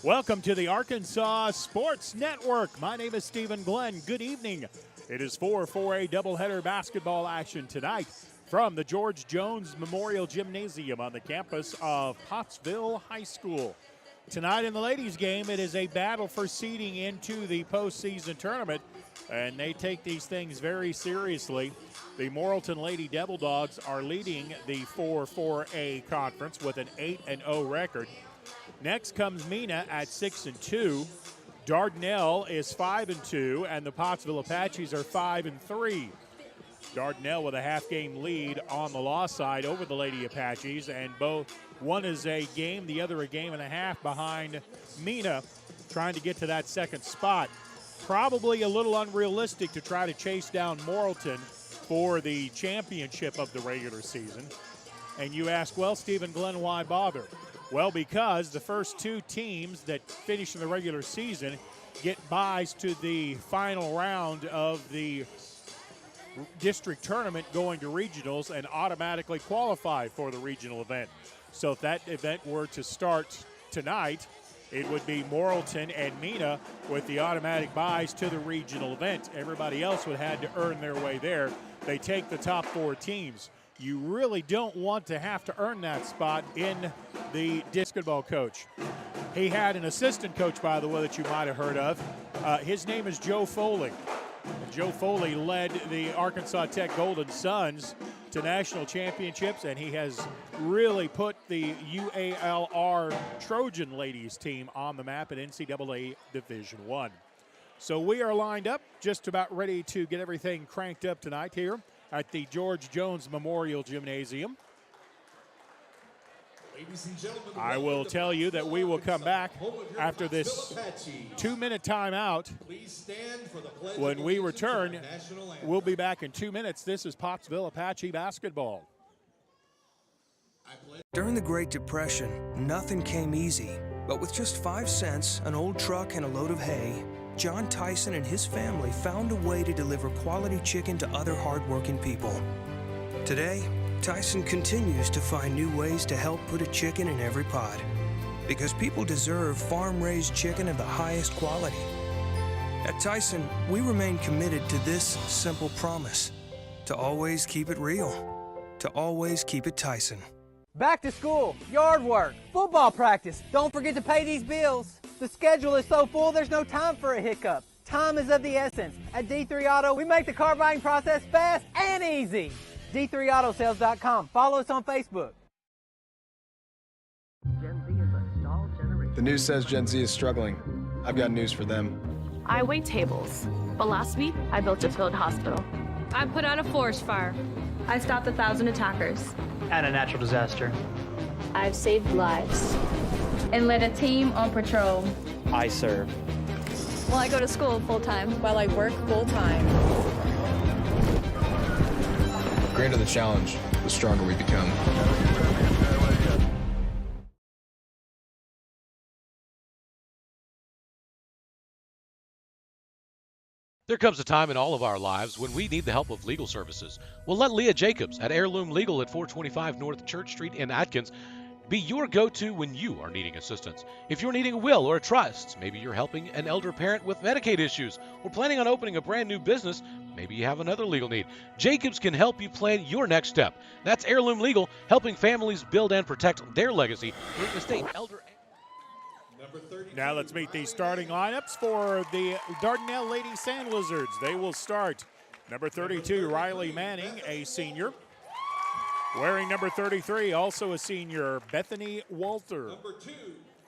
Welcome to the Arkansas Sports Network. My name is Stephen Glenn. Good evening. It is 4-4A doubleheader basketball action tonight from the George Jones Memorial Gymnasium on the campus of Pottsville High School. Tonight in the ladies' game, it is a battle for seeding into the postseason tournament, and they take these things very seriously. The Morrilton Lady Devil Dogs are leading the 4-4A conference with an 8-0 record. Next comes Mina at 6-2. Dardanelle is 5-2, and the Pottsville Apaches are 5-3. Dardanelle with a half-game lead on the law side over the Lady Apaches, and both one is a game, the other a game and a half behind Mina, trying to get to that second spot. Probably a little unrealistic to try to chase down Morrilton for the championship of the regular season. And you ask, well, Stephen Glenn, why bother? Well, because the first two teams that finish in the regular season get byes to the final round of the district tournament going to regionals and automatically qualify for the regional event. So if that event were to start tonight, it would be Morrilton and Mina with the automatic byes to the regional event. Everybody else would have had to earn their way there. They take the top four teams. You really don't want to have to earn that spot in the basketball coach. He had an assistant coach, by the way, that you might have heard of. His name is Joe Foley. Joe Foley led the Arkansas Tech Golden Suns to national championships, and he has really put the UALR Trojan ladies team on the map at NCAA Division I. So we are lined up, just about ready to get everything cranked up tonight here at the George Jones Memorial Gymnasium. Ladies and gentlemen, I will tell you that we will come back after this 2-minute timeout. Please stand for the pledge. When we return, we'll be back in 2 minutes. This is Pottsville Apache basketball. During the Great Depression, nothing came easy. But with just 5 cents, an old truck, and a load of hay, John Tyson and his family found a way to deliver quality chicken to other hardworking people. Today, Tyson continues to find new ways to help put a chicken in every pot. Because people deserve farm-raised chicken of the highest quality. At Tyson, we remain committed to this simple promise: to always keep it real, to always keep it Tyson. Back to school, yard work, football practice. Don't forget to pay these bills. The schedule is so full, there's no time for a hiccup. Time is of the essence. At D3 Auto, we make the car buying process fast and easy. D3Autosales.com. Follow us on Facebook. Gen Z is a stall generation. The news says Gen Z is struggling. I've got news for them. I wait tables, but last week I built a field hospital. I put out a forest fire. I stopped 1,000 attackers. And a natural disaster. I've saved lives. And led a team on patrol. I serve. Well, I go to school full-time. While I work full-time. The greater the challenge, the stronger we become. There comes a time in all of our lives when we need the help of legal services. Well, let Leah Jacobs at Heirloom Legal at 425 North Church Street in Atkins be your go-to when you are needing assistance. If you're needing a will or a trust, maybe you're helping an elder parent with Medicaid issues, or planning on opening a brand new business, maybe you have another legal need. Jacobs can help you plan your next step. That's Heirloom Legal, helping families build and protect their legacy through estate, elder. Now let's meet the starting lineups for the Dardanelle Lady Sandlizards. They will start. Number 32, Riley Manning, a senior. Wearing number 33, also a senior, Bethany Walter. Number 2,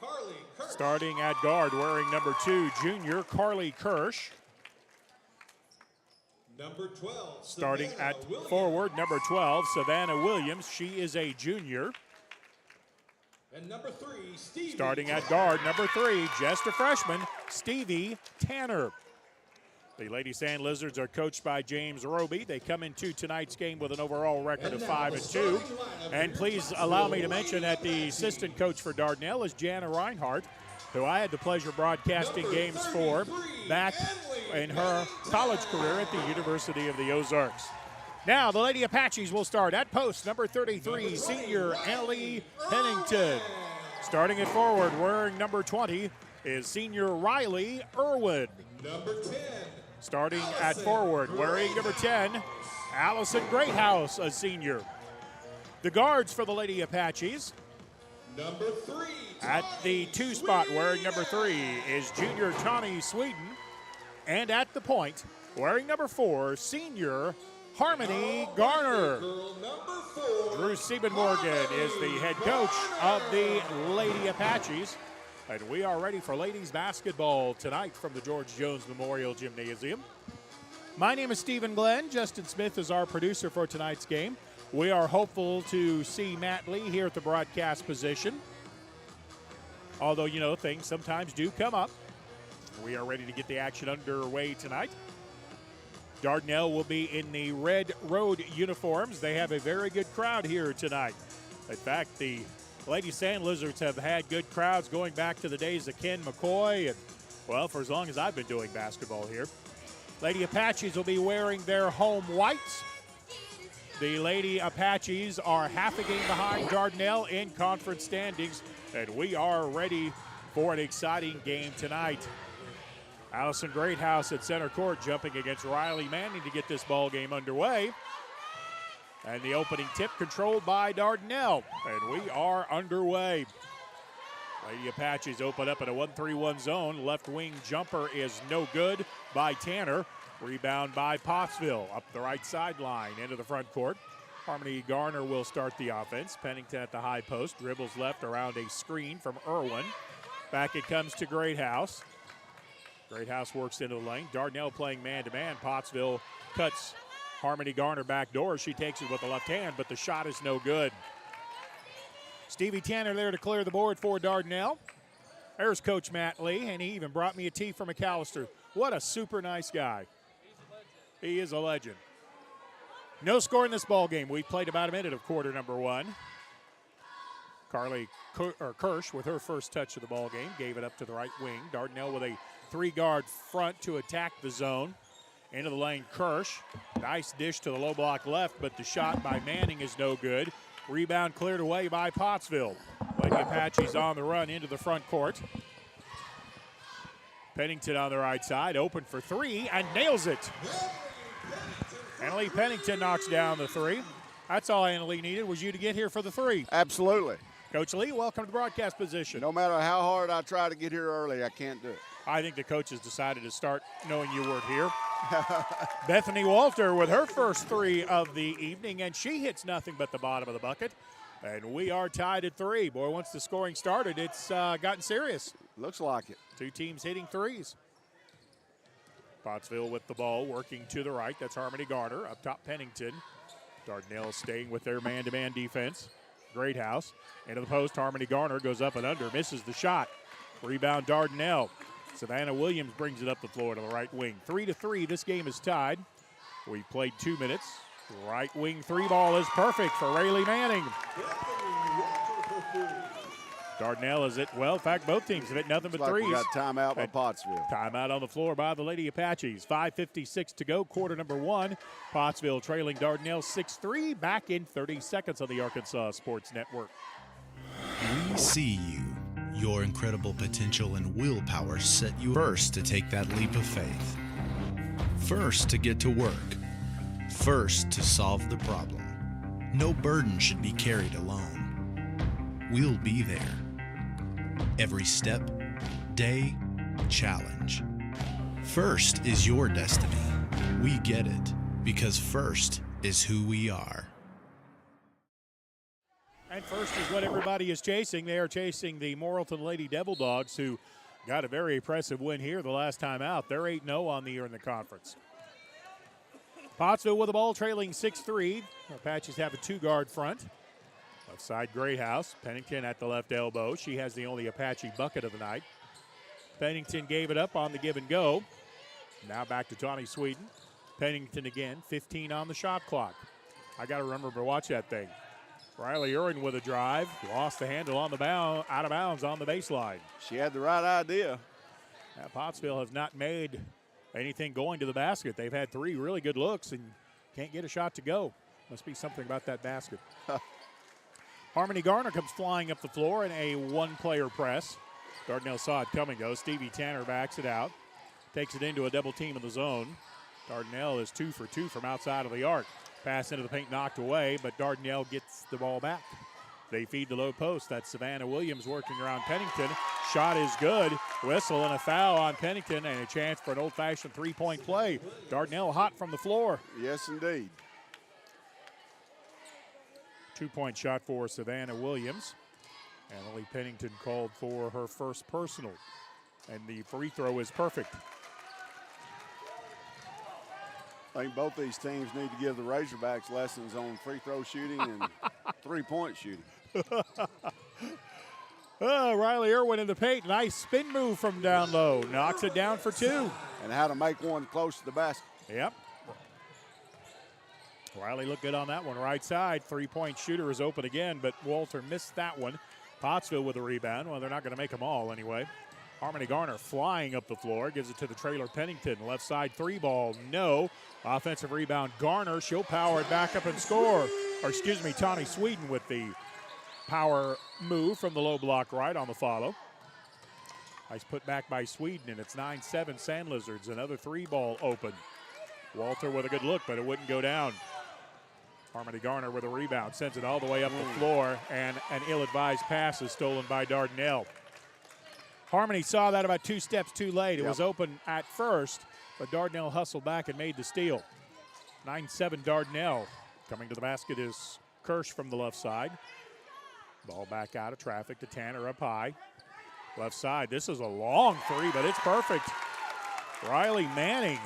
Carly Kirsch. Starting at guard, wearing number 2, junior, Carly Kirsch. Number 12, starting Savannah at Williams. forward, number 12, Savannah Williams. She is a junior. And number 3, Stevie. Starting at guard, number 3, just a freshman, Stevie Tanner. The Lady Sandlizards are coached by James Roby. They come into tonight's game with an overall record of 5-2. And please allow me to mention that the assistant coach for Dardanelle is Jana Reinhardt, who I had the pleasure of broadcasting games for back in her college career at the University of the Ozarks. Now the Lady Apaches will start at post, number 33, senior Annalie Pennington. Starting at forward, wearing number 20, is senior Riley Irwin. Number 10. Starting Allison at forward, wearing number 10, Allison Greathouse, a senior. The guards for the Lady Apaches. Number 3. At the 2 spot, wearing number 3, is junior Tawny Sweden. And at the point, wearing number 4, senior Harmony Garner. Number 4. Drew Siebenmorgan is the head coach of the Lady Apaches. And we are ready for ladies basketball tonight from the George Jones Memorial Gymnasium. My name is Stephen Glenn. Justin Smith is our producer for tonight's game. We are hopeful to see Matt Lee here at the broadcast position. Although, you know, things sometimes do come up. We are ready to get the action underway tonight. Dardanelle will be in the red road uniforms. They have a very good crowd here tonight. In fact, the Lady Sandlizards have had good crowds going back to the days of Ken McCoy and, well, for as long as I've been doing basketball here. Lady Apaches will be wearing their home whites. The Lady Apaches are half a game behind Dardanelle in conference standings, and we are ready for an exciting game tonight. Allison Greathouse at center court jumping against Riley Manning to get this ball game underway. And the opening tip controlled by Dardanelle, and we are underway. Lady Apaches open up in a 1-3-1 zone. Left wing jumper is no good by Tanner. Rebound by Pottsville up the right sideline into the front court. Harmony Garner will start the offense. Pennington at the high post. Dribbles left around a screen from Irwin. Back it comes to Greathouse. Greathouse works into the lane. Dardanelle playing man-to-man. Pottsville cuts Harmony Garner back door. She takes it with the left hand, but the shot is no good. Stevie Tanner there to clear the board for Dardanelle. There's Coach Matt Lee, and he even brought me a tee from McAllister. What a super nice guy. He is a legend. No score in this ball game. We played about a minute of quarter number 1. Carly Kirsch with her first touch of the ball game gave it up to the right wing. Dardanelle with a 3-guard front to attack the zone. Into the lane, Kirsch. Nice dish to the low block left, but the shot by Manning is no good. Rebound cleared away by Pottsville. Lady Apaches on the run into the front court. Pennington on the right side, open for 3 and nails it. Annalie Pennington knocks down the 3. That's all Annalie needed, was you to get here for the 3. Absolutely. Coach Lee, welcome to the broadcast position. No matter how hard I try to get here early, I can't do it. I think the coaches decided to start knowing you weren't here. Bethany Walter with her first 3 of the evening, and she hits nothing but the bottom of the bucket. And we are tied at 3. Boy, once the scoring started, it's gotten serious. Looks like it. 2 teams hitting 3s. Pottsville with the ball, working to the right. That's Harmony Garner. Up top, Pennington. Dardanelle staying with their man-to-man defense. Greathouse. Into the post, Harmony Garner goes up and under, misses the shot. Rebound, Dardanelle. Savannah Williams brings it up the floor to the right wing. 3-3, this game is tied. We've played 2 minutes. Right wing 3 ball is perfect for Rayleigh Manning. Dardanelle is it. Well, in fact, both teams have hit nothing but 3s. We got timeout by Pottsville. Timeout on the floor by the Lady Apaches. 5:56 to go, quarter number 1. Pottsville trailing Dardanelle 6-3. Back in 30 seconds on the Arkansas Sports Network. We see you. Your incredible potential and willpower set you first to take that leap of faith. First to get to work. First to solve the problem. No burden should be carried alone. We'll be there. Every step, day, challenge. First is your destiny. We get it because first is who we are. And first is what everybody is chasing. They are chasing the Morrilton Lady Devil Dogs, who got a very impressive win here the last time out. They're 8-0 on the year in the conference. Pottsville with the ball, trailing 6-3. Apaches have a 2-guard front. Left side, Greathouse. Pennington at the left elbow. She has the only Apache bucket of the night. Pennington gave it up on the give and go. Now back to Tawny Sweden. Pennington again, 15 on the shot clock. I got to remember to watch that thing. Riley Irwin with a drive. Lost the handle on the out of bounds on the baseline. She had the right idea. Now, Pottsville has not made anything going to the basket. They've had 3 really good looks and can't get a shot to go. Must be something about that basket. Harmony Garner comes flying up the floor in a 1-player press. Dardanelle saw it coming, though. Stevie Tanner backs it out. Takes it into a double team in the zone. Dardanelle is 2 for 2 from outside of the arc. Pass into the paint knocked away, but Dardanelle gets the ball back. They feed the low post. That's Savannah Williams working around Pennington. Shot is good. Whistle and a foul on Pennington, and a chance for an old-fashioned three-point play. Dardanelle hot from the floor. Yes, indeed. 2-point shot for Savannah Williams. Emily Pennington called for her first personal, and the free throw is perfect. I think both these teams need to give the Razorbacks lessons on free throw shooting and three-point shooting. Riley Irwin in the paint. Nice spin move from down low. Knocks it down for 2. And how to make one close to the basket. Yep. Riley looked good on that one. Right side, three-point shooter is open again, but Walter missed that one. Pottsville with a rebound. Well, they're not going to make them all anyway. Harmony Garner flying up the floor. Gives it to the trailer Pennington. Left side three ball, no. Offensive rebound, Garner. She'll power it back up and score. Or excuse me, Tawny Sweden with the power move from the low block right on the follow. Nice put back by Sweden, and it's 9-7 Sandlizards. Another three ball open. Walter with a good look, but it wouldn't go down. Harmony Garner with a rebound. Sends it all the way up the floor, and an ill-advised pass is stolen by Dardanelle. Harmony saw that about 2 steps too late. It was open at first, but Dardanelle hustled back and made the steal. 9-7 Dardanelle. Coming to the basket is Kirsch from the left side. Ball back out of traffic to Tanner up high. Left side. This is a long three, but it's perfect. Riley Manning.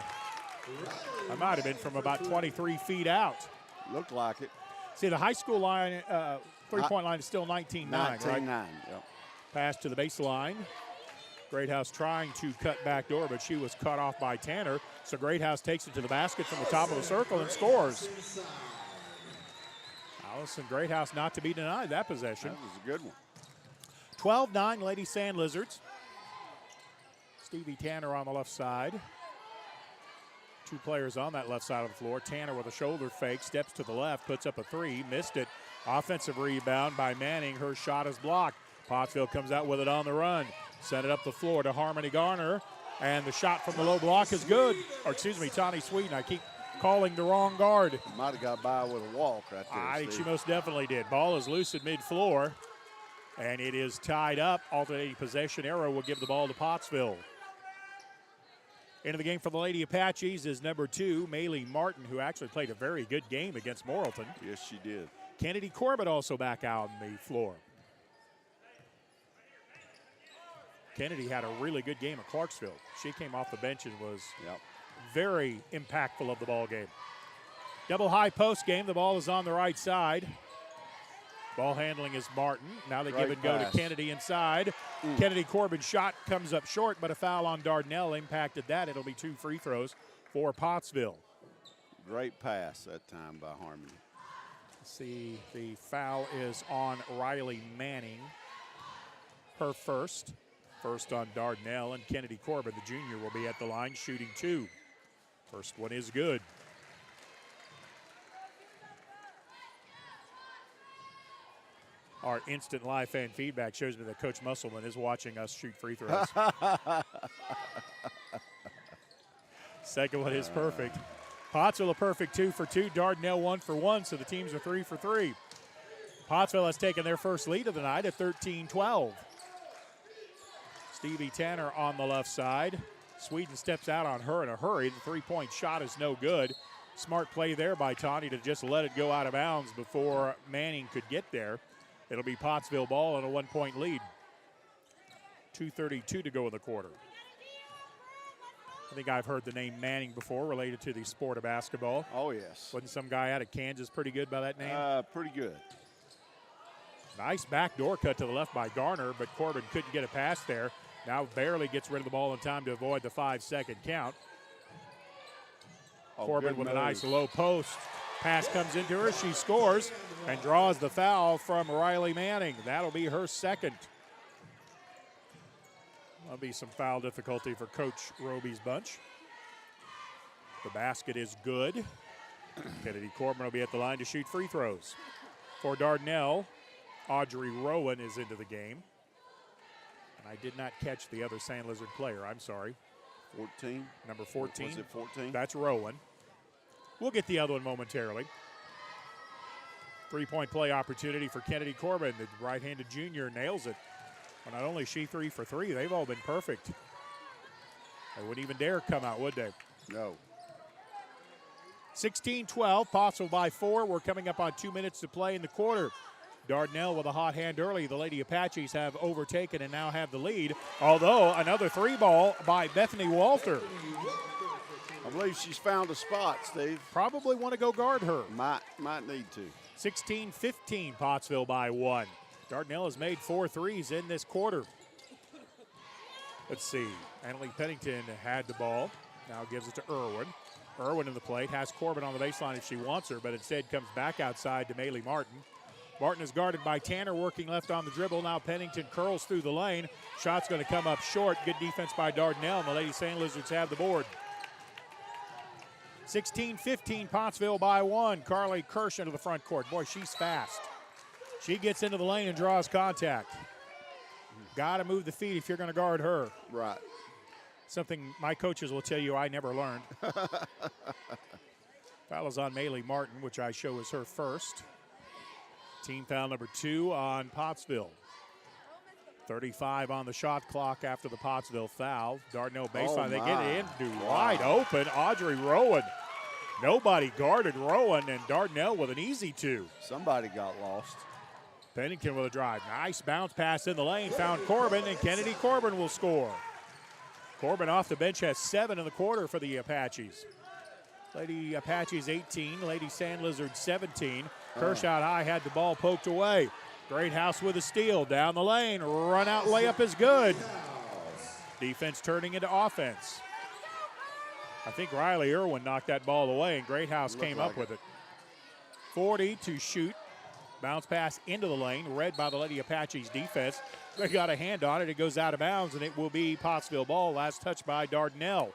That might have been from about 23 feet out. Looked like it. See, the high school line, three-point line is still 19-9, right? 19-9, yep. Pass to the baseline. Greathouse trying to cut back door, but she was cut off by Tanner. So Greathouse takes it to the basket from the top of the circle and scores. Allison Greathouse not to be denied that possession. That was a good one. 12-9 Lady Sandlizards. Stevie Tanner on the left side. 2 players on that left side of the floor. Tanner with a shoulder fake, steps to the left, puts up a three, missed it. Offensive rebound by Manning. Her shot is blocked. Pottsville comes out with it on the run. Sent it up the floor to Harmony Garner, and the shot from the low block is good. Or excuse me, Tawny Sweden. I keep calling the wrong guard. Might have got by with a walk right there. I think she most definitely did. Ball is loose at mid-floor, and it is tied up. Alternating possession arrow will give the ball to Pottsville. Into the game for the Lady Apaches is number 2, Maylee Martin, who actually played a very good game against Morrilton. Yes, she did. Kennedy Corbett also back out on the floor. Kennedy had a really good game at Clarksville. She came off the bench and was very impactful of the ball game. Double high post game. The ball is on the right side. Ball handling is Martin. Now they give and go to Kennedy inside. Kennedy Corbin's shot comes up short, but a foul on Dardanelle impacted that. It'll be 2 free throws for Pottsville. Great pass that time by Harmony. See, the foul is on Riley Manning. Her first. First on Dardanelle, and Kennedy Corbin, the junior, will be at the line shooting 2. First one is good. Our instant live fan feedback shows me that Coach Musselman is watching us shoot free throws. Second one is perfect. Pottsville a perfect 2 for 2. Dardanelle 1 for 1, so the teams are 3 for 3. Pottsville has taken their first lead of the night at 13-12. Stevie Tanner on the left side. Sweden steps out on her in a hurry. The three-point shot is no good. Smart play there by Tawny to just let it go out of bounds before Manning could get there. It'll be Pottsville ball and a 1-point lead. 2:32 to go in the quarter. I think I've heard the name Manning before related to the sport of basketball. Oh, yes. Wasn't some guy out of Kansas pretty good by that name? Pretty good. Nice backdoor cut to the left by Garner, but Corbin couldn't get a pass there. Now barely gets rid of the ball in time to avoid the 5-second count. Corbin with a nice low post. Pass comes into her. She scores and draws the foul from Riley Manning. That'll be her second. That'll be some foul difficulty for Coach Roby's bunch. The basket is good. Kennedy Corbin will be at the line to shoot free throws. For Dardanelle, Audrey Rowan is into the game. And I did not catch the other Sandlizard player. I'm sorry. 14. Number 14. Was it 14? That's Rowan. We'll get the other one momentarily. Three-point play opportunity for Kennedy Corbin. The right-handed junior nails it. Well, not only is she 3 for 3, they've all been perfect. They wouldn't even dare come out, would they? No. 16-12, Pottsville by 4. We're coming up on 2 minutes to play in the quarter. Dardanelle with a hot hand early. The Lady Apaches have overtaken and now have the lead. Although another 3-ball by Bethany Walter. I believe she's found a spot, Steve. Probably want to go guard her. Might need to. 16-15, Pottsville by 1. Dardanelle has made 4 threes in this quarter. Let's see. Annalie Pennington had the ball. Now gives it to Irwin. Irwin in the plate. Has Corbin on the baseline if she wants her, but instead comes back outside to Maylee Martin. Martin is guarded by Tanner, working left on the dribble. Now Pennington curls through the lane. Shot's going to come up short. Good defense by Dardanelle, and the Lady Sandlizards have the board. 16-15, Pottsville by 1. Carly Kirsch into the front court. Boy, she's fast. She gets into the lane and draws contact. Got to move the feet if you're going to guard her. Right. Something my coaches will tell you I never learned. Foul is on Maylee Martin, which I show is her first. Team foul number 2 on Pottsville. 35 on the shot clock after the Pottsville foul. Dardanelle baseline. They get it into wide open. Audrey Rowan. Nobody guarded Rowan, and Dardanelle with an easy 2. Somebody got lost. Pennington with a drive. Nice bounce pass in the lane. Found Corbin, and Kennedy Corbin will score. Corbin off the bench has 7 in the quarter for the Apaches. Lady Apaches 18, Lady Sandlizards 17. Kirsch out high, had the ball poked away. Greathouse with a steal, down the lane, run out layup is good. Defense turning into offense. I think Riley Irwin knocked that ball away, and Greathouse came up with it. 40 to shoot. Bounce pass into the lane, read by the Lady Apaches defense. They got a hand on it, it goes out of bounds, and it will be Pottsville ball. Last touch by Dardanelle.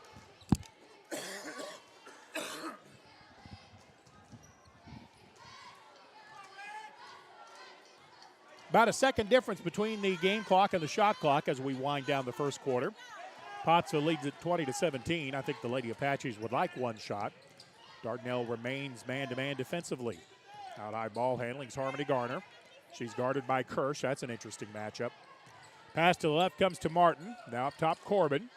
About a second difference between the game clock and the shot clock as we wind down the first quarter. Pottsville leads at 20-17. I think the Lady Apaches would like one shot. Dardanelle remains man-to-man defensively. Out high ball handling is Harmony Garner. She's guarded by Kirsch. That's an interesting matchup. Pass to the left comes to Martin. Now up top Corbin.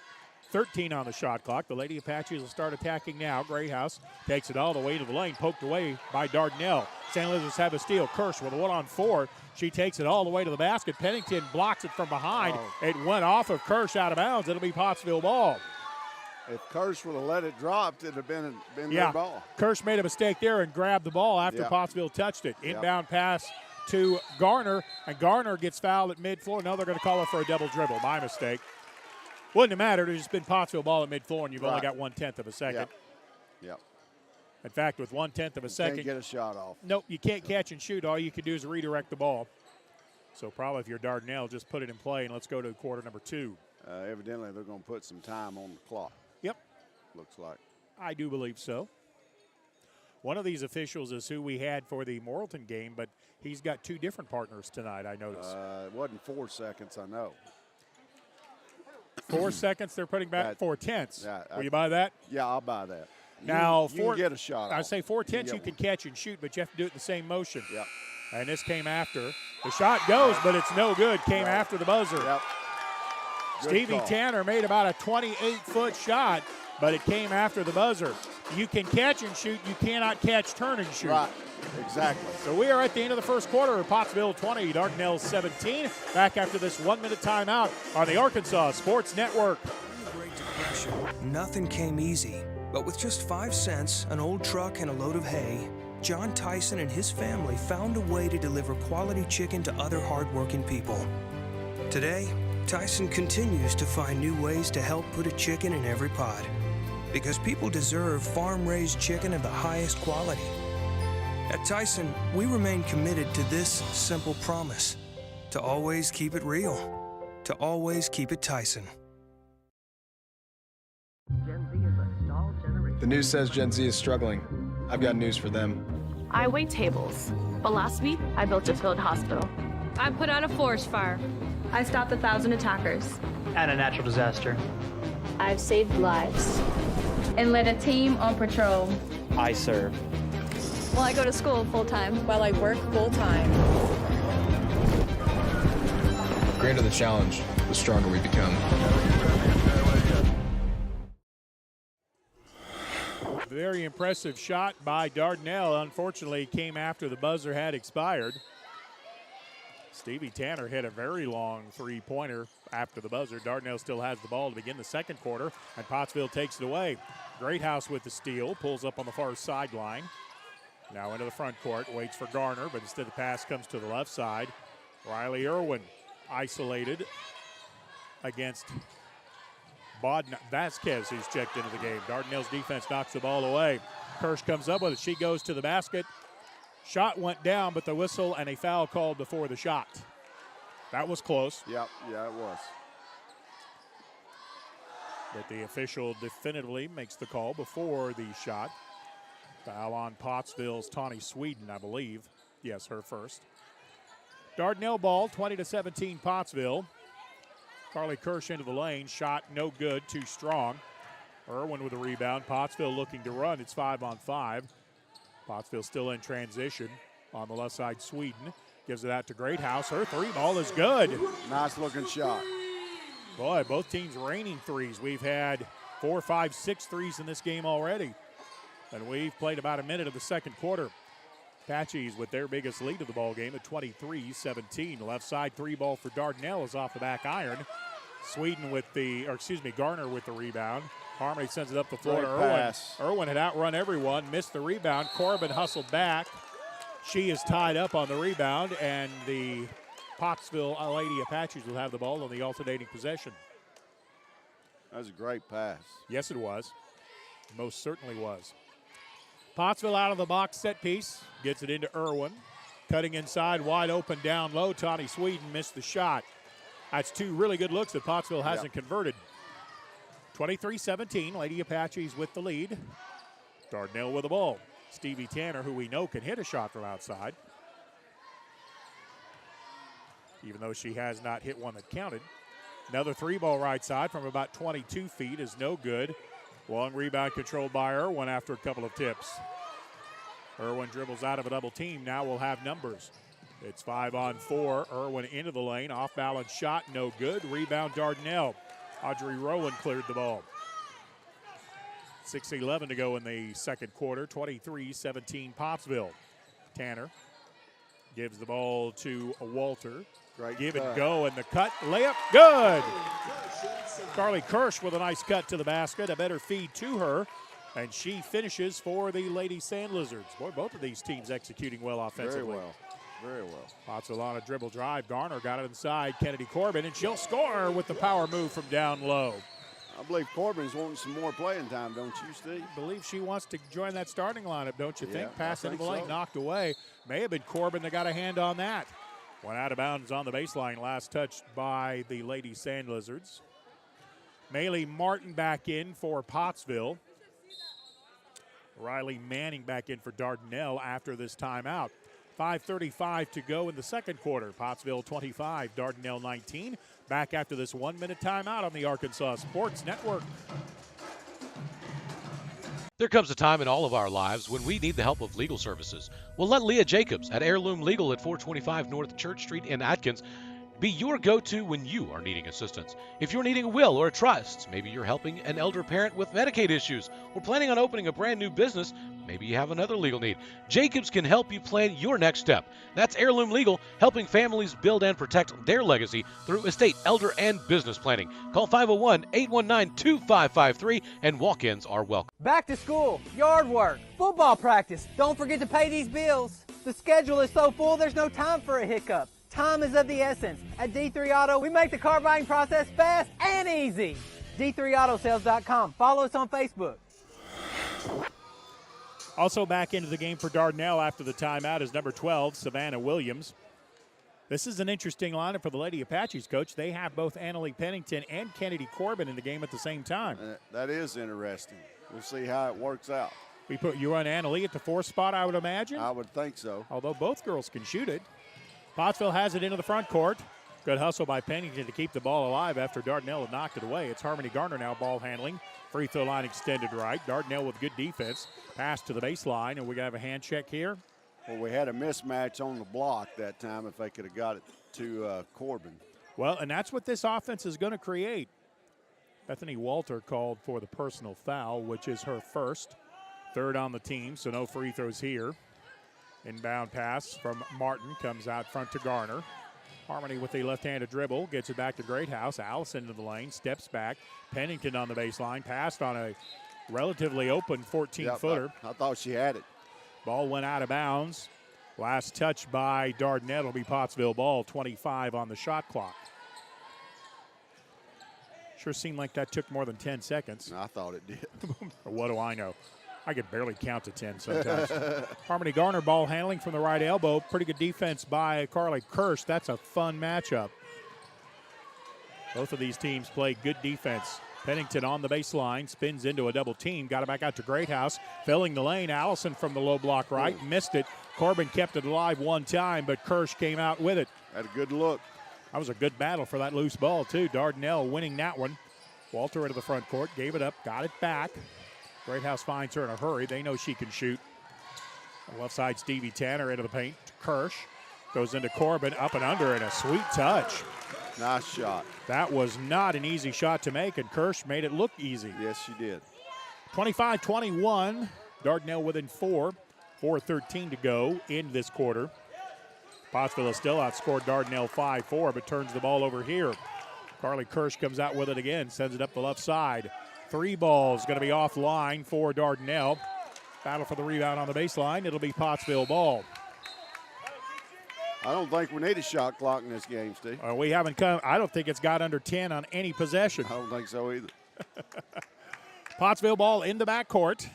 13 on the shot clock. The Lady Apaches will start attacking now. Greathouse takes it all the way to the lane, poked away by Dardanelle. Sandlizards have a steal. Kirsch with a 1-on-4. She takes it all the way to the basket. Pennington blocks it from behind. It went off of Kirsch out of bounds. It'll be Pottsville ball. If Kirsch would have let it drop, it'd have been their ball. Kirsch made a mistake there and grabbed the ball after Pottsville touched it. Inbound pass to Garner, and Garner gets fouled at mid-floor. Now they're going to call it for a double dribble. My mistake. Wouldn't have mattered. It's been Pottsville ball at mid-floor, and you've only got 1/10 of a second. Yep. In fact, with 1/10 of a second. Can't get a shot off. Nope, you can't catch and shoot. All you can do is redirect the ball. So probably if you're Dardanelle, just put it in play, and let's go to quarter number 2. Evidently, they're going to put some time on the clock. Yep. Looks like. I do believe so. One of these officials is who we had for the Morrilton game, but he's got 2 different partners tonight, I noticed. It wasn't 4 seconds, I know. 4 seconds, they're putting back 4/10. Will you buy that? Yeah, I'll buy that. Now, you can get a shot I off. say 4/10 you can catch and shoot, but you have to do it in the same motion. Yep. And this came after. The shot goes, but it's no good. Came after the buzzer. Yep. Stevie Tanner made about a 28-foot shot, but it came after the buzzer. You can catch and shoot. You cannot catch, turn, and shoot. Right. Exactly. So we are at the end of the first quarter. Pottsville 20, Dardanelle 17. Back after this 1-minute timeout on the Arkansas Sports Network. During the Great Depression, nothing came easy. But with just 5 cents, an old truck, and a load of hay, John Tyson and his family found a way to deliver quality chicken to other hardworking people. Today, Tyson continues to find new ways to help put a chicken in every pot. Because people deserve farm-raised chicken of the highest quality. At Tyson, we remain committed to this simple promise: to always keep it real, to always keep it Tyson. Gen Z is a stall generation. The news says Gen Z is struggling. I've got news for them. I wait tables, but last week I built a field hospital. I put out a forest fire. I stopped 1,000 attackers. And a natural disaster. I've saved lives. And led a team on patrol. I serve. Well, I go to school full-time. While I work full-time. The greater the challenge, the stronger we become. Very impressive shot by Dardanelle. Unfortunately, came after the buzzer had expired. Stevie Tanner hit a very long three-pointer after the buzzer. Dardanelle still has the ball to begin the second quarter, and Pottsville takes it away. Greathouse with the steal, pulls up on the far sideline. Now into the front court, waits for Garner, but instead the pass comes to the left side. Riley Irwin isolated against Vasquez, who's checked into the game. Dardanelle's defense knocks the ball away. Kirsch comes up with it. She goes to the basket. Shot went down, but the whistle and a foul called before the shot. That was close. Yeah, it was. But the official definitively makes the call before the shot. Foul on Pottsville's Tawny Sweden, I believe. Yes, her first. Dardanelle ball, 20-17 Pottsville. Carly Kirsch into the lane. Shot no good, too strong. Irwin with a rebound. Pottsville looking to run. It's 5-on-5. Pottsville still in transition. On the left side, Sweden gives it out to Greathouse. Her three ball is good. Nice looking shot. Boy, both teams raining threes. We've had 4, 5, 6 threes in this game already. And we've played about a minute of the second quarter. Apaches with their biggest lead of the ball game at 23-17. Left side three ball for Dardanelle is off the back iron. Garner with the rebound. Harmony sends it up the floor to Irwin. Irwin had outrun everyone, missed the rebound. Corbin hustled back. She is tied up on the rebound, and the Pottsville Lady Apaches will have the ball on the alternating possession. That was a great pass. Yes, it was. Most certainly was. Pottsville out of the box set piece. Gets it into Irwin. Cutting inside, wide open down low. Tawny Sweden missed the shot. That's two really good looks that Pottsville hasn't converted. 23-17, Lady Apaches with the lead. Dardanelle with the ball. Stevie Tanner, who we know can hit a shot from outside, even though she has not hit one that counted. Another three ball right side from about 22 feet is no good. Long rebound controlled by Irwin after a couple of tips. Irwin dribbles out of a double team. Now we'll have numbers. It's 5-on-4. Irwin into the lane. Off balance shot, no good. Rebound Dardanelle. Audrey Rowan cleared the ball. 6:11 to go in the second quarter. 23-17 Pottsville. Tanner gives the ball to Walter. Great Give cut. and go, and the cut, layup, good. Carly Kirsch with a nice cut to the basket, a better feed to her, and she finishes for the Lady Sandlizards. Boy, both of these teams executing well offensively. Very well. Pottsville on a dribble drive. Garner got it inside. Kennedy Corbin, and she'll score with the power move from down low. I believe Corbin's wanting some more playing time, don't you, Steve? I believe she wants to join that starting lineup, don't you think? Pass into the lane, so. knocked away. May have been Corbin that got a hand on that. Went out of bounds on the baseline, last touched by the Lady Sandlizards. Maylee Martin back in for Pottsville. Riley Manning back in for Dardanelle after this timeout. 5:35 to go in the second quarter. Pottsville 25, Dardanelle 19. Back after this 1-minute timeout on the Arkansas Sports Network. There comes a time in all of our lives when we need the help of legal services. Well, let Leah Jacobs at Heirloom Legal at 425 North Church Street in Atkins be your go-to when you are needing assistance. If you're needing a will or a trust, maybe you're helping an elder parent with Medicaid issues, or planning on opening a brand new business, maybe you have another legal need. Jacobs can help you plan your next step. That's Heirloom Legal, helping families build and protect their legacy through estate, elder, and business planning. Call 501-819-2553, and walk-ins are welcome. Back to school, yard work, football practice. Don't forget to pay these bills. The schedule is so full, there's no time for a hiccup. Time is of the essence. At D3 Auto, we make the car buying process fast and easy. D3Autosales.com. Follow us on Facebook. Also back into the game for Dardanelle after the timeout is number 12, Savannah Williams. This is an interesting lineup for the Lady Apaches, Coach. They have both Annalie Pennington and Kennedy Corbin in the game at the same time. That is interesting. We'll see how it works out. You run Annalie at the 4th spot, I would imagine? I would think so. Although both girls can shoot it. Pottsville has it into the front court. Good hustle by Pennington to keep the ball alive after Dardanelle had knocked it away. It's Harmony Garner now ball handling. Free throw line extended right. Dardanelle with good defense. Pass to the baseline, and we're going to have a hand check here. Well, we had a mismatch on the block that time if they could have got it to Corbin. Well, and that's what this offense is going to create. Bethany Walter called for the personal foul, which is her first. Third on the team, so no free throws here. Inbound pass from Martin comes out front to Garner. Harmony with a left-handed dribble, gets it back to Greathouse. Allison into the lane, steps back. Pennington on the baseline, passed on a relatively open 14-footer. I thought she had it. Ball went out of bounds. Last touch by Dardanelle will be Pottsville ball, 25 on the shot clock. Sure seemed like that took more than 10 seconds. I thought it did. What do I know? I could barely count to 10 sometimes. Harmony Garner ball handling from the right elbow. Pretty good defense by Carly Kirsch. That's a fun matchup. Both of these teams play good defense. Pennington on the baseline, spins into a double team. Got it back out to Greathouse. Filling the lane. Allison from the low block right. Missed it. Corbin kept it alive one time, but Kirsch came out with it. Had a good look. That was a good battle for that loose ball, too. Dardanelle winning that one. Walter into the front court. Gave it up. Got it back. Greathouse finds her in a hurry. They know she can shoot. On the left side, Stevie Tanner into the paint. Kirsch goes into Corbin, up and under, and a sweet touch. Nice shot. That was not an easy shot to make, and Kirsch made it look easy. Yes, she did. 25-21. Dardanelle within 4. 4:13 to go in this quarter. Pottsville has still outscored Dardanelle 5-4, but turns the ball over here. Carly Kirsch comes out with it again, sends it up the left side. 3 balls going to be offline for Dardanelle. Battle for the rebound on the baseline. It'll be Pottsville ball. I don't think we need a shot clock in this game, Steve. We haven't come. I don't think it's got under 10 on any possession. I don't think so either. Pottsville ball in the backcourt.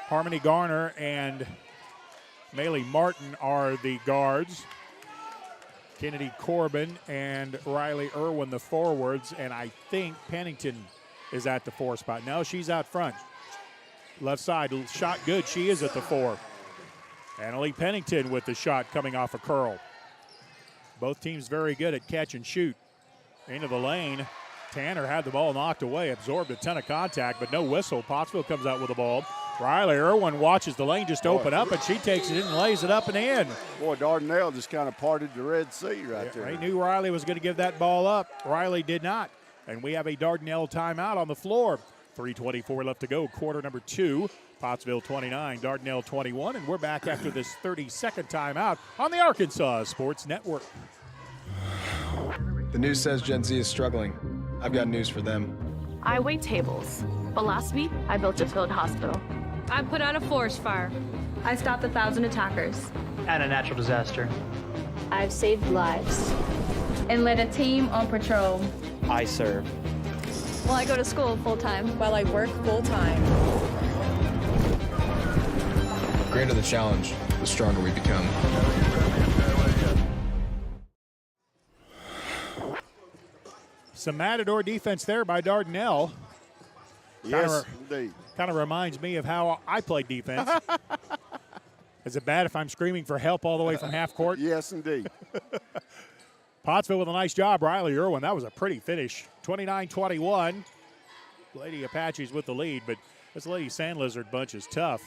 Harmony Garner and Maylee Martin are the guards. Kennedy Corbin and Riley Irwin the forwards, and I think Pennington is at the 4 spot. No, she's out front. Left side, shot good. She is at the 4. Annalie Pennington with the shot coming off a curl. Both teams very good at catch and shoot. Into the lane. Tanner had the ball knocked away, absorbed a ton of contact, but no whistle. Pottsville comes out with the ball. Riley Irwin watches the lane just open up, and she takes it in and lays it up and in. Boy, Dardanelle just kind of parted the Red Sea right there. They knew Riley was going to give that ball up. Riley did not. And we have a Dardanelle timeout on the floor. 3:24 left to go, quarter number 2. Pottsville 29, Dardanelle 21. And we're back after this 30-second timeout on the Arkansas Sports Network. The news says Gen Z is struggling. I've got news for them. I wait tables, but last week I built a field hospital. I put out a forest fire. I stopped 1,000 attackers. And a natural disaster. I've saved lives. And led a team on patrol. I serve. Well, I go to school full-time. While I work full-time. The greater the challenge, the stronger we become. Some Matador defense there by Dardanelle. Yes, indeed. Kind of reminds me of how I played defense. Is it bad if I'm screaming for help all the way from half court? Yes, indeed. Pottsville with a nice job. Riley Irwin, that was a pretty finish. 29-21. Lady Apaches with the lead, but this Lady Sandlizard bunch is tough.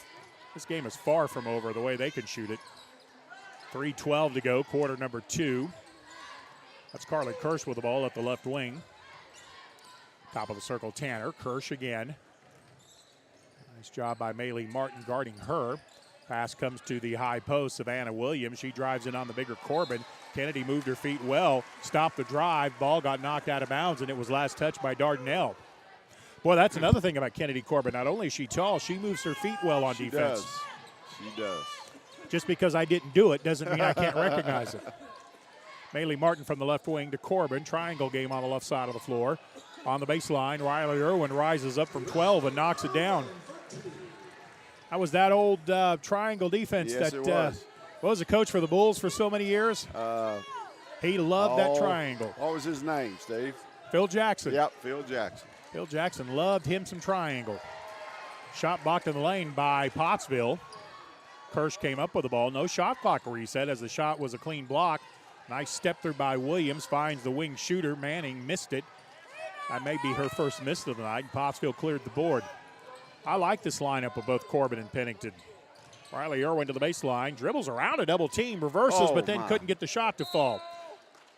This game is far from over the way they can shoot it. 3:12 to go, quarter number 2. That's Carly Kirsch with the ball at the left wing. Top of the circle, Tanner. Kirsch again. Nice job by Maylee Martin guarding her. Pass comes to the high post, Savannah Williams. She drives in on the bigger Corbin. Kennedy moved her feet well, stopped the drive. Ball got knocked out of bounds, and it was last touched by Dardanelle. Boy, that's another thing about Kennedy Corbin. Not only is she tall, she moves her feet well on defense. She does. Just because I didn't do it doesn't mean I can't recognize it. Maylee Martin from the left wing to Corbin. Triangle game on the left side of the floor. On the baseline, Riley Irwin rises up from 12 and knocks it down. That was that old triangle defense. Yes, that it was. Was the coach for the Bulls for so many years? He loved that triangle. What was his name, Steve? Phil Jackson. Yep, Phil Jackson. Phil Jackson loved him some triangle. Shot blocked in the lane by Pottsville. Kirsch came up with the ball. No shot clock reset as the shot was a clean block. Nice step through by Williams, finds the wing shooter. Manning missed it. That may be her first miss of the night. Pottsville cleared the board. I like this lineup of both Corbin and Pennington. Riley Irwin to the baseline, dribbles around a double team, reverses, but then couldn't get the shot to fall.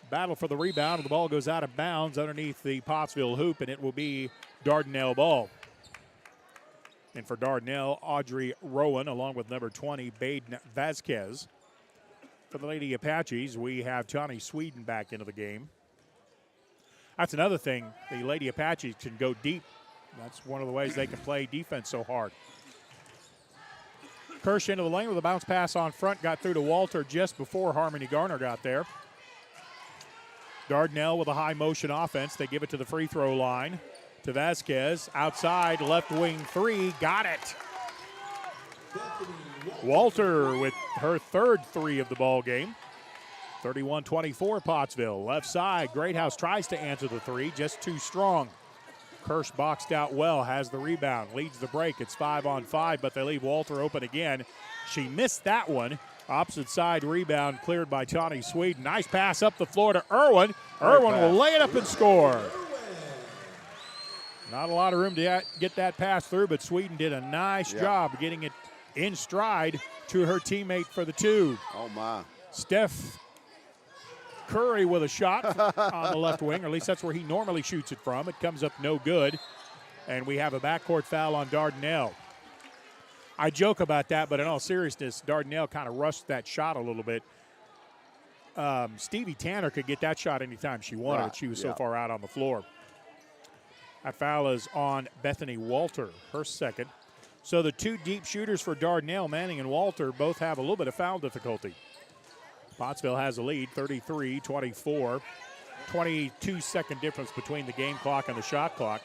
Battle for the rebound, and the ball goes out of bounds underneath the Pottsville hoop, and it will be Dardanelle ball. And for Dardanelle, Audrey Rowan, along with number 20, Baden Vasquez. For the Lady Apaches, we have Johnny Sweden back into the game. That's another thing. The Lady Apaches can go deep. That's one of the ways they can play defense so hard. Kirsch into the lane with a bounce pass on front. Got through to Walter just before Harmony Garner got there. Dardanelle with a high motion offense. They give it to the free throw line. To Vasquez. Outside, left wing three. Got it. Walter with her third three of the ball game. 31-24 Pottsville. Left side, Greathouse tries to answer the three, just too strong. Kirsch boxed out well, has the rebound, leads the break. It's 5-on-5, but they leave Walter open again. She missed that one. Opposite side rebound cleared by Johnny Sweden. Nice pass up the floor to Irwin. Irwin will lay it up and score. Not a lot of room to get that pass through, but Sweden did a nice job getting it in stride to her teammate for the two. Oh, my. Steph Curry with a shot on the left wing, or at least that's where he normally shoots it from. It comes up no good, and we have a backcourt foul on Dardanelle. I joke about that, but in all seriousness, Dardanelle kind of rushed that shot a little bit. Stevie Tanner could get that shot anytime she wanted it. She was so far out on the floor. That foul is on Bethany Walter, her second. So the two deep shooters for Dardanelle, Manning and Walter, both have a little bit of foul difficulty. Pottsville has a lead, 33-24. 22-second difference between the game clock and the shot clock.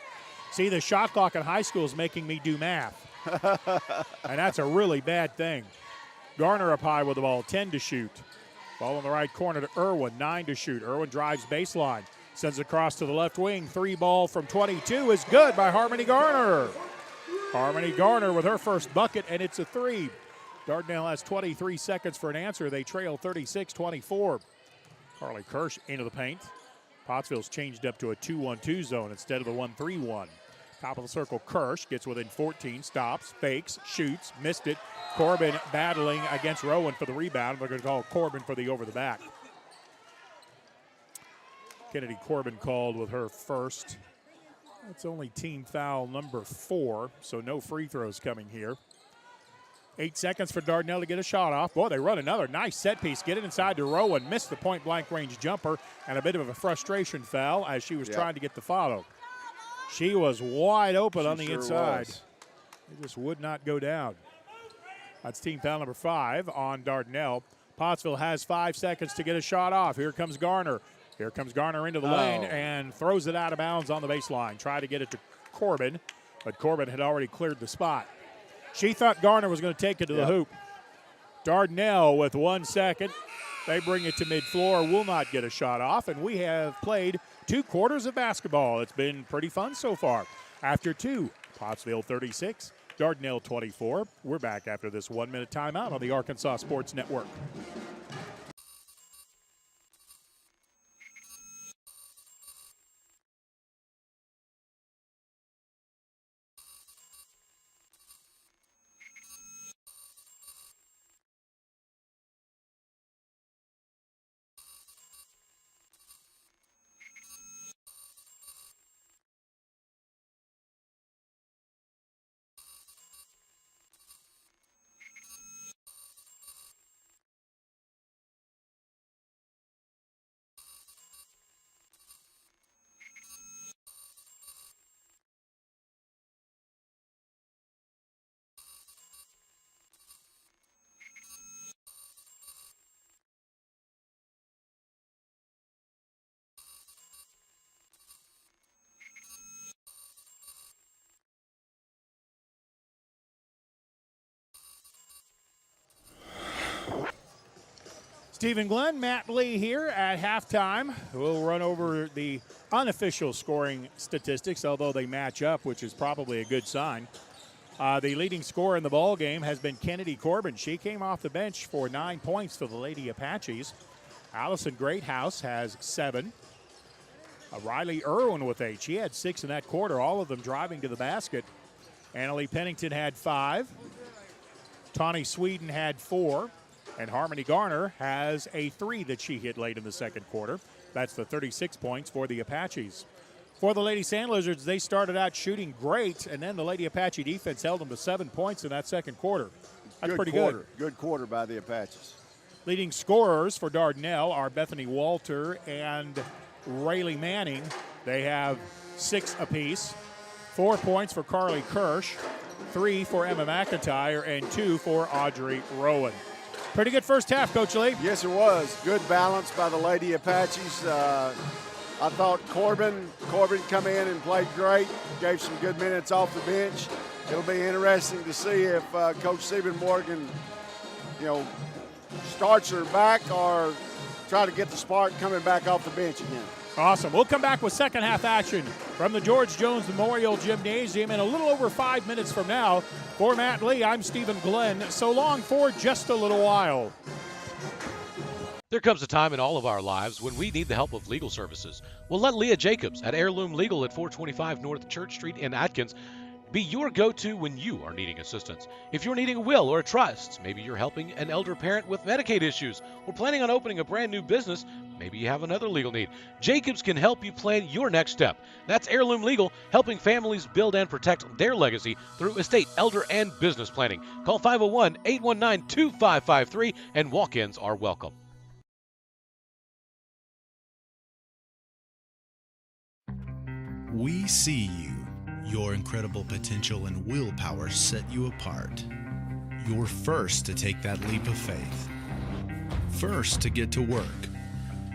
See, the shot clock in high school is making me do math. And that's a really bad thing. Garner up high with the ball, 10 to shoot. Ball in the right corner to Irwin, 9 to shoot. Irwin drives baseline, sends it across to the left wing. Three ball from 22 is good by Harmony Garner. Harmony Garner with her first bucket, and it's a three. Dardanelle has 23 seconds for an answer. They trail 36-24. Carly Kirsch into the paint. Pottsville's changed up to a 2-1-2 zone instead of the 1-3-1. Top of the circle, Kirsch gets within 14, stops, fakes, shoots, missed it. Corbin battling against Rowan for the rebound. We're going to call Corbin for the over the back. Kennedy Corbin called with her first. That's only team foul number 4, so no free throws coming here. 8 seconds for Dardanelle to get a shot off. Boy, they run another nice set piece. Get it inside to Rowan. Missed the point-blank range jumper, and a bit of a frustration foul as she was trying to get the follow. She was wide open on the inside. It just would not go down. That's team foul number 5 on Dardanelle. Pottsville has 5 seconds to get a shot off. Here comes Garner. Here comes Garner into the lane and throws it out of bounds on the baseline. Try to get it to Corbin, but Corbin had already cleared the spot. She thought Garner was going to take it to the hoop. Dardanelle with 1 second. They bring it to mid-floor, will not get a shot off, and we have played 2 quarters of basketball. It's been pretty fun so far. After 2, Pottsville 36, Dardanelle 24. We're back after this 1-minute timeout on the Arkansas Sports Network. Stephen Glenn, Matt Lee here at halftime. We'll run over the unofficial scoring statistics, although they match up, which is probably a good sign. The leading scorer in the ball game has been Kennedy Corbin. She came off the bench for 9 points for the Lady Apaches. Allison Greathouse has 7. Riley Irwin with 8. She had 6 in that quarter, all of them driving to the basket. Annalie Pennington had 5. Tawny Sweden had 4. And Harmony Garner has a 3 that she hit late in the second quarter. That's the 36 points for the Apaches. For the Lady Sandlizards, they started out shooting great, and then the Lady Apache defense held them to 7 points in that second quarter. That's pretty good. Good quarter by the Apaches. Leading scorers for Dardanelle are Bethany Walter and Rayleigh Manning. They have 6 apiece. 4 points for Carly Kirsch, 3 for Emma McIntyre, and 2 for Audrey Rowan. Pretty good first half, Coach Lee. Yes, it was. Good balance by the Lady Apaches. I thought Corbin come in and played great, gave some good minutes off the bench. It'll be interesting to see if Coach Stephen Morgan, starts her back or try to get the spark coming back off the bench again. Awesome. We'll come back with second half action from the George Jones Memorial Gymnasium in a little over 5 minutes from now. For Matt Lee, I'm Stephen Glenn. So long for just a little while. There comes a time in all of our lives when we need the help of legal services. Well, let Leah Jacobs at Heirloom Legal at 425 North Church Street in Atkins be your go-to when you are needing assistance. If you're needing a will or a trust, maybe you're helping an elder parent with Medicaid issues, or planning on opening a brand new business, maybe you have another legal need. Jacobs can help you plan your next step. That's Heirloom Legal, helping families build and protect their legacy through estate, elder, and business planning. Call 501-819-2553, and walk-ins are welcome. We see you. Your incredible potential and willpower set you apart. You're first to take that leap of faith. First to get to work.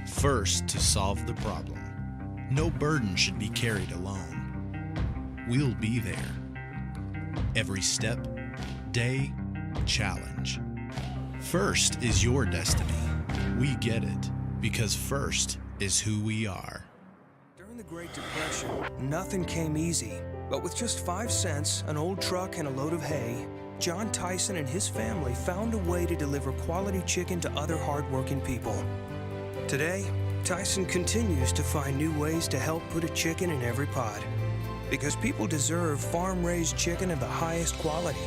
First to solve the problem. No burden should be carried alone. We'll be there. Every step, day, challenge. First is your destiny. We get it because first is who we are. During the Great Depression, nothing came easy. But with just 5 cents, an old truck, and a load of hay, John Tyson and his family found a way to deliver quality chicken to other hardworking people. Today, Tyson continues to find new ways to help put a chicken in every pot. Because people deserve farm-raised chicken of the highest quality.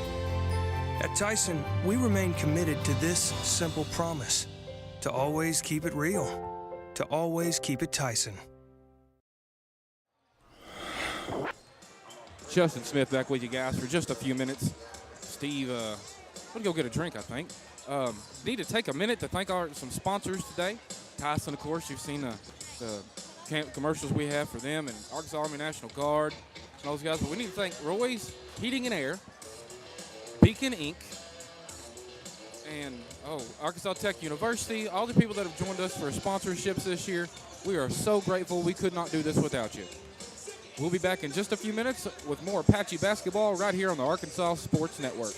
At Tyson, we remain committed to this simple promise: to always keep it real, to always keep it Tyson. Justin Smith back with you guys for just a few minutes. Steve, we'll go get a drink, I think. Need to take a minute to thank some sponsors today. Tyson, of course, you've seen the commercials we have for them, and Arkansas Army National Guard and those guys. But we need to thank Roy's Heating and Air, Beacon Inc., and Arkansas Tech University, all the people that have joined us for sponsorships this year. We are so grateful. We could not do this without you. We'll be back in just a few minutes with more Apache basketball right here on the Arkansas Sports Network.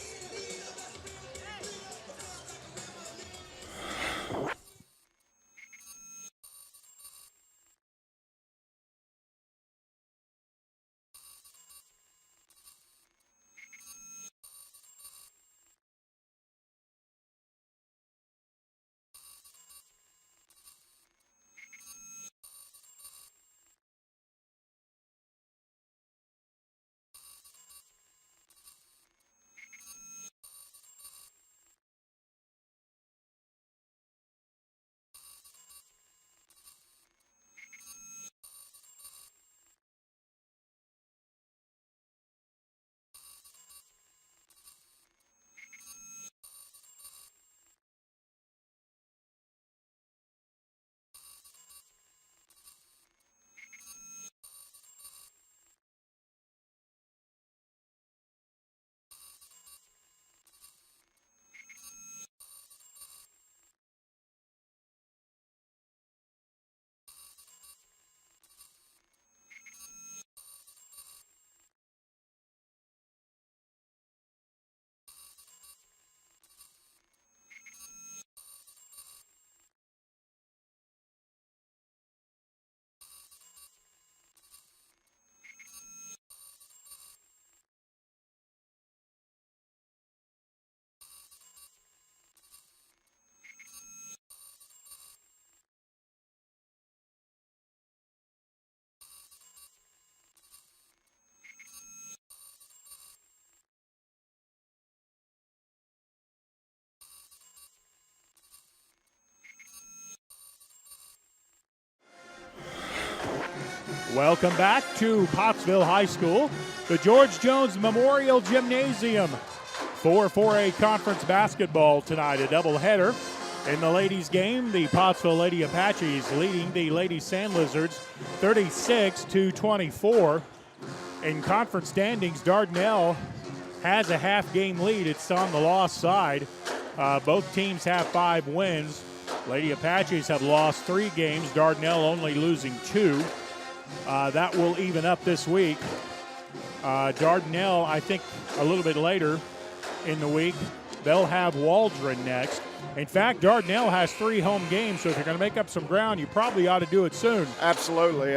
Welcome back to Pottsville High School, the George Jones Memorial Gymnasium. 4A conference basketball tonight, a doubleheader. In the ladies' game, the Pottsville Lady Apaches leading the Lady Sandlizards 36-24. In conference standings, Dardanelle has a half-game lead. It's on the loss side. Both teams have 5 wins. Lady Apaches have lost 3 games. Dardanelle only losing 2. That will even up this week. Dardanelle, I think, a little bit later in the week, they'll have Waldron next. In fact, Dardanelle has 3 home games, so if you're going to make up some ground, you probably ought to do it soon. Absolutely.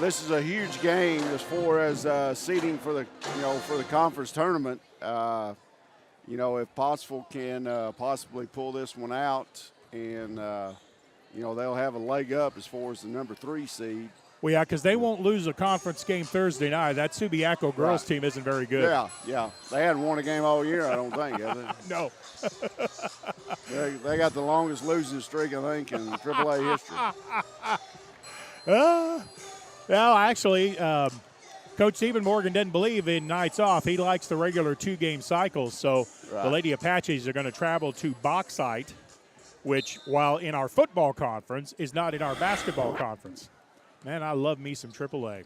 This is a huge game as far as seeding for the conference tournament. If Pottsville can possibly pull this one out, and they'll have a leg up as far as the number 3 seed. Well, yeah, because they won't lose a conference game Thursday night. That Subiaco girls team isn't very good. Yeah. They hadn't won a game all year, I don't think, have they? No. They got the longest losing streak, I think, in AAA history. Well, actually, Coach Stephen Morgan doesn't believe in nights off. He likes the regular 2-game cycles. So the Lady Apaches are going to travel to Bauxite, which, while in our football conference, is not in our basketball conference. Man, I love me some AAA.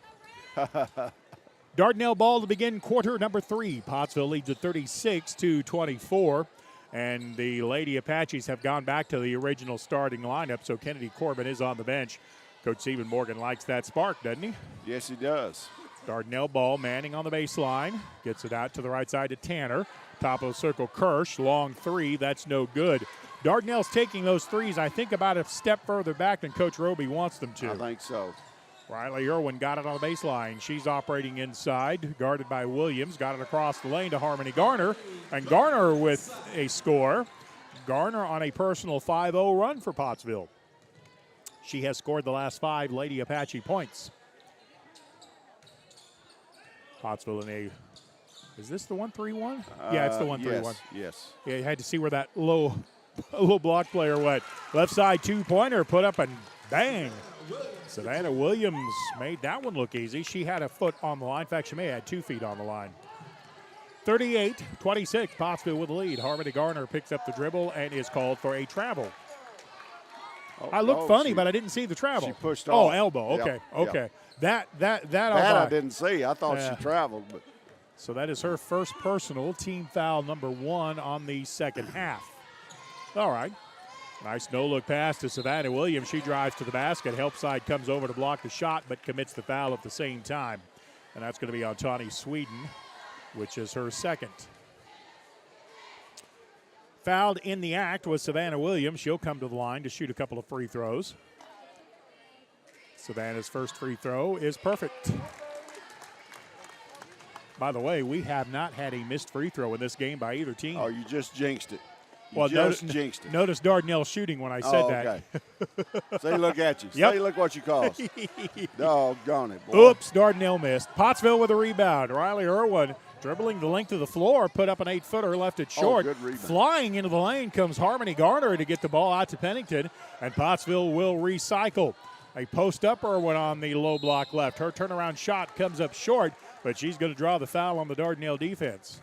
Dardanelle ball to begin quarter number 3. Pottsville leads at 36-24. And the Lady Apaches have gone back to the original starting lineup, so Kennedy Corbin is on the bench. Coach Stephen Morgan likes that spark, doesn't he? Yes, he does. Dardanelle ball, Manning on the baseline. Gets it out to the right side to Tanner. Top of the circle, Kirsch. Long 3, that's no good. Dardanelle's taking those 3s, I think, about a step further back than Coach Roby wants them to. I think so. Riley Irwin got it on the baseline. She's operating inside, guarded by Williams. Got it across the lane to Harmony Garner. And Garner with a score. Garner on a personal 5-0 run for Pottsville. She has scored the last 5 Lady Apache points. Pottsville in a... Is this the 1-3-1? Yeah, it's the 1-3-1. Yes. Yeah, you had to see where that low block player went. Left side 2-pointer put up and bang. Savannah Williams made that one look easy. She had a foot on the line. In fact, she may have had 2 feet on the line. 38-26, Pottsville with the lead. Harmony Garner picks up the dribble and is called for a travel. I looked funny, but I didn't see the travel. She pushed off. off. Elbow. Okay, Yep. okay. That I didn't see. I thought she traveled. But So that is her first personal, team foul number 1 on the second half. All right. Nice no-look pass to Savannah Williams. She drives to the basket. Help side comes over to block the shot, but commits the foul at the same time. And that's going to be on Tawny Sweden, which is her second. Fouled in the act was Savannah Williams. She'll come to the line to shoot a couple of free throws. Savannah's first free throw is perfect. By the way, we have not had a missed free throw in this game by either team. Oh, you just jinxed it. Jinxed it. Notice Dardanelle shooting when I said that. See, look at you. Yep. See, look what you caused. Doggone it, boy. Oops, Dardanelle missed. Pottsville with a rebound. Riley Irwin dribbling the length of the floor, put up an 8-footer, left it short. Good rebound. Flying into the lane comes Harmony Garner to get the ball out to Pennington, and Pottsville will recycle. A post-up Irwin on the low block left. Her turnaround shot comes up short, but she's going to draw the foul on the Dardanelle defense.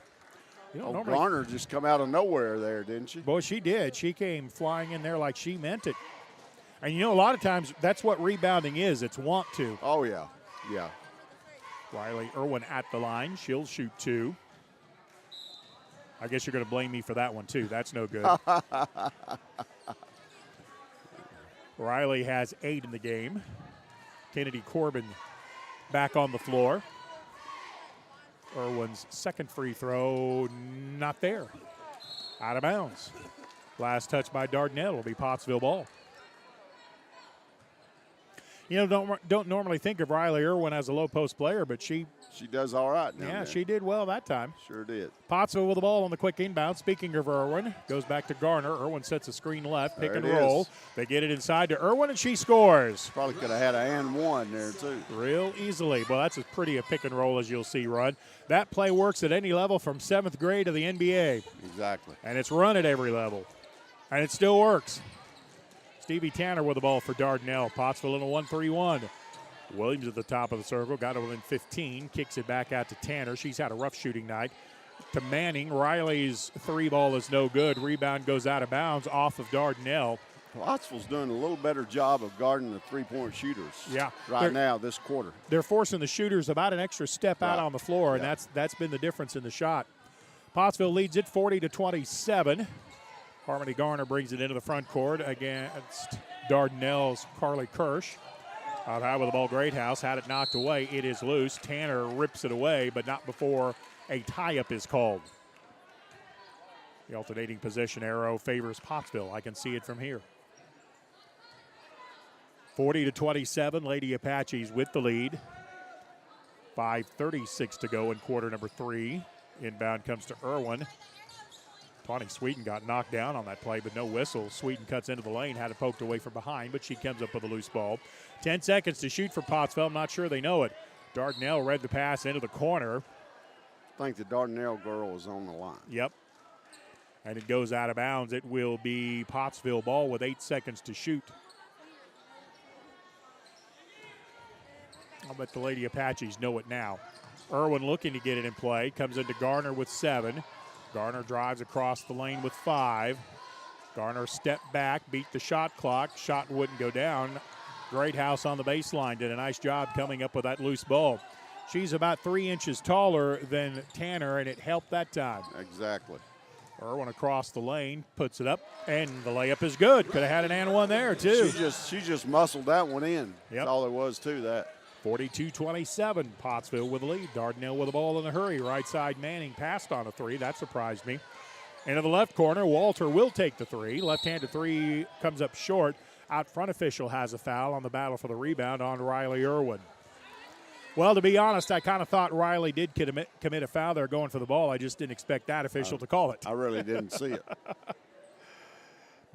Garner just come out of nowhere there, didn't she? Boy, she did. She came flying in there like she meant it. And, a lot of times that's what rebounding is. It's want to. Oh, yeah. Yeah. Riley Irwin at the line. She'll shoot 2. I guess you're going to blame me for that one, too. That's no good. Riley has 8 in the game. Kennedy Corbin back on the floor. Irwin's second free throw, not there. Out of bounds. Last touch by Dardanelle will be Pottsville ball. Don't normally think of Riley Irwin as a low post player, but she does all right now. Yeah, she did well that time. Sure did. Pottsville with the ball on the quick inbound. Speaking of Irwin, goes back to Garner. Irwin sets a screen left, pick and roll. They get it inside to Irwin, and she scores. Probably could have had an and 1 there, too. Real easily. Well, that's as pretty a pick and roll as you'll see run. That play works at any level from 7th grade to the NBA. Exactly. And it's run at every level. And it still works. Stevie Tanner with the ball for Dardanelle. Pottsville in a 1-3-1. Williams at the top of the circle, got it within 15, kicks it back out to Tanner. She's had a rough shooting night. To Manning, Riley's three ball is no good. Rebound goes out of bounds off of Dardanelle. Pottsville's doing a little better job of guarding the three-point shooters right now this quarter. They're forcing the shooters about an extra step out on the floor, and that's been the difference in the shot. Pottsville leads it 40-27. Harmony Garner brings it into the front court against Dardanelle's Carly Kirsch. Out high with the ball, Greathouse had it knocked away. It is loose. Tanner rips it away, but not before a tie-up is called. The alternating possession arrow favors Pottsville. I can see it from here. 40-27, Lady Apaches with the lead. 5:36 to go in quarter number 3. Inbound comes to Irwin. Tawny Sweeten got knocked down on that play, but no whistle. Sweeten cuts into the lane, had it poked away from behind, but she comes up with a loose ball. 10 seconds to shoot for Pottsville. I'm not sure they know it. Dardanelle read the pass into the corner. I think the Dardanelle girl is on the line. Yep. And it goes out of bounds. It will be Pottsville ball with 8 seconds to shoot. I'll bet the Lady Apaches know it now. Irwin looking to get it in play. Comes into Garner with 7. Garner drives across the lane with 5. Garner stepped back, beat the shot clock. Shot wouldn't go down. Greathouse on the baseline did a nice job coming up with that loose ball. She's about 3 inches taller than Tanner, and it helped that time. Exactly. Irwin across the lane, puts it up, and the layup is good. Could have had an and one there, too. She just muscled that one in. Yep. That's all there was to that. 42-27, Pottsville with the lead. Dardanelle with the ball in a hurry. Right side, Manning passed on a 3. That surprised me. Into the left corner, Walter will take the 3. Left-handed 3 comes up short. Out front official has a foul on the battle for the rebound on Riley Irwin. Well, to be honest, I kind of thought Riley did commit a foul there going for the ball. I just didn't expect that official to call it. I really didn't see it.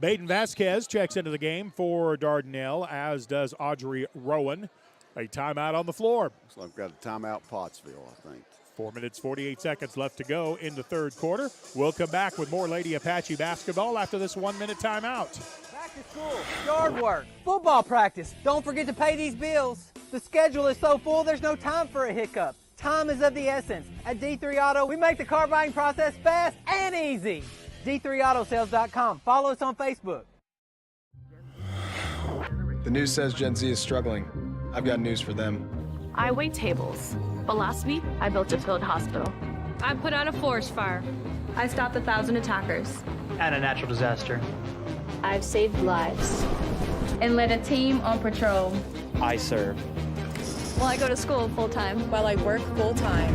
Baden Vasquez checks into the game for Dardanelle, as does Audrey Rowan. A timeout on the floor. So I've got a timeout Pottsville, I think. 4 minutes, 48 seconds left to go in the third quarter. We'll come back with more Lady Apache basketball after this 1 minute timeout. Back to school, yard work, football practice. Don't forget to pay these bills. The schedule is so full, there's no time for a hiccup. Time is of the essence. At D3 Auto, we make the car buying process fast and easy. D3AutoSales.com. Follow us on Facebook. The news says Gen Z is struggling. I've got news for them. I wait tables, but last week I built a field hospital. I put out a forest fire. I stopped 1,000 attackers. And a natural disaster. I've saved lives and led a team on patrol. I serve. Well, I go to school full time. While I work full time.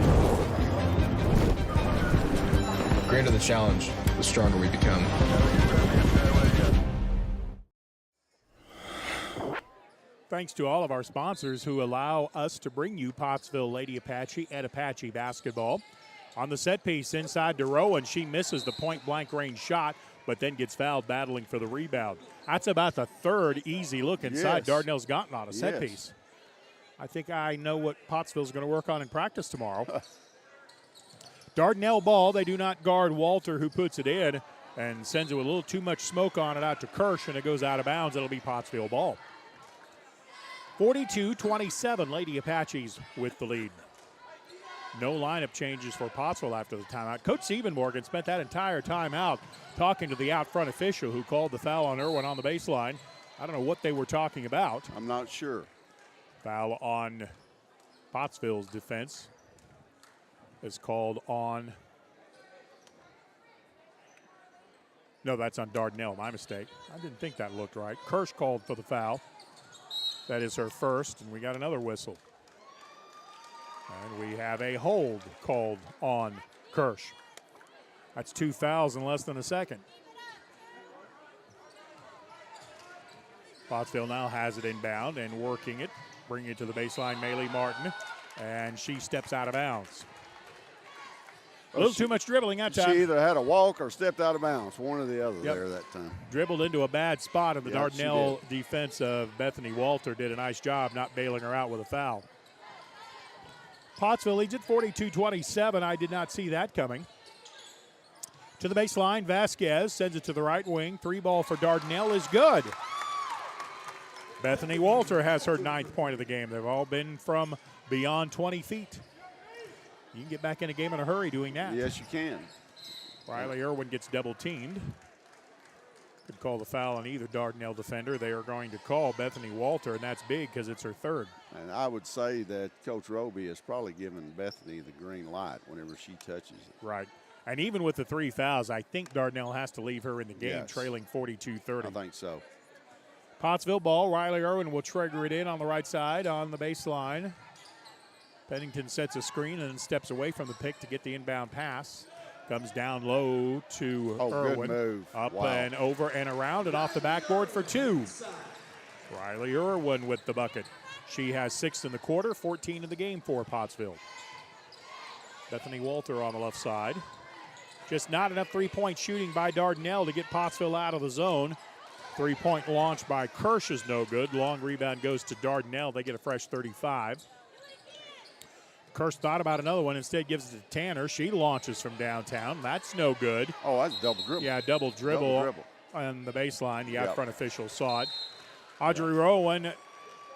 The greater the challenge, the stronger we become. Thanks to all of our sponsors who allow us to bring you Pottsville Lady Apache and Apache basketball. On the set piece inside to Rowan, she misses the point-blank range shot, but then gets fouled battling for the rebound. That's about the third easy look inside Dardanelle's gotten on a set piece. I think I know what Pottsville's going to work on in practice tomorrow. Dardanelle ball. They do not guard Walter, who puts it in and sends it with a little too much smoke on it out to Kirsch, and it goes out of bounds. It'll be Pottsville ball. 42-27, Lady Apaches with the lead. No lineup changes for Pottsville after the timeout. Coach Siebenmorgan spent that entire timeout talking to the out front official who called the foul on Irwin on the baseline. I don't know what they were talking about. I'm not sure. Foul on Pottsville's defense is called on. No, that's on Dardanelle. My mistake. I didn't think that looked right. Kirsch called for the foul. That is her first, and we got another whistle. And we have a hold called on Kirsch. That's 2 fouls in less than a second. Pottsville now has it inbound and working it, bringing it to the baseline, Maylee Martin, and she steps out of bounds. A little too much dribbling that time. She either had a walk or stepped out of bounds, one or the other there that time. Dribbled into a bad spot, and the Dardanelle defense of Bethany Walter did a nice job not bailing her out with a foul. Pottsville leads at 42-27. I did not see that coming. To the baseline, Vasquez sends it to the right wing. 3 ball for Dardanelle is good. Bethany Walter has her 9th point of the game. They've all been from beyond 20 feet. You can get back in a game in a hurry doing that. Yes, you can. Riley Irwin gets double teamed. Could call the foul on either Dardanelle defender. They are going to call Bethany Walter, and that's big because it's her 3rd. And I would say that Coach Roby has probably given Bethany the green light whenever she touches it. Right. And even with the 3 fouls, I think Dardanelle has to leave her in the game, Yes. trailing 42-30. I think so. Pottsville ball. Riley Irwin will trigger it in on the right side on the baseline. Pennington sets a screen and then steps away from the pick to get the inbound pass. Comes down low to Irwin. Good move. Up Wow. and over and around and off the backboard for 2. Riley Irwin with the bucket. She has 6 in the quarter, 14 in the game for Pottsville. Bethany Walter on the left side. Just not enough three-point shooting by Dardanelle to get Pottsville out of the zone. Three-point launch by Kirsch is no good. Long rebound goes to Dardanelle. They get a fresh 35. Kirsch thought about another one, instead gives it to Tanner. She launches from downtown. That's no good. Oh, that's a double dribble. Yeah, double dribble on the baseline. The out front official saw it. Audrey Rowan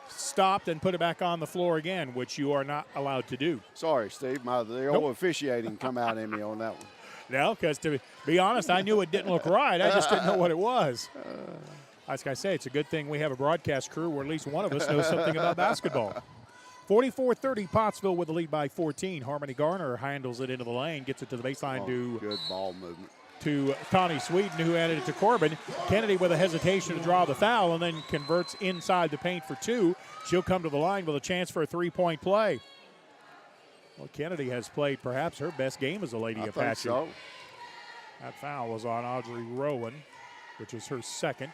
stopped and put it back on the floor again, which you are not allowed to do. Sorry, Steve. The old officiating come out in me on that one. No, because to be honest, I knew it didn't look right. I just didn't know what it was. Like I say, it's a good thing we have a broadcast crew where at least one of us knows something about basketball. 44-30, Pottsville with the lead by 14. Harmony Garner handles it into the lane, gets it to the baseline good ball movement. To Tawny Sweden, who added it to Corbin. Kennedy with a hesitation to draw the foul and then converts inside the paint for 2. She'll come to the line with a chance for a 3-point play. Well, Kennedy has played perhaps her best game as a Lady Apache. I think so. That foul was on Audrey Rowan, which is her 2nd,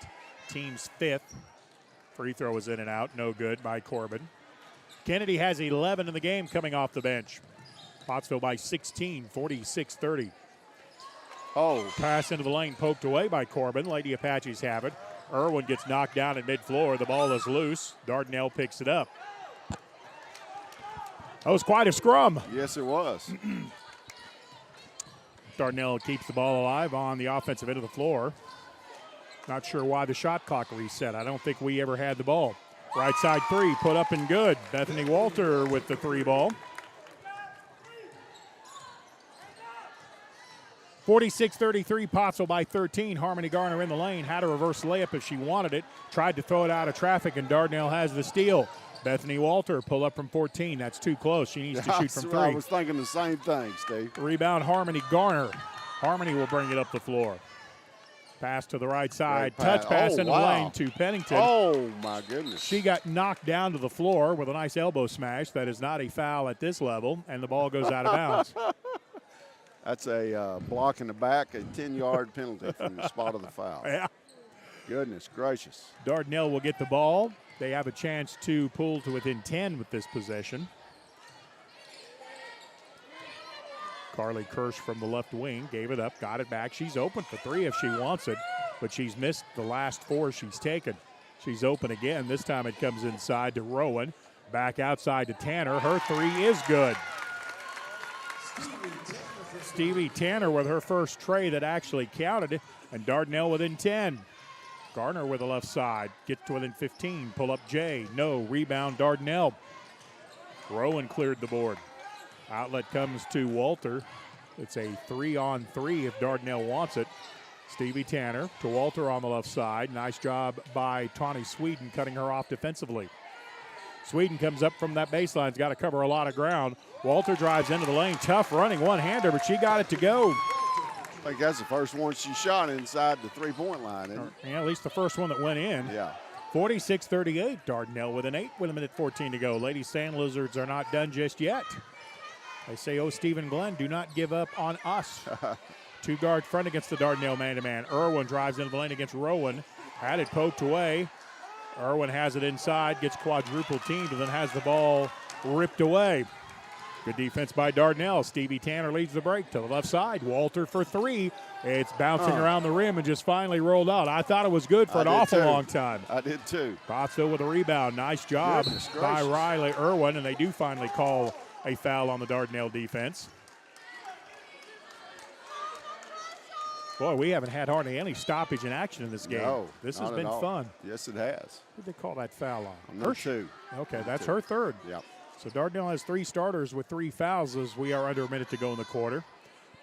team's 5th. Free throw was in and out, no good by Corbin. Kennedy has 11 in the game coming off the bench. Pottsville by 16, 46-30. Oh. Pass into the lane, poked away by Corbin. Lady Apaches have it. Irwin gets knocked down at mid-floor. The ball is loose. Dardanelle picks it up. That was quite a scrum. Yes, it was. Dardanelle keeps the ball alive on the offensive end of the floor. Not sure why the shot clock reset. I don't think we ever had the ball. Right side 3, put up and good. Bethany Walter with the 3 ball. 46-33, Pottsville by 13. Harmony Garner in the lane, had a reverse layup if she wanted it. Tried to throw it out of traffic, and Dardanelle has the steal. Bethany Walter pull up from 14. That's too close. She needs to shoot from 3. I was thinking the same thing, Steve. Rebound, Harmony Garner. Harmony will bring it up the floor. Pass to the right side. Touch pass into the lane to Pennington. Oh, my goodness. She got knocked down to the floor with a nice elbow smash. That is not a foul at this level, and the ball goes out of bounds. That's a block in the back, a 10-yard penalty from the spot of the foul. Yeah. Goodness gracious. Dardanelle will get the ball. They have a chance to pull to within 10 with this possession. Carly Kirsch from the left wing gave it up, got it back. She's open for 3 if she wants it, but she's missed the last 4 she's taken. She's open again. This time it comes inside to Rowan. Back outside to Tanner. Her 3 is good. Stevie Tanner with her first tray that actually counted, and Dardanelle within 10. Garner with the left side. Gets to within 15. Pull up Jay. No. Rebound Dardanelle. Rowan cleared the board. Outlet comes to Walter. It's a 3-on-3 if Dardanelle wants it. Stevie Tanner to Walter on the left side. Nice job by Tawny Sweden cutting her off defensively. Sweden comes up from that baseline. Has got to cover a lot of ground. Walter drives into the lane. Tough running one-hander, but she got it to go. I think that's the first one she shot inside the three-point line, isn't it? Yeah, at least the first one that went in. Yeah. 46-38. Dardanelle with an 8 with a minute 14 to go. Lady Sandlizards are not done just yet. They say, oh, Stephen Glenn, do not give up on us. 2-guard front against the Dardanelle man-to-man. Irwin drives into the lane against Rowan. Had it poked away. Irwin has it inside, gets quadruple teamed, and then has the ball ripped away. Good defense by Dardanelle. Stevie Tanner leads the break to the left side. Walter for 3. It's bouncing around the rim and just finally rolled out. I thought it was good for an awful long time. I did too. Pottsville with a rebound. Nice job by Riley Irwin, and they do finally call a foul on the Dardanelle defense. Boy, we haven't had hardly any stoppage in action in this game. No, this has not been at all. fun. Yes, it has. What did they call that foul on? Number 2. Okay, Number that's 2. her third. Yep. So Dardanelle has 3 starters with 3 fouls as we are under a minute to go in the quarter.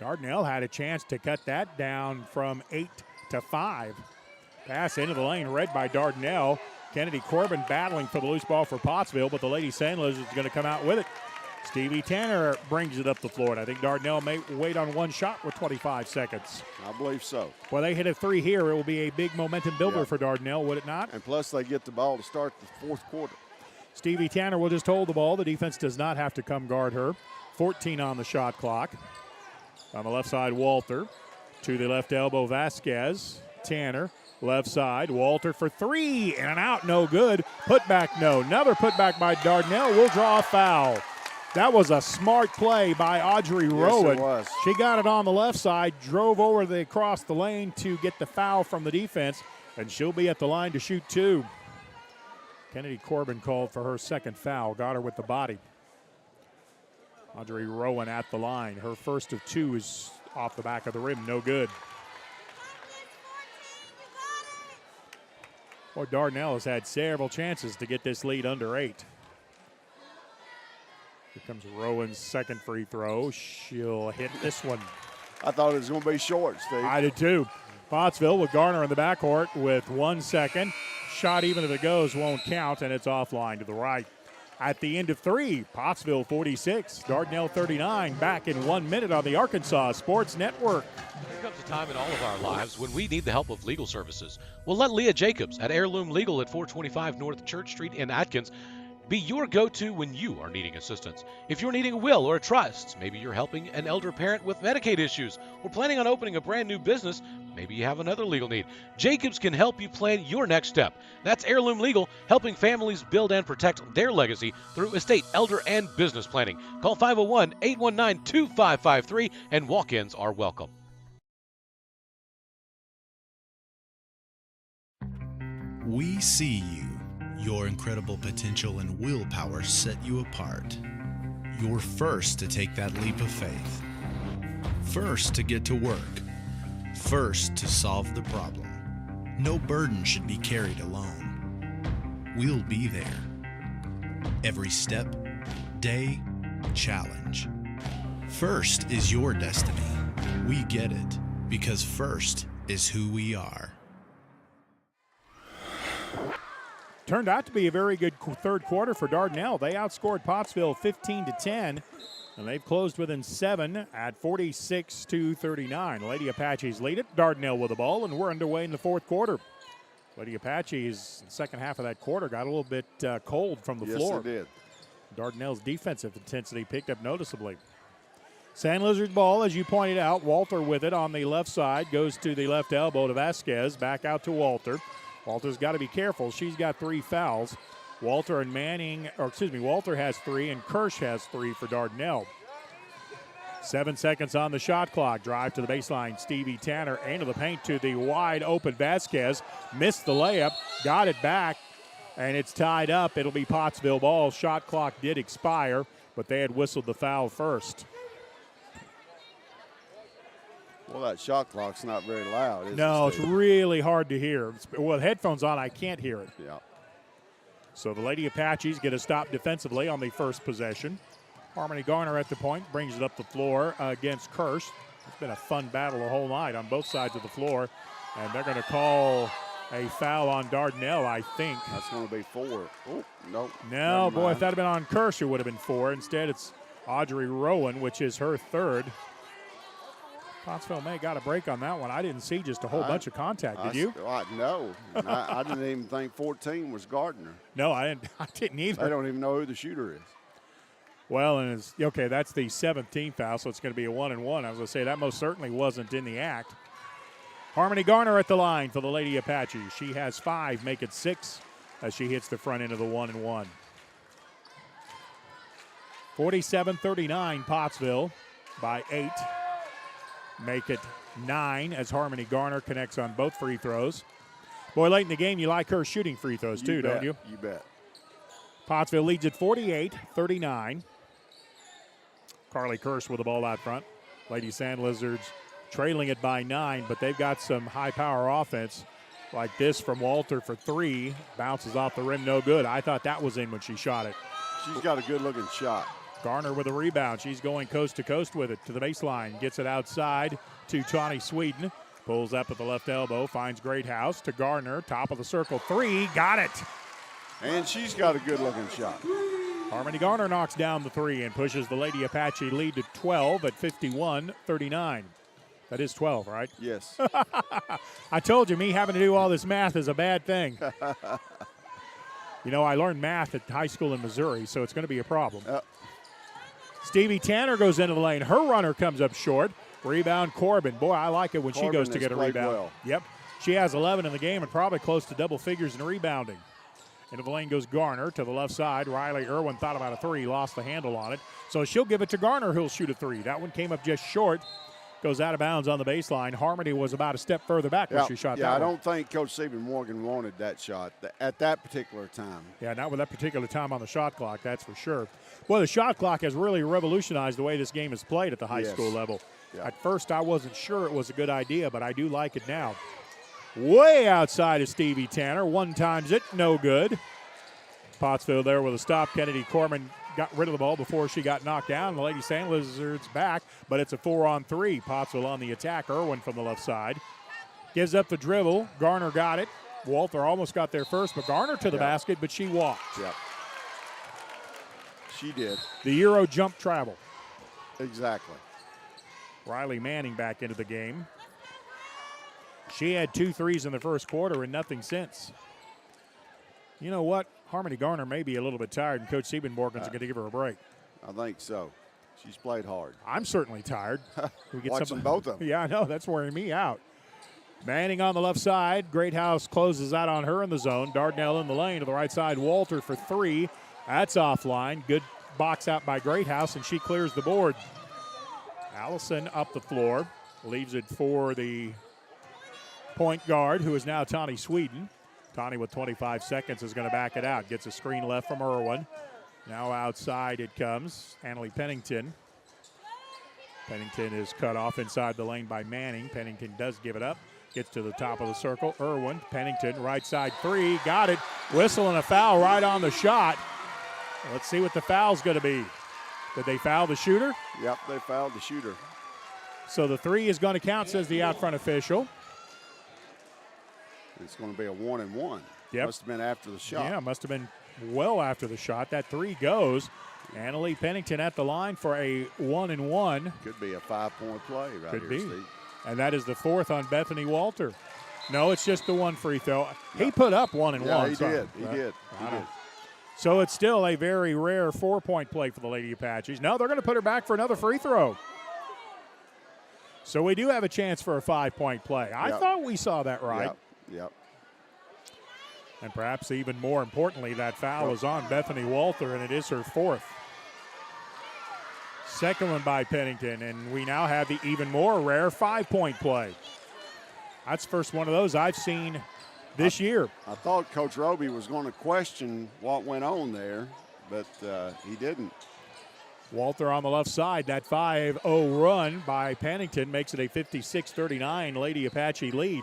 Dardanelle had a chance to cut that down from 8 to 5. Pass into the lane, read by Dardanelle. Kennedy Corbin battling for the loose ball for Pottsville, but the Lady Sandlizards is going to come out with it. Stevie Tanner brings it up the floor, and I think Dardanelle may wait on one shot with 25 seconds. I believe so. Well, they hit a 3 here. It will be a big momentum builder for Dardanelle, would it not? And plus, they get the ball to start the 4th quarter. Stevie Tanner will just hold the ball. The defense does not have to come guard her. 14 on the shot clock. On the left side, Walter. To the left elbow, Vasquez. Tanner, left side. Walter for 3. In and out, no good. Putback, no. Another putback by Dardanelle will draw a foul. That was a smart play by Audrey Rowan. It was. She got it on the left side, drove over across the lane to get the foul from the defense, and she'll be at the line to shoot 2. Kennedy Corbin called for her second foul, got her with the body. Audrey Rowan at the line. Her first of 2 is off the back of the rim, no good. Boy, Dardanelle has had several chances to get this lead under 8. Here comes Rowan's second free throw. She'll hit this one. I thought it was going to be short, Steve. I did too. Pottsville with Garner in the backcourt with 1 second. Shot, even if it goes, won't count, and it's offline to the right. At the end of 3, Pottsville 46, Dardanelle 39. Back in 1 minute on the Arkansas Sports Network. There comes a time in all of our lives when we need the help of legal services. Well, let Leah Jacobs at Heirloom Legal at 425 North Church Street in Atkins be your go-to when you are needing assistance. If you're needing a will or a trust, maybe you're helping an elder parent with Medicaid issues, or planning on opening a brand new business, maybe you have another legal need. Jacobs can help you plan your next step. That's Heirloom Legal, helping families build and protect their legacy through estate, elder, and business planning. Call 501-819-2553, and walk-ins are welcome. We see you. Your incredible potential and willpower set you apart. You're first to take that leap of faith. First to get to work. First to solve the problem. No burden should be carried alone. We'll be there. Every step, day, challenge. First is your destiny. We get it because first is who we are. Turned out to be a very good third quarter for Dardanelle. They outscored Pottsville 15-10, and they've closed within 7 at 46-39. Lady Apaches lead it. Dardanelle with the ball, and we're underway in the 4th quarter. Lady Apaches, the second half of that quarter, got a little bit cold from the floor. Yes, it did. Dardanelle's defensive intensity picked up noticeably. Sandlizards ball, as you pointed out. Walter with it on the left side. Goes to the left elbow to Vasquez. Back out to Walter. Walter's got to be careful. She's got 3 fouls. Walter has 3, and Kirsch has 3 for Dardanelle. 7 seconds on the shot clock. Drive to the baseline. Stevie Tanner into the paint to the wide open Vasquez. Missed the layup. Got it back, and it's tied up. It'll be Pottsville ball. Shot clock did expire, but they had whistled the foul first. Well, that shot clock's not very loud, is it? No, it's really hard to hear. With headphones on, I can't hear it. Yeah. So the Lady Apaches get a stop defensively on the first possession. Harmony Garner at the point, brings it up the floor against Kirsch. It's been a fun battle the whole night on both sides of the floor. And they're going to call a foul on Dardanelle, I think. That's going to be 4. Oh, no. No, boy, if that had been on Kirsch, it would have been 4. Instead, it's Audrey Rowan, which is her 3rd. Pottsville may got a break on that one. I didn't see just a whole bunch of contact. Did you? No. I didn't even think 14 was Gardner. No, I didn't either. I don't even know who the shooter is. Well, and okay, that's the 17th foul, so it's going to be a 1-1. I was going to say that most certainly wasn't in the act. Harmony Garner at the line for the Lady Apaches. She has 5, make it 6 as she hits the front end of the 1-1. 47-39 Pottsville by 8. Make it 9 as Harmony Garner connects on both free throws. Boy, late in the game, you like her shooting free throws too, don't you? You bet. Pottsville leads at 48-39. Carly Kirsch with the ball out front. Lady Sandlizards trailing it by 9, but they've got some high-power offense like this from Walter for 3. Bounces off the rim, no good. I thought that was in when she shot it. She's got a good-looking shot. Garner with a rebound. She's going coast to coast with it to the baseline. Gets it outside to Tawny Sweden. Pulls up at the left elbow. Finds Greathouse to Garner. Top of the circle. 3. Got it. And she's got a good-looking shot. Harmony Garner knocks down the 3 and pushes the Lady Apache lead to 12 at 51-39. That is 12, right? Yes. I told you, me having to do all this math is a bad thing. You know, I learned math at high school in Missouri, so it's going to be a problem. Stevie Tanner goes into the lane. Her runner comes up short. Rebound, Corbin. Boy, I like it when she goes to get a rebound. Well. Yep. She has 11 in the game and probably close to double figures in rebounding. Into the lane goes Garner to the left side. Riley Irwin thought about a 3, lost the handle on it. So she'll give it to Garner, who'll shoot a 3. That one came up just short. Goes out of bounds on the baseline. Harmony was about a step further back when she shot that one. I don't think Coach Stephen Morgan wanted that shot at that particular time. Yeah, not with that particular time on the shot clock, that's for sure. Well, the shot clock has really revolutionized the way this game is played at the high school level. Yeah. At first, I wasn't sure it was a good idea, but I do like it now. Way outside of Stevie Tanner. One times it, no good. Pottsville there with a stop. Kennedy Corman got rid of the ball before she got knocked down. The Lady Sandlizards back, but it's a 4-on-3. Pottsville on the attack. Irwin from the left side. Gives up the dribble. Garner got it. Walter almost got there first, but Garner to the basket, but she walked. Yep. She did. The Euro jump travel. Exactly. Riley Manning back into the game. She had 2 threes in the first quarter and nothing since. You know what? Harmony Garner may be a little bit tired, and Coach Siebenborgen's going to give her a break. I think so. She's played hard. I'm certainly tired. We get watching both of them. Yeah, I know. That's wearing me out. Manning on the left side. Greathouse closes out on her in the zone. Dardanelle in the lane to the right side. Walter for 3. That's offline. Good box out by Greathouse, and she clears the board. Allison up the floor. Leaves it for the point guard, who is now Tawny Sweden. Tawny with 25 seconds is going to back it out. Gets a screen left from Irwin. Now outside it comes. Annalie Pennington. Pennington is cut off inside the lane by Manning. Pennington does give it up. Gets to the top of the circle. Irwin, Pennington, right side 3. Got it. Whistle and a foul right on the shot. Let's see what the foul's going to be. Did they foul the shooter? Yep, they fouled the shooter. So the 3 is going to count, says the out front official. It's going to be a 1-and-1. Yep. Must have been after the shot. Yeah, must have been well after the shot. That 3 goes. Annalie Pennington at the line for a 1-and-1. Could be a 5-point play right Could here, be. Steve. And that is the 4th on Bethany Walter. No, it's just the 1 free throw. He put up 1-and-1. Yeah, he so, did. He did. So it's still a very rare 4-point play for the Lady Apaches. No, they're going to put her back for another free throw. So we do have a chance for a 5-point play. I thought we saw that right. Yep. And perhaps even more importantly, that foul is on Bethany Walter, and it is her 4th. Second one by Pennington, and we now have the even more rare 5-point play. That's the first one of those I've seen this year. I thought Coach Roby was going to question what went on there, but he didn't. Walter on the left side. That 5-0 run by Pennington makes it a 56-39 Lady Apache lead.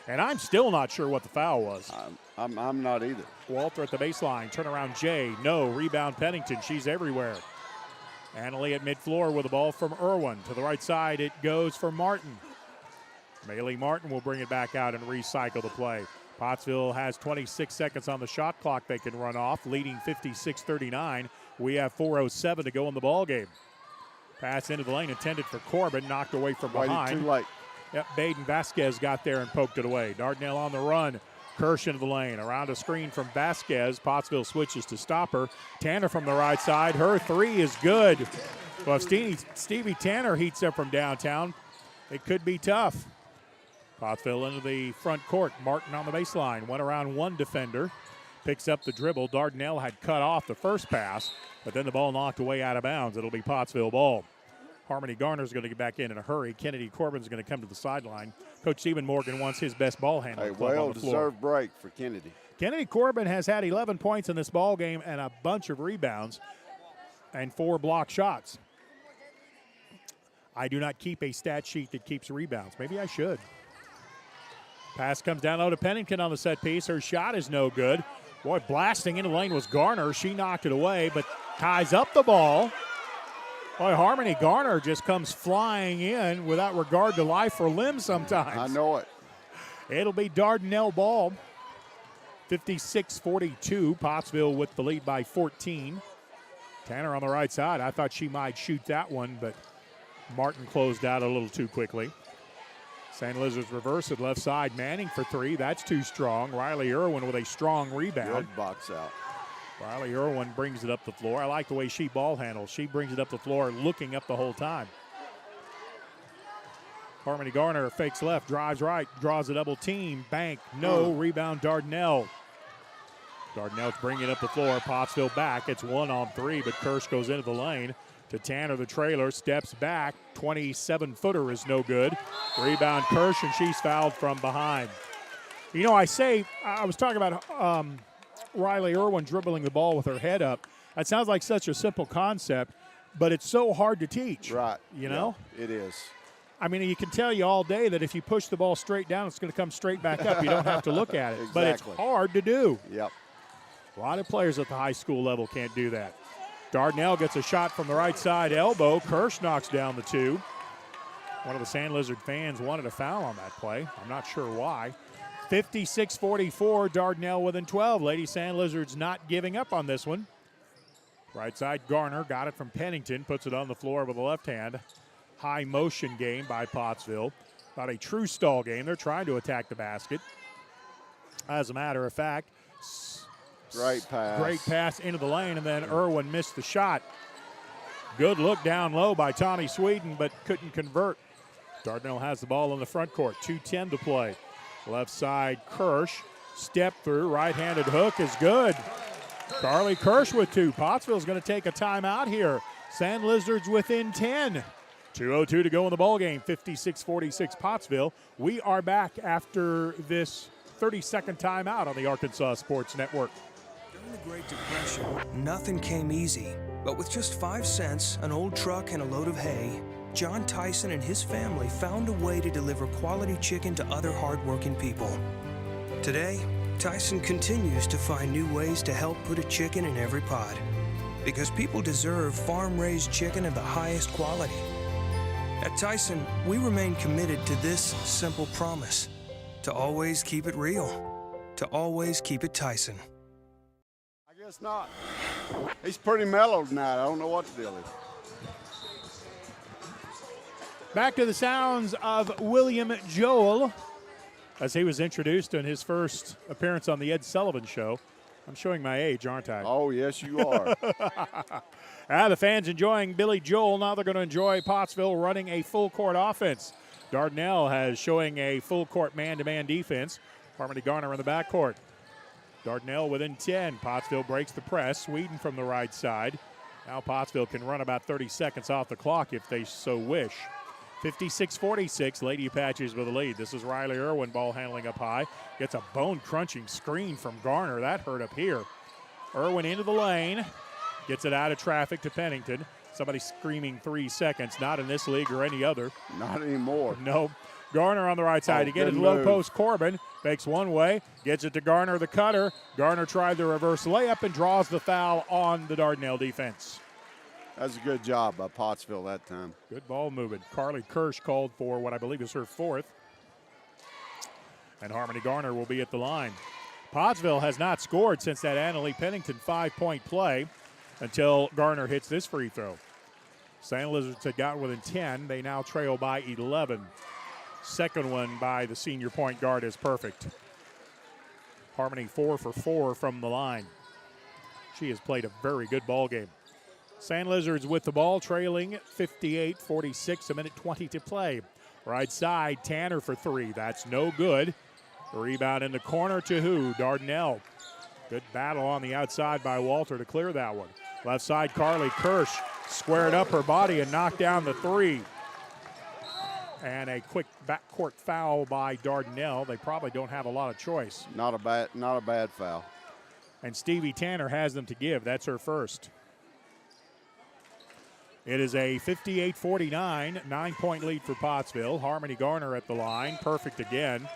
And I'm still not sure what the foul was. I'm not either. Walter at the baseline. Turnaround Jay. No. Rebound Pennington. She's everywhere. Annalie at mid-floor with the ball from Irwin. To the right side it goes for Martin. Maylee Martin will bring it back out and recycle the play. Pottsville has 26 seconds on the shot clock they can run off, leading 56-39. We have 4:07 to go in the ball game. Pass into the lane intended for Corbin, knocked away from behind. Waited too late. Yep, Baden Vasquez got there and poked it away. Dardanelle on the run. Kirsch into the lane. Around a screen from Vasquez. Pottsville switches to stop her. Tanner from the right side. Her 3 is good. Well, if Stevie Tanner heats up from downtown, it could be tough. Pottsville into the front court. Martin on the baseline. Went around one defender. Picks up the dribble. Dardanelle had cut off the first pass, but then the ball knocked away out of bounds. It'll be Pottsville ball. Harmony Garner's going to get back in a hurry. Kennedy Corbin's going to come to the sideline. Coach Stephen Morgan wants his best ball handler. Well-deserved break for Kennedy. Kennedy Corbin has had 11 points in this ball game and a bunch of rebounds and 4 block shots. I do not keep a stat sheet that keeps rebounds. Maybe I should. Pass comes down low to Pennington on the set piece. Her shot is no good. Boy, blasting into the lane was Garner. She knocked it away, but ties up the ball. Boy, Harmony Garner just comes flying in without regard to life or limb sometimes. I know it. It'll be Dardanelle ball. 56-42. Pottsville with the lead by 14. Tanner on the right side. I thought she might shoot that one, but Martin closed out a little too quickly. Sandlizards reverse it left side. Manning for three. That's too strong. Riley Irwin with a strong rebound. Good box out. Riley Irwin brings it up the floor. I like the way she ball handles. She brings it up the floor looking up the whole time. Harmony Garner fakes left, drives right, draws a double team. Bank, no. Rebound Dardanelle. Dardanelle's bringing it up the floor. Pottsville back. It's 1-on-3, but Kirsch goes into the lane. To Tanner, the trailer, steps back. 27-footer is no good. Rebound Kirsch, and she's fouled from behind. You know, I was talking about Riley Irwin dribbling the ball with her head up. That sounds like such a simple concept, but it's so hard to teach. Right. You know? Yeah, it is. I mean, you can tell you all day that if you push the ball straight down, it's going to come straight back up. You don't have to look at it. Exactly. But it's hard to do. Yep. A lot of players at the high school level can't do that. Dardanelle gets a shot from the right side elbow. Kirsch knocks down the two. One of the Sandlizard fans wanted a foul on that play. I'm not sure why. 56-44, Dardanelle within 12. Lady Sandlizards not giving up on this one. Right side, Garner got it from Pennington, puts it on the floor with the left hand. High motion game by Pottsville. Not a true stall game. They're trying to attack the basket. As a matter of fact, great pass. Great pass into the lane, and then Irwin missed the shot. Good look down low by Tommy Sweden, but couldn't convert. Dardanelle has the ball in the front court. 2:10 to play. Left side, Kirsch. Step through, right-handed hook is good. Carly Kirsch with two. Pottsville's going to take a timeout here. Sandlizards within 10. 2:02 to go in the ballgame. 56-46 Pottsville. We are back after this 30-second timeout on the Arkansas Sports Network. During the Great Depression, nothing came easy. But with just 5 cents, an old truck, and a load of hay, John Tyson and his family found a way to deliver quality chicken to other hardworking people. Today, Tyson continues to find new ways to help put a chicken in every pot. Because people deserve farm-raised chicken of the highest quality. At Tyson, we remain committed to this simple promise: to always keep it real, to always keep it Tyson. I guess not. He's pretty mellow tonight. I don't know what the deal is. Back to the sounds of William Joel as he was introduced in his first appearance on the Ed Sullivan Show. I'm showing my age, aren't I? Oh, yes, you are. The fans enjoying Billy Joel. Now they're going to enjoy Pottsville running a full-court offense. Dardanelle has showing a full-court man-to-man defense. Harmony Garner in the backcourt. Dardanelle within 10. Pottsville breaks the press. Sweden from the right side. Now Pottsville can run about 30 seconds off the clock if they so wish. 56-46, Lady Apaches with the lead. This is Riley Irwin, ball handling up high. Gets a bone-crunching screen from Garner. That hurt up here. Irwin into the lane. Gets it out of traffic to Pennington. Somebody screaming 3 seconds. Not in this league or any other. Not anymore. No. Garner on the right side to get it low post. Corbin fakes one way, gets it to Garner, the cutter. Garner tried the reverse layup and draws the foul on the Dardanelle defense. That's a good job by Pottsville that time. Good ball movement. Carly Kirsch called for what I believe is her fourth. And Harmony Garner will be at the line. Pottsville has not scored since that Annalee Pennington 5-point play until Garner hits this free throw. Sandlizards had gotten within 10. They now trail by 11. Second one by the senior point guard is perfect. Harmony 4 for 4 from the line. She has played a very good ball game. Sandlizards with the ball, trailing 58-46, a minute 20 to play. Right side, Tanner for three. That's no good. The rebound in the corner to who? Dardanelle. Good battle on the outside by Walter to clear that one. Left side, Carly Kirsch squared up her body and knocked down the three. And a quick backcourt foul by Dardanelle. They probably don't have a lot of choice. Not a bad foul. And Stevie Tanner has them to give. That's her first. It is a 58-49, 9-point lead for Pottsville. Harmony Garner at the line, perfect again.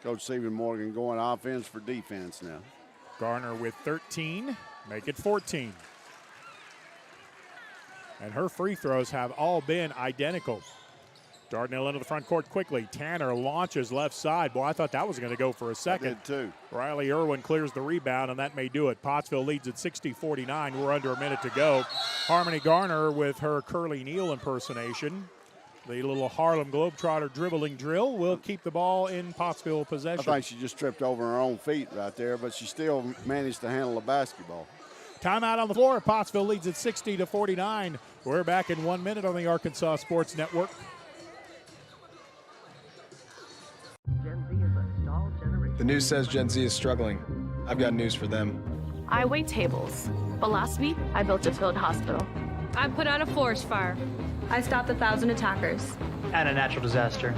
Coach Stephen Morgan going offense for defense now. Garner with 13, make it 14. And her free throws have all been identical. Dardanelle into the front court quickly. Tanner launches left side. Boy, I thought that was going to go for a second. I did too. Riley Irwin clears the rebound, and that may do it. Pottsville leads at 60-49. We're under a minute to go. Harmony Garner with her Curly Neal impersonation. The little Harlem Globetrotter dribbling drill will keep the ball in Pottsville possession. I think she just tripped over her own feet right there, but she still managed to handle the basketball. Timeout on the floor. Pottsville leads at 60-49. We're back in 1 minute on the Arkansas Sports Network. Gen Z is a stall generation. The news says Gen Z is struggling. I've got news for them. I wait tables, but last week I built a field hospital. I put out a forest fire. I stopped 1,000 attackers. And a natural disaster.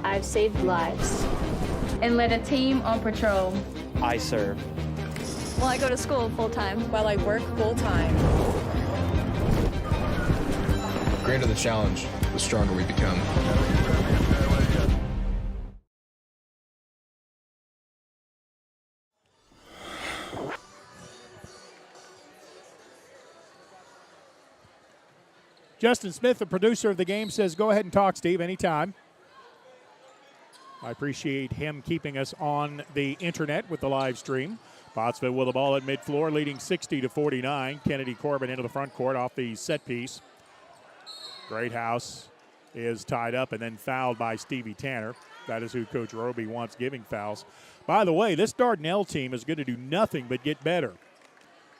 I've saved lives and led a team on patrol. I serve. Well, I go to school full time. While I work full time. The greater the challenge, the stronger we become. Justin Smith, the producer of the game, says, go ahead and talk, Steve, anytime. I appreciate him keeping us on the internet with the live stream. Pottsville with the ball at midfloor, leading 60-49. Kennedy Corbin into the front court off the set piece. Greathouse is tied up and then fouled by Stevie Tanner. That is who Coach Roby wants giving fouls. By the way, this Dardanelle team is going to do nothing but get better.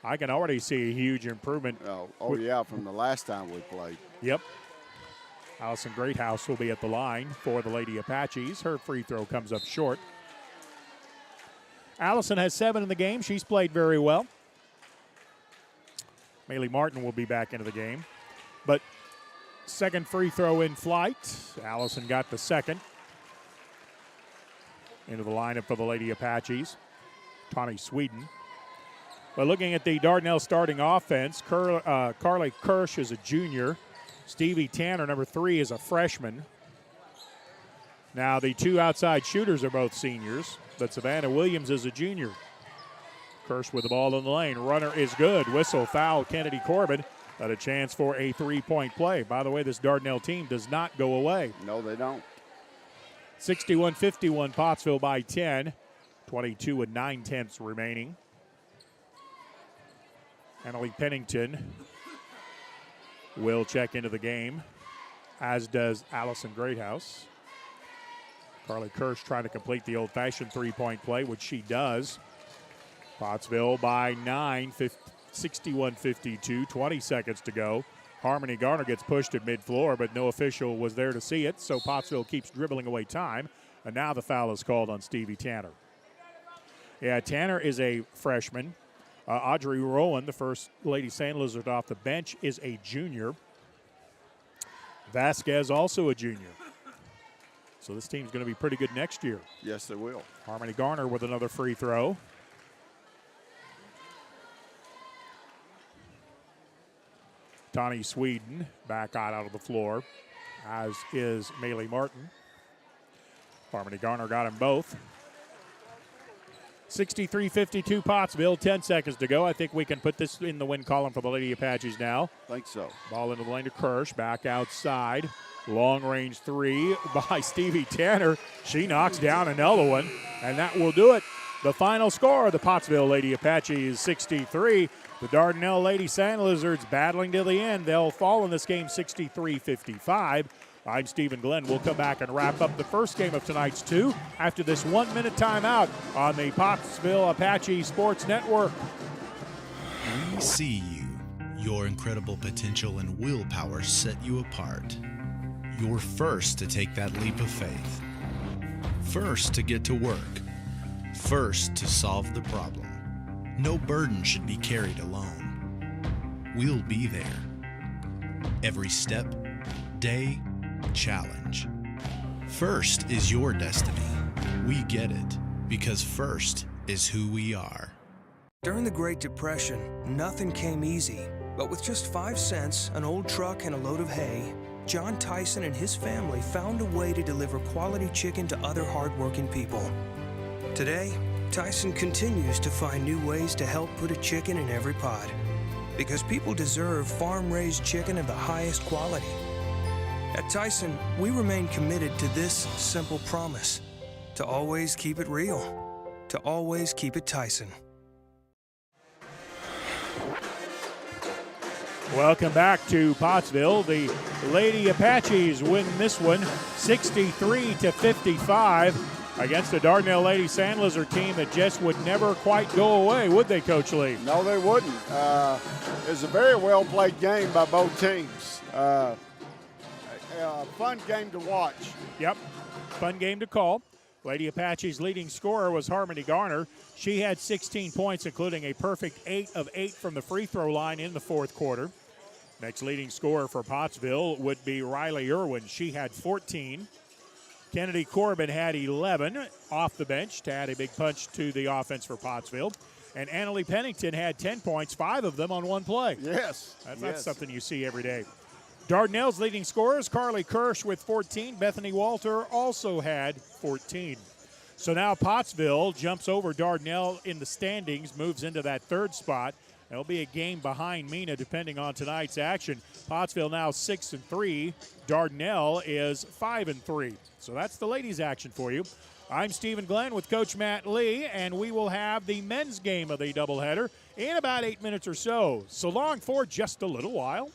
I can already see a huge improvement. Yeah, from the last time we played. Yep. Allison Greathouse will be at the line for the Lady Apaches. Her free throw comes up short. Allison has 7 in the game. She's played very well. Maylee Martin will be back into the game. But second free throw in flight. Allison got the second. Into the lineup for the Lady Apaches. Tawny Sweden. But looking at the Dardanelle starting offense, Carly Kirsch is a junior. Stevie Tanner, number 3, is a freshman. Now, the 2 outside shooters are both seniors, but Savannah Williams is a junior. Kirsch with the ball in the lane. Runner is good. Whistle, foul, Kennedy Corbin. But a chance for a 3-point play. By the way, this Dardanelle team does not go away. No, they don't. 61-51, Pottsville by 10. 22 9/10 remaining. Annalie Pennington will check into the game, as does Allison Greathouse. Carly Kirsch trying to complete the old-fashioned 3-point play, which she does. Pottsville by 9, 61-52, 20 seconds to go. Harmony Garner gets pushed at mid-floor, but no official was there to see it, so Pottsville keeps dribbling away time, and now the foul is called on Stevie Tanner. Yeah, Tanner is a freshman. Audrey Rowan, the first Lady Sandlizard off the bench, is a junior. Vasquez also a junior. So this team's going to be pretty good next year. Yes, they will. Harmony Garner with another free throw. Tawny Sweden back out of the floor, as is Maylee Martin. Harmony Garner got them both. 63-52 Pottsville, 10 seconds to go. I think we can put this in the win column for the Lady Apaches now. I think so. Ball into the lane to Kirsch, back outside. Long range 3 by Stevie Tanner. She knocks down another one, and that will do it. The final score, the Pottsville Lady Apaches 63. The Dardanelle Lady Sandlizards battling to the end. They'll fall in this game 63-55. I'm Stephen Glenn. We'll come back and wrap up the first game of tonight's 2 after this 1-minute timeout on the Pottsville Apache Sports Network. We see you. Your incredible potential and willpower set you apart. You're first to take that leap of faith. First to get to work. First to solve the problem. No burden should be carried alone. We'll be there. Every step, day, challenge. First is your destiny. We get it, because first is who we are. During the Great Depression, nothing came easy. But with just 5 cents, an old truck, and a load of hay, John Tyson and his family found a way to deliver quality chicken to other hardworking people. Today, Tyson continues to find new ways to help put a chicken in every pot. Because people deserve farm-raised chicken of the highest quality. At Tyson, we remain committed to this simple promise: to always keep it real, to always keep it Tyson. Welcome back to Pottsville. The Lady Apaches win this one 63-55 against the Dardanelle Lady Sandlizard team that just would never quite go away, would they, Coach Lee? No, they wouldn't. It was a very well-played game by both teams. A fun game to watch. Yep, fun game to call. Lady Apache's leading scorer was Harmony Garner. She had 16 points, including a perfect 8 of 8 from the free throw line in the fourth quarter. Next leading scorer for Pottsville would be Riley Irwin. She had 14. Kennedy Corbin had 11 off the bench to add a big punch to the offense for Pottsville. And Annalie Pennington had 10 points, 5 of them on one play. Yes. That's not something you see every day. Dardanelle's leading scorers, Carly Kirsch with 14. Bethany Walter also had 14. So now Pottsville jumps over Dardanelle in the standings, moves into that third spot. There'll be a game behind Mina depending on tonight's action. Pottsville now 6-3. Dardanelle is 5-3. So that's the ladies' action for you. I'm Stephen Glenn with Coach Matt Lee, and we will have the men's game of the doubleheader in about 8 minutes or so. So long for just a little while.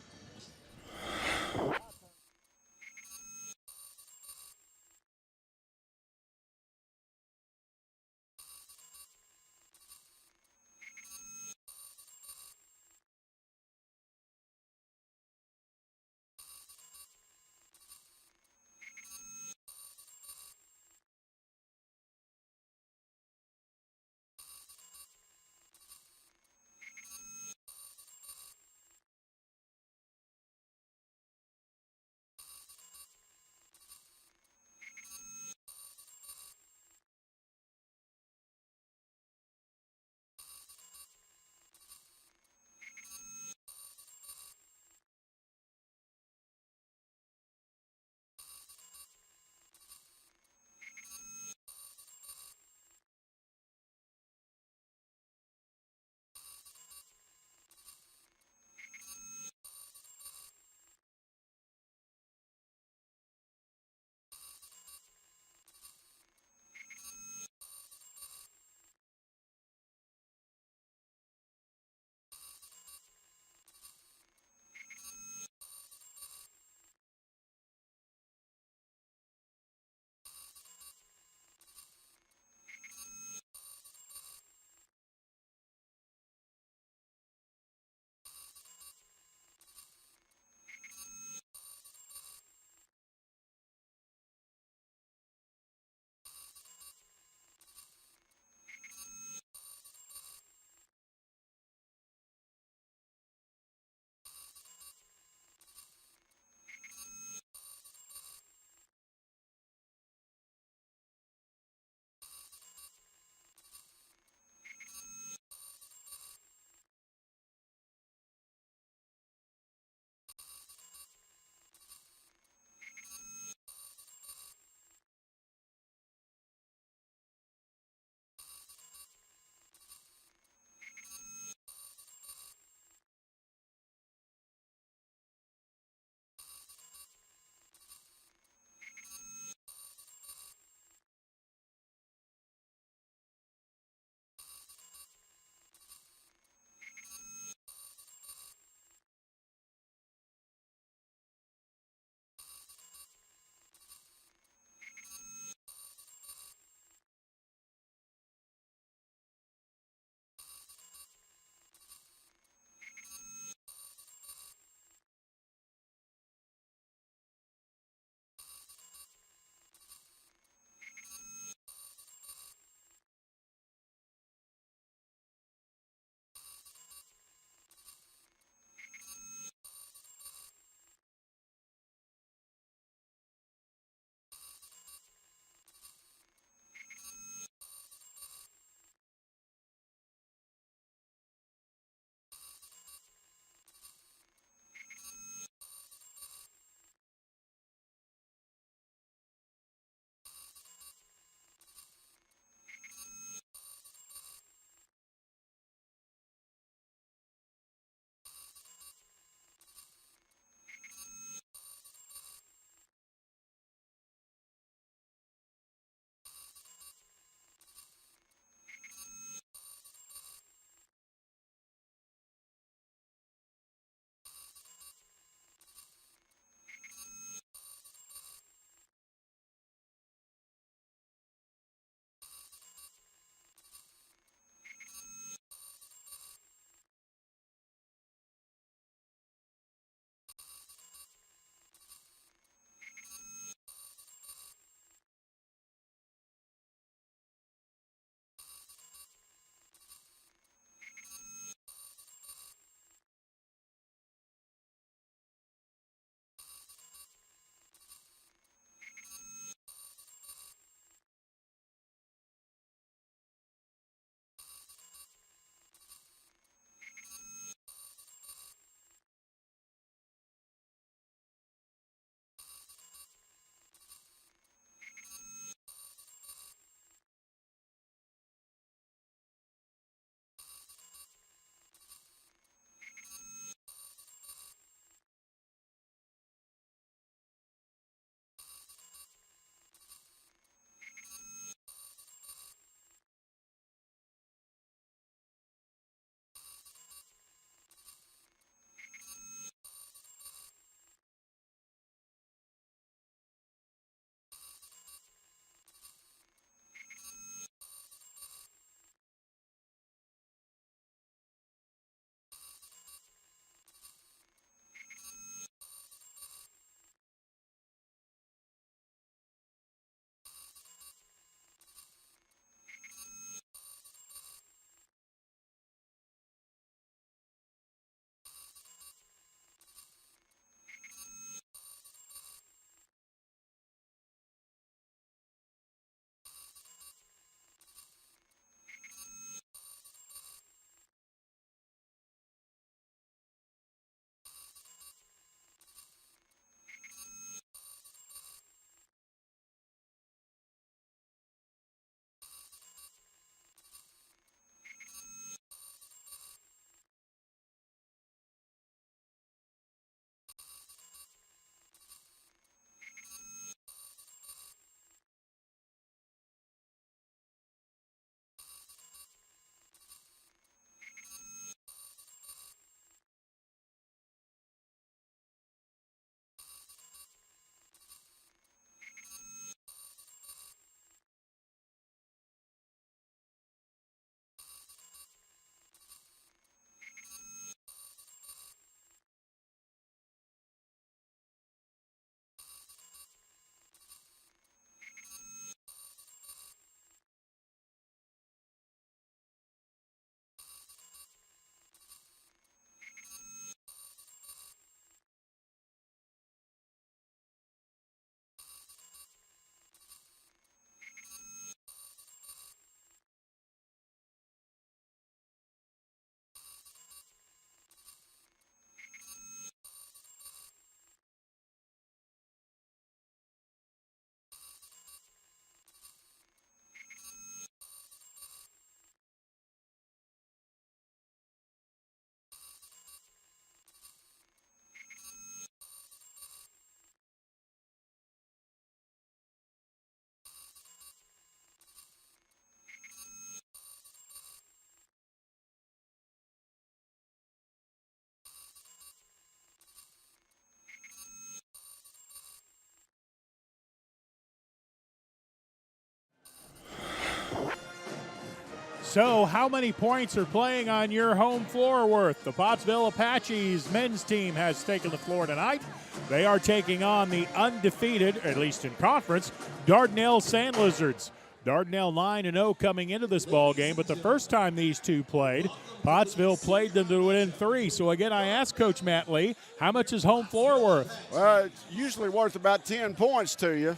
So how many points are playing on your home floor worth? The Pottsville Apaches men's team has taken the floor tonight. They are taking on the undefeated, at least in conference, Dardanelle Sandlizards. Dardanelle 9-0 coming into this ball game, but the first time these two played, Pottsville played them to win 3. So again, I asked Coach Matt Lee, how much is home floor worth? Well, it's usually worth about 10 points to you,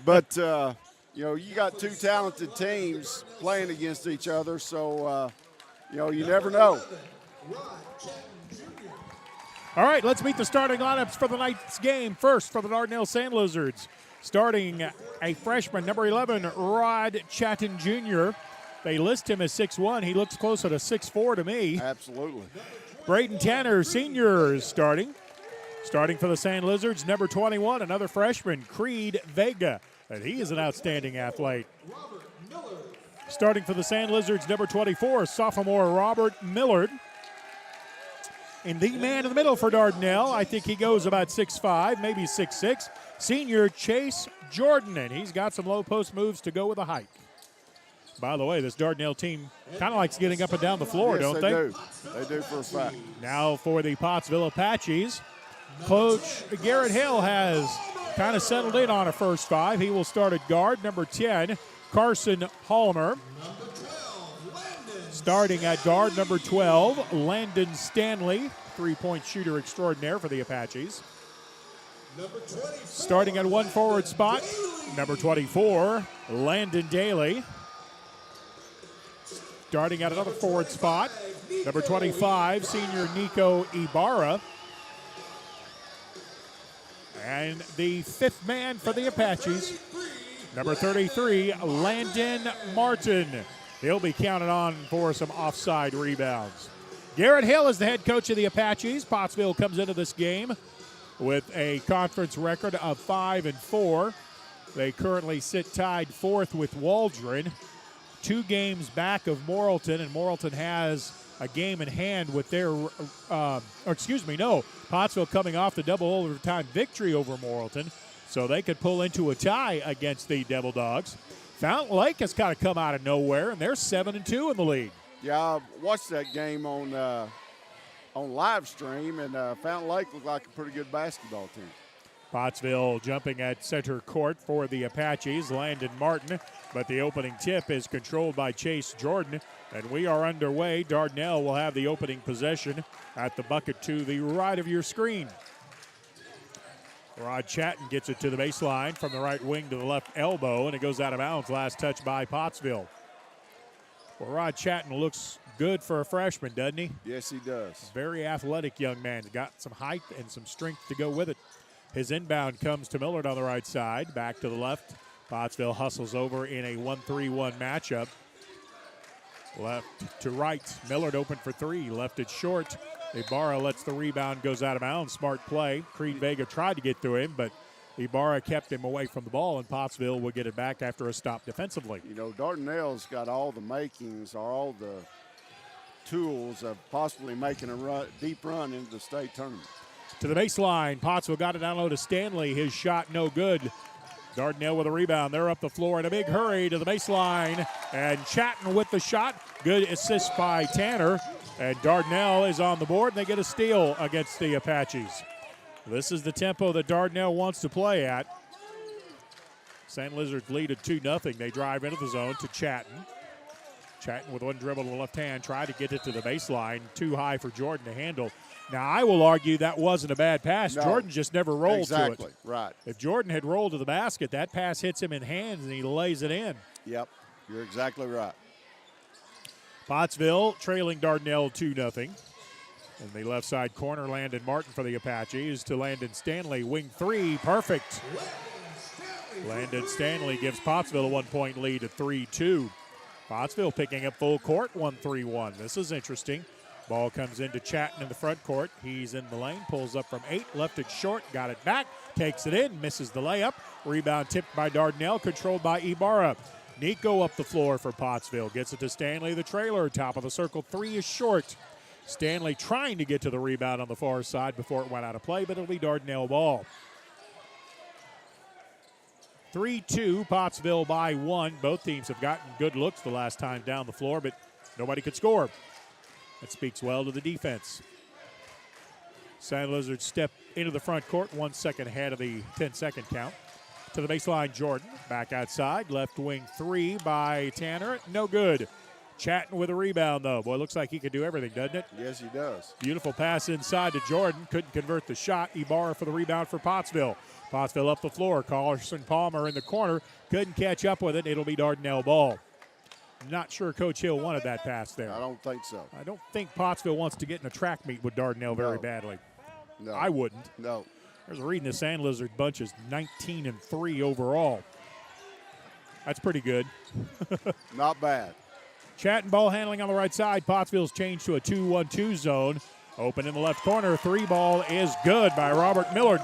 but you got two talented teams playing against each other, so you never know. All right, let's meet the starting lineups for the night's game. First, for the Dardanelle Sandlizards, starting a freshman, number 11, Rod Chatton Jr. They list him as 6'1". He looks closer to 6'4" to me. Absolutely. Braden Tanner, senior, is starting. Starting for the Sandlizards, number 21, another freshman, Creed Vega. And he is an outstanding athlete. Starting for the Sandlizards, number 24, sophomore Robert Millard. And the man in the middle for Dardanelle, I think he goes about 6'5", maybe 6'6", senior Chase Jordan, and he's got some low post moves to go with the height. By the way, this Dardanelle team kind of likes getting up and down the floor, don't they? Yes, they do. They do for a fact. Now for the Pottsville Apaches, Coach Garrett Hill has kind of settled in on a first 5. He will start at guard, number 10, Carson Palmer. Starting at guard, number 12, Landon Stanley, three-point shooter extraordinaire for the Apaches. Starting at one forward spot, number 24, Landon Daly. Starting at another forward spot, number 25, senior Nico Ibarra. And the fifth man for the Apaches, number 33, Landon Martin. He'll be counted on for some offside rebounds. Garrett Hill is the head coach of the Apaches. Pottsville comes into this game with a conference record of 5-4. They currently sit tied 4th with Waldron, 2 games back of Morrilton, and Morrilton has a game in hand with their, Pottsville coming off the double overtime victory over Morrilton, so they could pull into a tie against the Devil Dogs. Fountain Lake has kind of come out of nowhere, and they're 7-2 in the league. Yeah, I watched that game on live stream, and Fountain Lake looked like a pretty good basketball team. Pottsville jumping at center court for the Apaches, Landon Martin, but the opening tip is controlled by Chase Jordan, and we are underway. Dardanelle will have the opening possession at the bucket to the right of your screen. Rod Chatton gets it to the baseline from the right wing to the left elbow, and it goes out of bounds. Last touch by Pottsville. Well, Rod Chatton looks good for a freshman, doesn't he? Yes, he does. Very athletic young man. Got some height and some strength to go with it. His inbound comes to Millard on the right side. Back to the left. Pottsville hustles over in a 1-3-1 matchup. Left to right. Millard open for 3. Left it short. Ibarra lets the rebound, goes out of bounds. Smart play. Creed Vega tried to get through him, but Ibarra kept him away from the ball, and Pottsville will get it back after a stop defensively. Dardanelle's got all the makings, or all the tools of possibly making a deep run into the state tournament. To the baseline, Pottsville got it down low to Stanley. His shot no good. Dardanelle with a rebound. They're up the floor in a big hurry to the baseline, and Chatton with the shot. Good assist by Tanner. And Dardanelle is on the board, and they get a steal against the Apaches. This is the tempo that Dardanelle wants to play at. Sandlizards lead at 2-0. They drive into the zone to Chatton. Chatton with one dribble in the left hand, tried to get it to the baseline. Too high for Jordan to handle. Now, I will argue that wasn't a bad pass. No, Jordan just never rolled to it. Exactly, right. If Jordan had rolled to the basket, that pass hits him in hands, and he lays it in. Yep, you're exactly right. Pottsville trailing Dardanelle 2-0. In the left side corner, Landon Martin for the Apaches to Landon Stanley. Wing 3, perfect. Landon Stanley gives Pottsville a 1-point lead at 3-2. Pottsville picking up full court, 1-3-1. This is interesting. Ball comes into Chatton in the front court. He's in the lane, pulls up from 8, left it short, got it back, takes it in, misses the layup. Rebound tipped by Dardanelle, controlled by Ibarra. Nico up the floor for Pottsville. Gets it to Stanley, the trailer. Top of the circle, 3 is short. Stanley trying to get to the rebound on the far side before it went out of play, but it'll be Dardanelle ball. 3-2, Pottsville by 1. Both teams have gotten good looks the last time down the floor, but Nobody could score. That speaks well to the defense. Sandlizards step into the front court, 1 second ahead of the 10-second count. To the baseline, Jordan. Back outside, left wing three by Tanner. No good. Chatting with a rebound, though. Boy, looks like he can do everything, doesn't it? Yes, he does. Beautiful pass inside to Jordan. Couldn't convert the shot. Ibarra for the rebound for Pottsville. Pottsville up the floor. Carson Palmer in the corner. Couldn't catch up with it. It'll be Dardanelle ball. Not sure Coach Hill wanted that pass there. I don't think so. I don't think Pottsville wants to get in a track meet with Dardanelle very badly. No. I wouldn't. No. There's a reading the Sandlizard bunch is 19-3 overall. That's pretty good. Not bad. Chatting ball handling on the right side. Pottsville's changed to a 2-1-2 zone. Open in the left corner. Three ball is good by Robert Millard.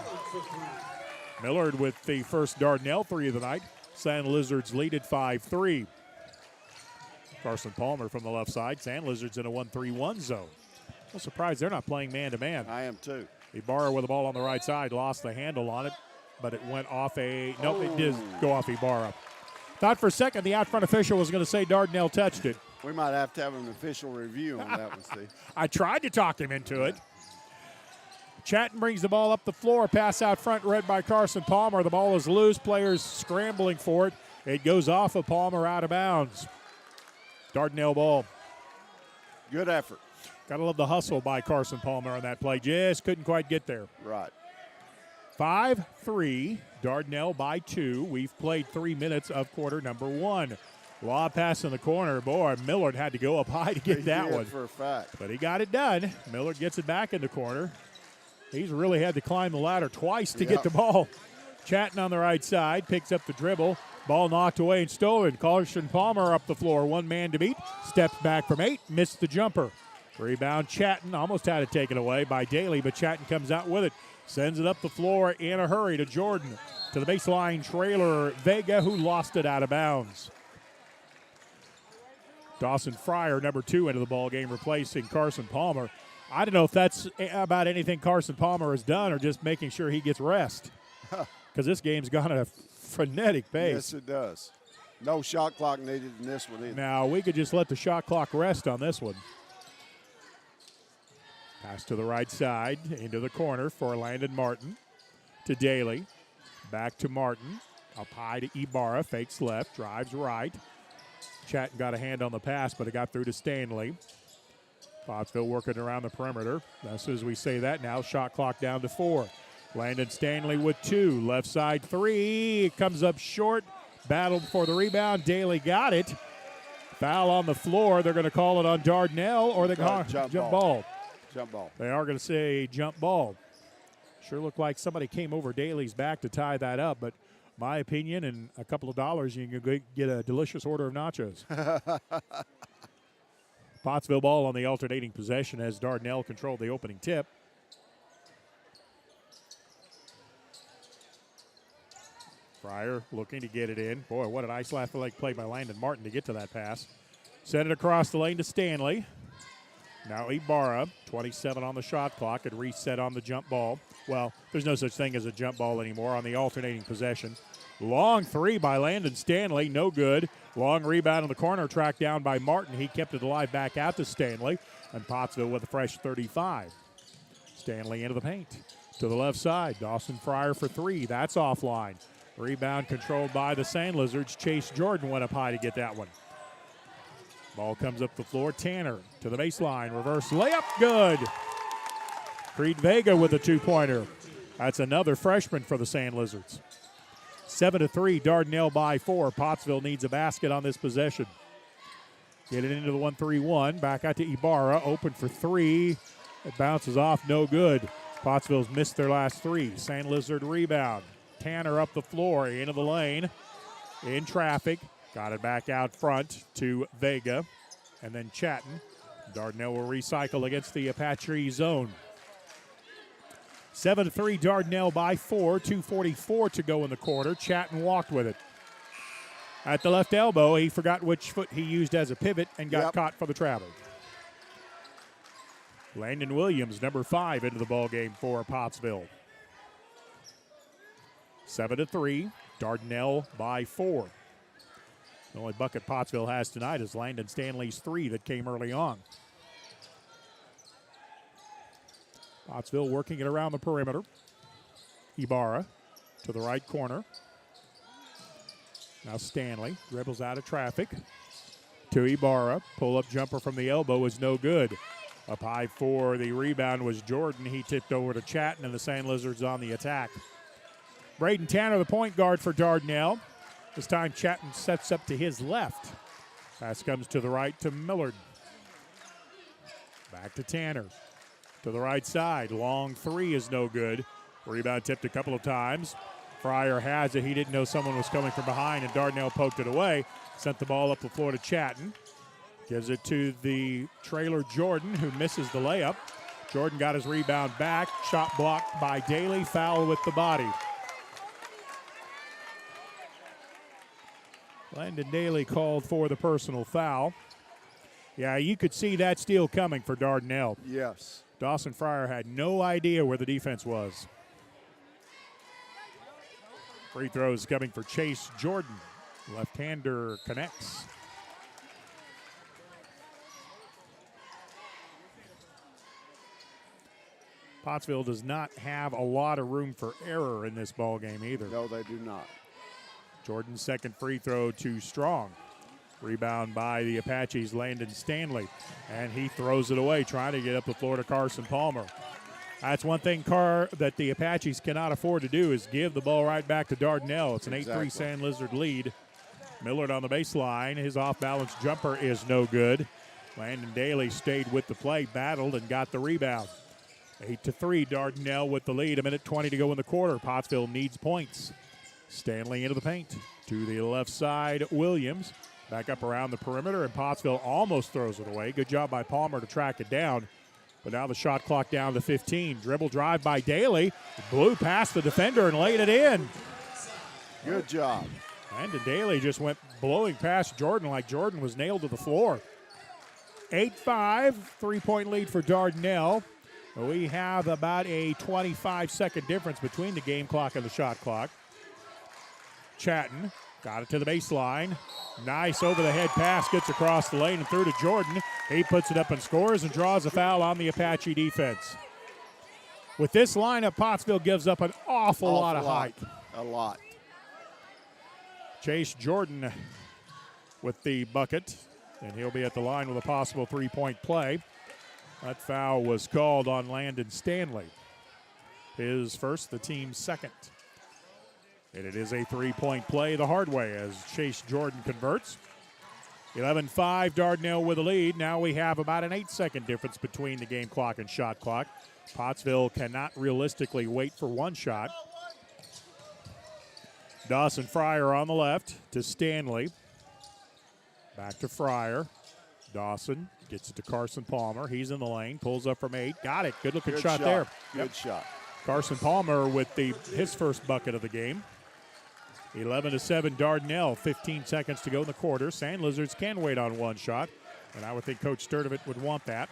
Millard with the first Dardanelle three of the night. Sandlizards lead at 5-3. Carson Palmer from the left side. Sandlizards in a 1-3-1 zone. I'm surprised they're not playing man-to-man. I am too. Ibarra with the ball on the right side. Lost the handle on it, but it went off a... Nope, it did go off Ibarra. Thought for a second the out-front official was going to say Dardanelle touched it. We might have to have an official review on that one, Steve. I tried to talk him into it. Chatton brings the ball up the floor. Pass out front read by Carson Palmer. The ball is loose. Players scrambling for it. It goes off of Palmer out of bounds. Dardanelle ball. Good effort. Gotta love the hustle by Carson Palmer on that play. Just couldn't quite get there. Right. 5-3. Dardanelle by 2. We've played 3 minutes of quarter number 1. Lob pass in the corner. Boy, Millard had to go up high to get that one. For a fact. But he got it done. Millard gets it back in the corner. He's really had to climb the ladder twice to get the ball. Chatton on the right side. Picks up the dribble. Ball knocked away and stolen. Carson Palmer up the floor. One man to beat. Steps back from 8. Missed the jumper. Rebound Chatton. Almost had it taken away by Daly, but Chatton comes out with it. Sends it up the floor in a hurry to Jordan. To the baseline trailer, Vega, who lost it out of bounds. Dawson Fryer, number 2, into the ball game, replacing Carson Palmer. I don't know if that's about anything Carson Palmer has done or just making sure he gets rest. Because this game's gone at a frenetic pace. Yes, it does. No shot clock needed in this one either. Now, we could just let the shot clock rest on this one. Pass to the right side, into the corner for Landon Martin. To Daly. Back to Martin. Up high to Ibarra. Fakes left, drives right. Chatton got a hand on the pass, but it got through to Stanley. Pottsville working around the perimeter. As soon as we say that now, shot clock down to 4. Landon Stanley with 2. Left side 3. Comes up short. Battled for the rebound. Daly got it. Foul on the floor. They're going to call it on Dardanelle, or they jump ball. Jump ball. They are going to say jump ball. Sure looked like somebody came over Daly's back to tie that up, but my opinion, and a couple of dollars, you can get a delicious order of nachos. Pottsville ball on the alternating possession as Dardanelle controlled the opening tip. Fryer looking to get it in. Boy, what an ice leg play by Landon Martin to get to that pass. Send it across the lane to Stanley. Now Ibarra, 27 on the shot clock, and reset on the jump ball. Well, there's no such thing as a jump ball anymore on the alternating possession. Long 3 by Landon Stanley, no good. Long rebound in the corner, tracked down by Martin. He kept it alive back out to Stanley, and Pottsville with a fresh 35. Stanley into the paint. To the left side, Dawson Fryer for 3. That's offline. Rebound controlled by the Sandlizards. Chase Jordan went up high to get that one. Ball comes up the floor. Tanner to the baseline. Reverse layup. Good. Creed Vega with a 2-pointer. That's another freshman for the Sandlizards. 7-3. Dardanelle by 4. Pottsville needs a basket on this possession. Get it into the 1-3-1. Back out to Ibarra. Open for 3. It bounces off. No good. Pottsville's missed their last 3. Sandlizard rebound. Tanner up the floor. Into the lane. In traffic. Got it back out front to Vega. And then Chatton. Dardanelle will recycle against the Apache zone. 7-3, Dardanelle by 4. 2:44 to go in the quarter. Chatton walked with it. At the left elbow, he forgot which foot he used as a pivot and got caught for the travel. Landon Williams, number 5, into the ballgame for Pottsville. 7-3, Dardanelle by 4. The only bucket Pottsville has tonight is Landon Stanley's 3 that came early on. Pottsville working it around the perimeter. Ibarra to the right corner. Now Stanley dribbles out of traffic to Ibarra. Pull-up jumper from the elbow is no good. Up high for the rebound was Jordan. He tipped over to Chatton, and the Sandlizards on the attack. Braden Tanner, the point guard for Dardanelle. This time Chatton sets up to his left. Pass comes to the right to Millard. Back to Tanner. To the right side. Long 3 is no good. Rebound tipped a couple of times. Fryer has it. He didn't know someone was coming from behind, and Dardanelle poked it away. Sent the ball up the floor to Chatton. Gives it to the trailer Jordan, who misses the layup. Jordan got his rebound back. Shot blocked by Daly. Foul with the body. Landon Daly called for the personal foul. Yeah, you could see that steal coming for Dardanelle. Yes. Dawson Fryer had no idea where the defense was. Free throws coming for Chase Jordan. Left-hander connects. Pottsville does not have a lot of room for error in this ball game either. No, they do not. Jordan's second free throw too strong. Rebound by the Apaches, Landon Stanley. And he throws it away, trying to get up the floor to Carson Palmer. That's one thing that the Apaches cannot afford to do is give the ball right back to Dardanelle. It's an 8-3 Sandlizard lead. Millard on the baseline. His off-balance jumper is no good. Landon Daly stayed with the play, battled, and got the rebound. 8-3, Dardanelle with the lead. 1:20 to go in the quarter. Pottsville needs points. Stanley into the paint. To the left side, Williams. Back up around the perimeter, and Pottsville almost throws it away. Good job by Palmer to track it down. But now the shot clock down to 15. Dribble drive by Daly. Blew past the defender and laid it in. Good job. Landon Daly just went blowing past Jordan like Jordan was nailed to the floor. 8-5, three-point lead for Dardanelle. We have about a 25-second difference between the game clock and the shot clock. Chatton got it to the baseline. Nice over-the-head pass, gets across the lane and through to Jordan. He puts it up and scores and draws a foul on the Apache defense. With this lineup, Pottsville gives up an awful lot of height. A lot. Chase Jordan with the bucket, and he'll be at the line with a possible three-point play. That foul was called on Landon Stanley. His first, the team's second. And it is a three-point play the hard way as Chase Jordan converts. 11-5, Dardanelle with the lead. Now we have about an 8-second difference between the game clock and shot clock. Pottsville cannot realistically wait for one shot. Dawson Fryer on the left to Stanley. Back to Fryer. Dawson gets it to Carson Palmer. He's in the lane, pulls up from 8. Got it. Good-looking shot there. Good shot. Carson Palmer with his first bucket of the game. 11-7, Dardanelle. 15 seconds to go in the quarter. Sandlizards can wait on one shot, and I would think Coach Sturdivant would want that.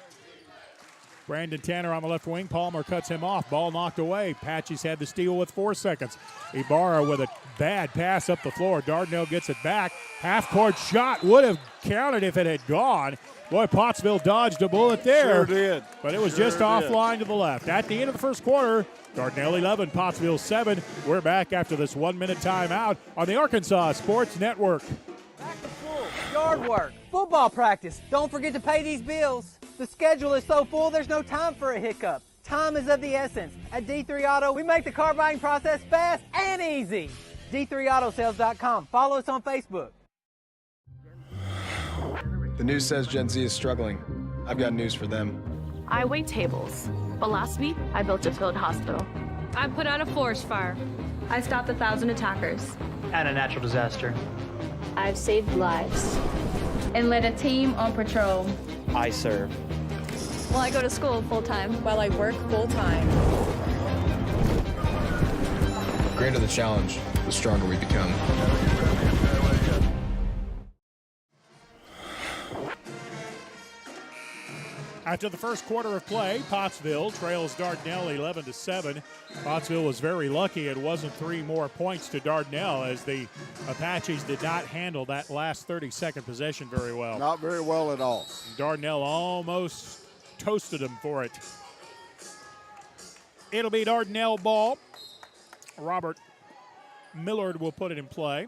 Brandon Tanner on the left wing. Palmer cuts him off. Ball knocked away. Apaches had the steal with 4 seconds. Ibarra with a bad pass up the floor. Dardanelle gets it back. Half-court shot would have counted if it had gone. Boy, Pottsville dodged a bullet there. Sure did. But it was just offline to the left. At the end of the first quarter, Dardanelle 11, Pottsville 7. We're back after this 1-minute timeout on the Arkansas Sports Network. Back to school, yard work, football practice. Don't forget to pay these bills. The schedule is so full, there's no time for a hiccup. Time is of the essence. At D3 Auto, we make the car buying process fast and easy. D3AutoSales.com. Follow us on Facebook. The news says Gen Z is struggling. I've got news for them. I wait tables, but last week I built a field hospital. I put out a forest fire. I stopped 1,000 attackers. And a natural disaster. I've saved lives and led a team on patrol. I serve. Well, I go to school full-time. While I work full-time. The greater the challenge, the stronger we become. After the first quarter of play, Pottsville trails Dardanelle 11-7. Pottsville was very lucky it wasn't 3 more points to Dardanelle, as the Apaches did not handle that last 30-second possession very well. Not very well at all. Dardanelle almost toasted them for it. It'll be Dardanelle ball. Robert Millard will put it in play.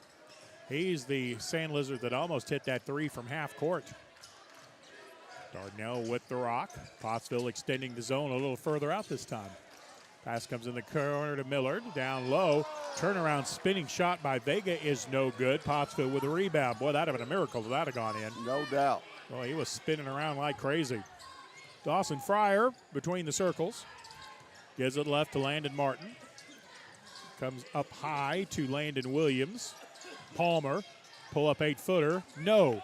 He's the Sandlizard that almost hit that 3 from half court. Dardanelle with the rock. Pottsville extending the zone a little further out this time. Pass comes in the corner to Millard. Down low. Turnaround spinning shot by Vega is no good. Pottsville with a rebound. Boy, that would have been a miracle if that had gone in. No doubt. Well, he was spinning around like crazy. Dawson Fryer between the circles. Gives it left to Landon Martin. Comes up high to Landon Williams. Palmer. Pull up 8-footer. No.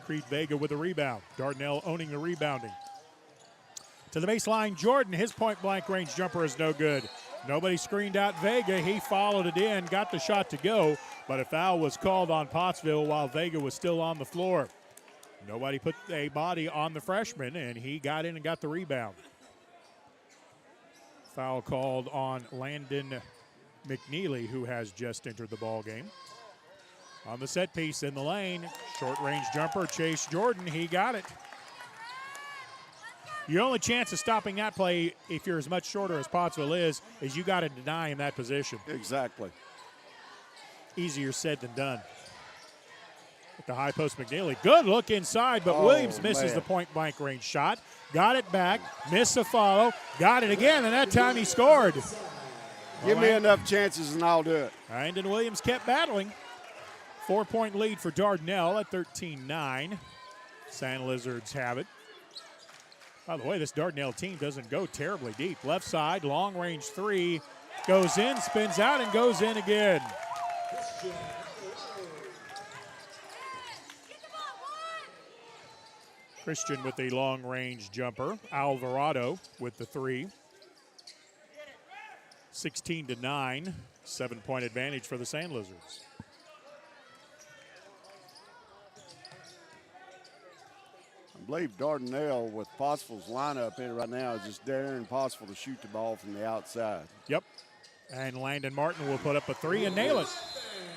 Creed Vega with a rebound. Dardanelle owning the rebounding. To the baseline, Jordan. His point-blank range jumper is no good. Nobody screened out Vega. He followed it in, got the shot to go, but a foul was called on Pottsville while Vega was still on the floor. Nobody put a body on the freshman, and he got in and got the rebound. Foul called on Landon McNeely, who has just entered the ball game. On the set piece in the lane, short-range jumper, Chase Jordan, he got it. Your only chance of stopping that play, if you're as much shorter as Pottsville is you got to deny him that position. Exactly. Easier said than done. At the high post, McNeely. Good look inside, but Williams misses the point-blank range shot. Got it back, missed the follow, got it again, and that time he scored. Give me enough chances and I'll do it. Landon Williams kept battling. 4-point lead for Dardanelle at 13-9. Sandlizards have it. By the way, this Dardanelle team doesn't go terribly deep. Left side, long-range 3. Goes in, spins out, and goes in again. Christian with the long-range jumper. Alvarado with the 3. 16-9. 7-point advantage for the Sandlizards. I believe Dardanelle with Pottsville's lineup here right now is just daring Pottsville to shoot the ball from the outside. Yep. And Landon Martin will put up a 3 and nail it.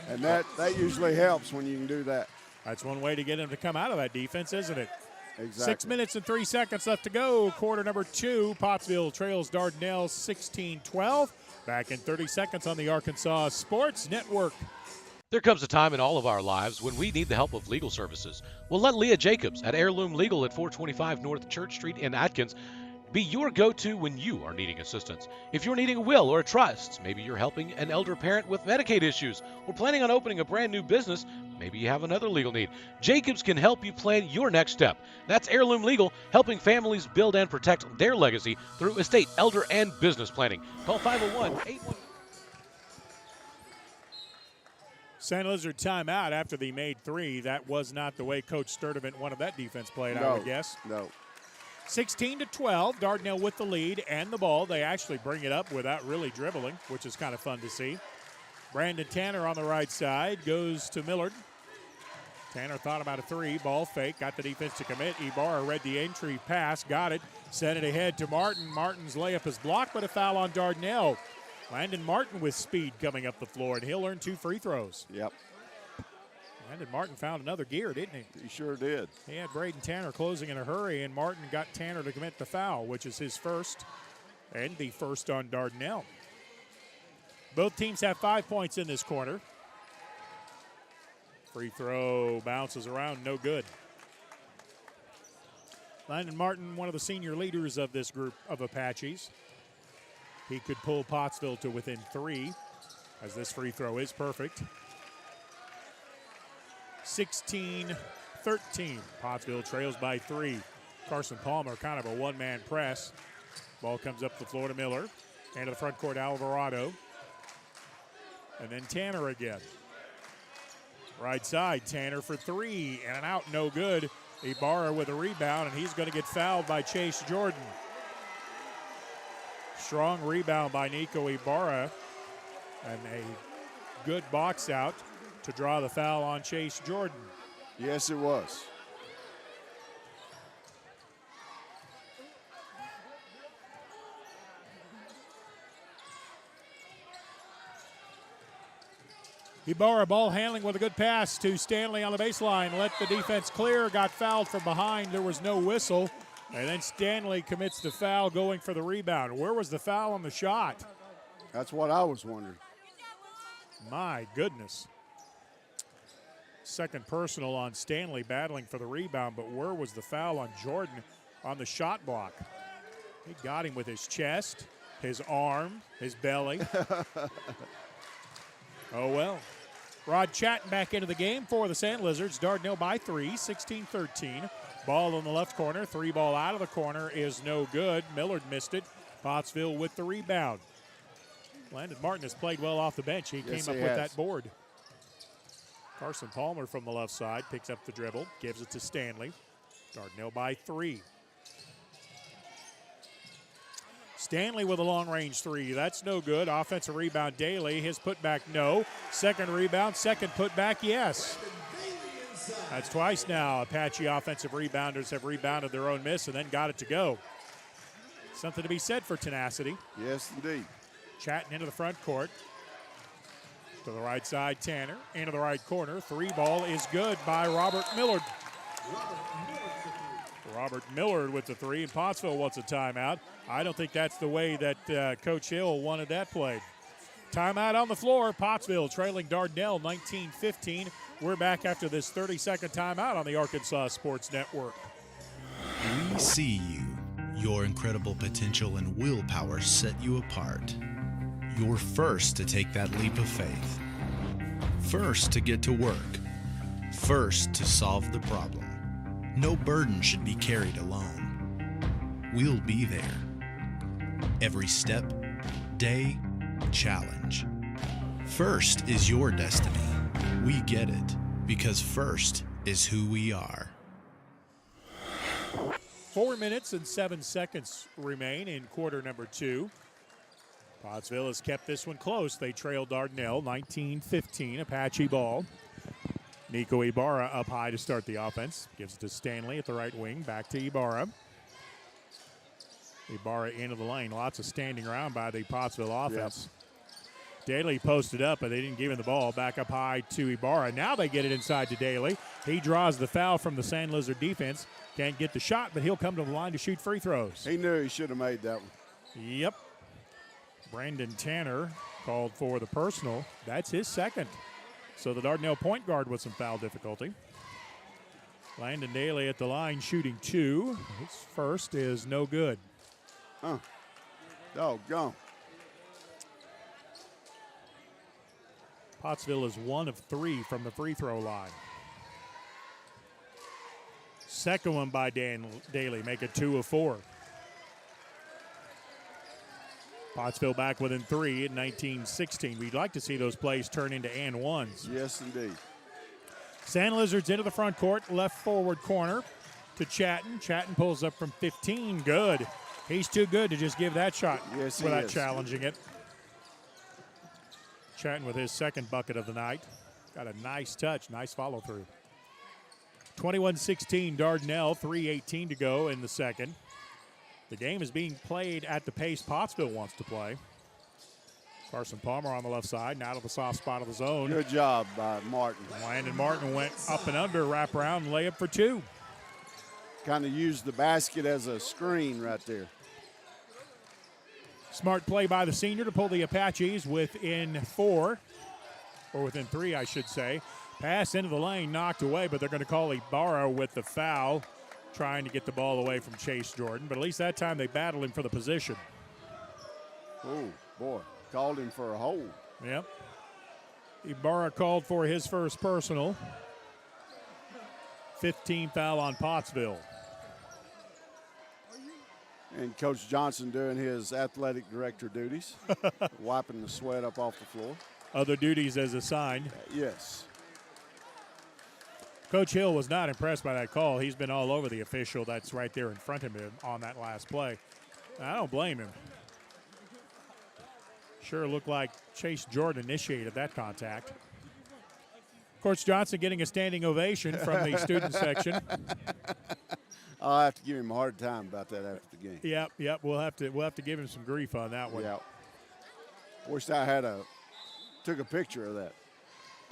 And that usually helps when you can do that. That's one way to get him to come out of that defense, isn't it? Exactly. 6 minutes and 3 seconds left to go. Quarter number 2. Pottsville trails Dardanelle 16-12. Back in 30 seconds on the Arkansas Sports Network. There comes a time in all of our lives when we need the help of legal services. Well, let Leah Jacobs at Heirloom Legal at 425 North Church Street in Atkins be your go-to when you are needing assistance. If you're needing a will or a trust, maybe you're helping an elder parent with Medicaid issues, or planning on opening a brand new business, maybe you have another legal need. Jacobs can help you plan your next step. That's Heirloom Legal, helping families build and protect their legacy through estate, elder, and business planning. Call 501-81. Sandlizard timeout after the made 3. That was not the way Coach Sturdivant wanted that defense played, I would guess. No. 16-12, Dardanelle with the lead and the ball. They actually bring it up without really dribbling, which is kind of fun to see. Brandon Tanner on the right side goes to Millard. Tanner thought about a 3, ball fake, got the defense to commit. Ibarra read the entry pass, got it, sent it ahead to Martin. Martin's layup is blocked, but a foul on Dardanelle. Landon Martin with speed coming up the floor, and he'll earn 2 free throws. Yep. Landon Martin found another gear, didn't he? He sure did. He had Braden Tanner closing in a hurry, and Martin got Tanner to commit the foul, which is his first and the first on Dardanelle. Both teams have 5 points in this quarter. Free throw bounces around, no good. Landon Martin, one of the senior leaders of this group of Apaches. He could pull Pottsville to within 3, as this free throw is perfect. 16-13. Pottsville trails by 3. Carson Palmer, kind of a one-man press. Ball comes up the floor to Miller. And to the front court, Alvarado. And then Tanner again. Right side, Tanner for 3. And an out, no good. Ibarra with a rebound, and he's going to get fouled by Chase Jordan. Strong rebound by Nico Ibarra. And a good box out to draw the foul on Chase Jordan. Yes, it was. Ibarra ball handling with a good pass to Stanley on the baseline. Let the defense clear. Got fouled from behind. There was no whistle. And then Stanley commits the foul going for the rebound. Where was the foul on the shot? That's what I was wondering. My goodness. Second personal on Stanley battling for the rebound, but where was the foul on Jordan on the shot block? He got him with his chest, his arm, his belly. Oh, well. Rod Chatton back into the game for the Sandlizards. Dardanelle by 3, 16-13. Ball in the left corner. 3 ball out of the corner is no good. Millard missed it. Pottsville with the rebound. Landon Martin has played well off the bench. He came up with that board. Carson Palmer from the left side picks up the dribble, gives it to Stanley. Dardanelle by 3. Stanley with a long-range 3. That's no good. Offensive rebound, Daly. His putback, no. Second rebound, second putback, yes. That's twice now. Apache offensive rebounders have rebounded their own miss and then got it to go. Something to be said for tenacity. Yes, indeed. Chatting into the front court. To the right side, Tanner. Into the right corner. 3 ball is good by Robert Millard. Robert Millard with the 3, and Pottsville wants a timeout. I don't think that's the way that Coach Hill wanted that played. Timeout on the floor. Pottsville trailing Dardanelle 19-15. We're back after this 30-second timeout on the Arkansas Sports Network. We see you. Your incredible potential and willpower set you apart. You're first to take that leap of faith. First to get to work. First to solve the problem. No burden should be carried alone. We'll be there. Every step, day, challenge. First is your destiny. We get it because first is who we are. 4 minutes and 7 seconds remain in quarter number 2. Pottsville has kept this one close. They trailed Dardanelle 19-15, Apache ball. Nico Ibarra up high to start the offense. Gives it to Stanley at the right wing. Back to Ibarra. Ibarra into the lane. Lots of standing around by the Pottsville offense. Yep. Daly posted up, but they didn't give him the ball. Back up high to Ibarra. Now they get it inside to Daly. He draws the foul from the Sandlizard defense. Can't get the shot, but he'll come to the line to shoot free throws. He knew he should have made that one. Yep. Brandon Tanner called for the personal. That's his second. So the Dardanelle point guard with some foul difficulty. Landon Daly at the line shooting 2. His first is no good. Doggone. Pottsville is 1 of 3 from the free throw line. Second one by Daly, make it 2 of 4. Pottsville back within 3 at 19-16. We'd like to see those plays turn into and ones. Yes, indeed. Sandlizards into the front court, left forward corner to Chatton. Chatton pulls up from 15. Good. He's too good to just give that shot without challenging it. Chatton with his second bucket of the night. Got a nice touch, nice follow through. 21-16 Dardanelle, 3:18 to go in the second. The game is being played at the pace Pottsville wants to play. Carson Palmer on the left side, now to the soft spot of the zone. Good job by Martin. Landon Martin went up and under, wrap around, layup for 2. Kind of used the basket as a screen right there. Smart play by the senior to pull the Apaches within 4, or within 3, I should say. Pass into the lane, knocked away, but they're going to call Ibarra with the foul, trying to get the ball away from Chase Jordan. But at least that time they battled him for the position. Oh, boy. Called him for a hold. Yep. Ibarra called for his first personal. 15 foul on Pottsville. And Coach Johnson doing his athletic director duties, wiping the sweat up off the floor. Other duties as assigned. Yes. Coach Hill was not impressed by that call. He's been all over the official that's right there in front of him on that last play. I don't blame him. Sure looked like Chase Jordan initiated that contact. Coach Johnson getting a standing ovation from the student section. I'll have to give him a hard time about that after the game. Yep. We'll have to give him some grief on that one. Yeah. Wish I took a picture of that.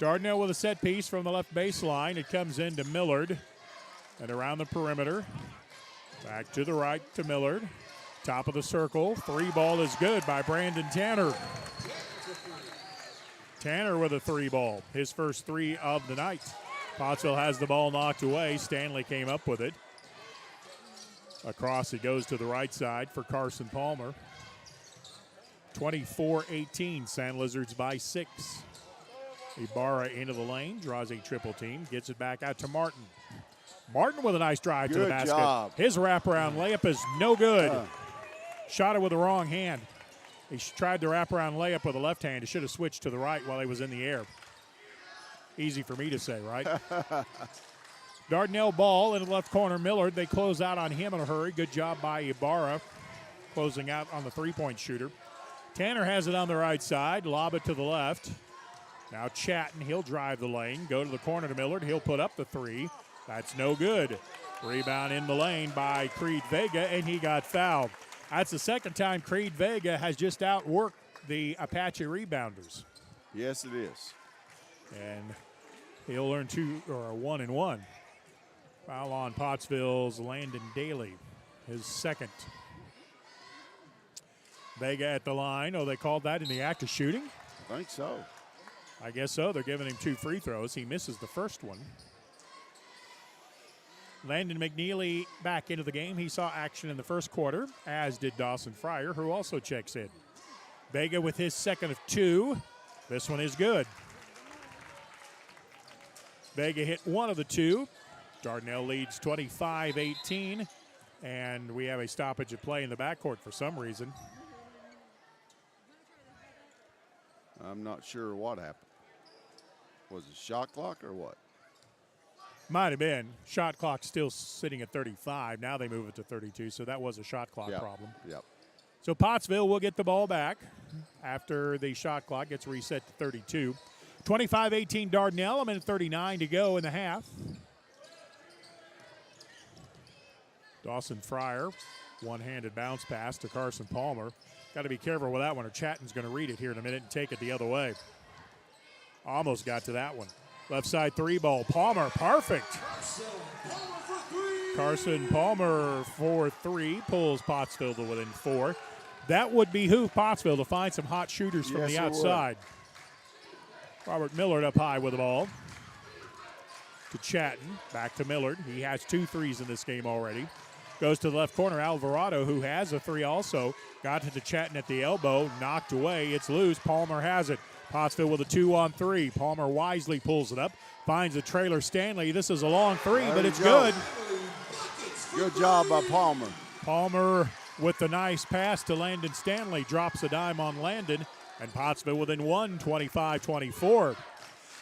Dardanelle with a set piece from the left baseline. It comes into Millard and around the perimeter. Back to the right to Millard. Top of the circle. 3 ball is good by Brandon Tanner. Tanner with a 3 ball. His first 3 of the night. Pottsville has the ball knocked away. Stanley came up with it. Across it goes to the right side for Carson Palmer. 24-18, Sandlizards by 6. Ibarra into the lane, draws a triple team, gets it back out to Martin. Martin with a nice drive to the basket. Job. His wraparound layup is no good. Shot it with the wrong hand. He tried the wraparound layup with the left hand. He should have switched to the right while he was in the air. Easy for me to say, right? Dardanelle ball in the left corner. Millard, they close out on him in a hurry. Good job by Ibarra, closing out on the three-point shooter. Tanner has it on the right side. Lob it to the left. Now Chatton, he'll drive the lane. Go to the corner to Millard. He'll put up the 3. That's no good. Rebound in the lane by Creed Vega, and he got fouled. That's the second time Creed Vega has just outworked the Apache rebounders. Yes, it is. And he'll earn 1 and 1. Foul on Pottsville's Landon Daly, his second. Vega at the line. Oh, they called that in the act of shooting? I think so. I guess so. They're giving him 2 free throws. He misses the first one. Landon McNeely back into the game. He saw action in the first quarter, as did Dawson Fryer, who also checks in. Vega with his second of 2. This one is good. Vega hit 1 of the 2. Dardanelle leads 25-18, and we have a stoppage of play in the backcourt for some reason. I'm not sure what happened. Was it shot clock or what? Might have been. Shot clock still sitting at 35. Now they move it to 32, so that was a shot clock problem. Yep. So Pottsville will get the ball back after the shot clock gets reset to 32. 25-18 Dardanelle, a minute 39 to go in the half. Dawson Fryer, one-handed bounce pass to Carson Palmer. Got to be careful with that one, or Chatton's going to read it here in a minute and take it the other way. Almost got to that one. Left side 3 ball. Palmer, perfect. Carson Palmer for 3, pulls Pottsville to within 4. That would behoove Pottsville to find some hot shooters from the outside. Robert Millard up high with the ball. To Chatton, back to Millard. He has 2 threes in this game already. Goes to the left corner, Alvarado, who has a 3 also. Got to the Chatton at the elbow, knocked away. It's loose. Palmer has it. Pottsville with a 2-on-3. Palmer wisely pulls it up, finds a trailer Stanley. This is a long 3, but it's good. Good job by Palmer. Palmer with the nice pass to Landon Stanley. Drops a dime on Landon, and Pottsville within 1, 25-24.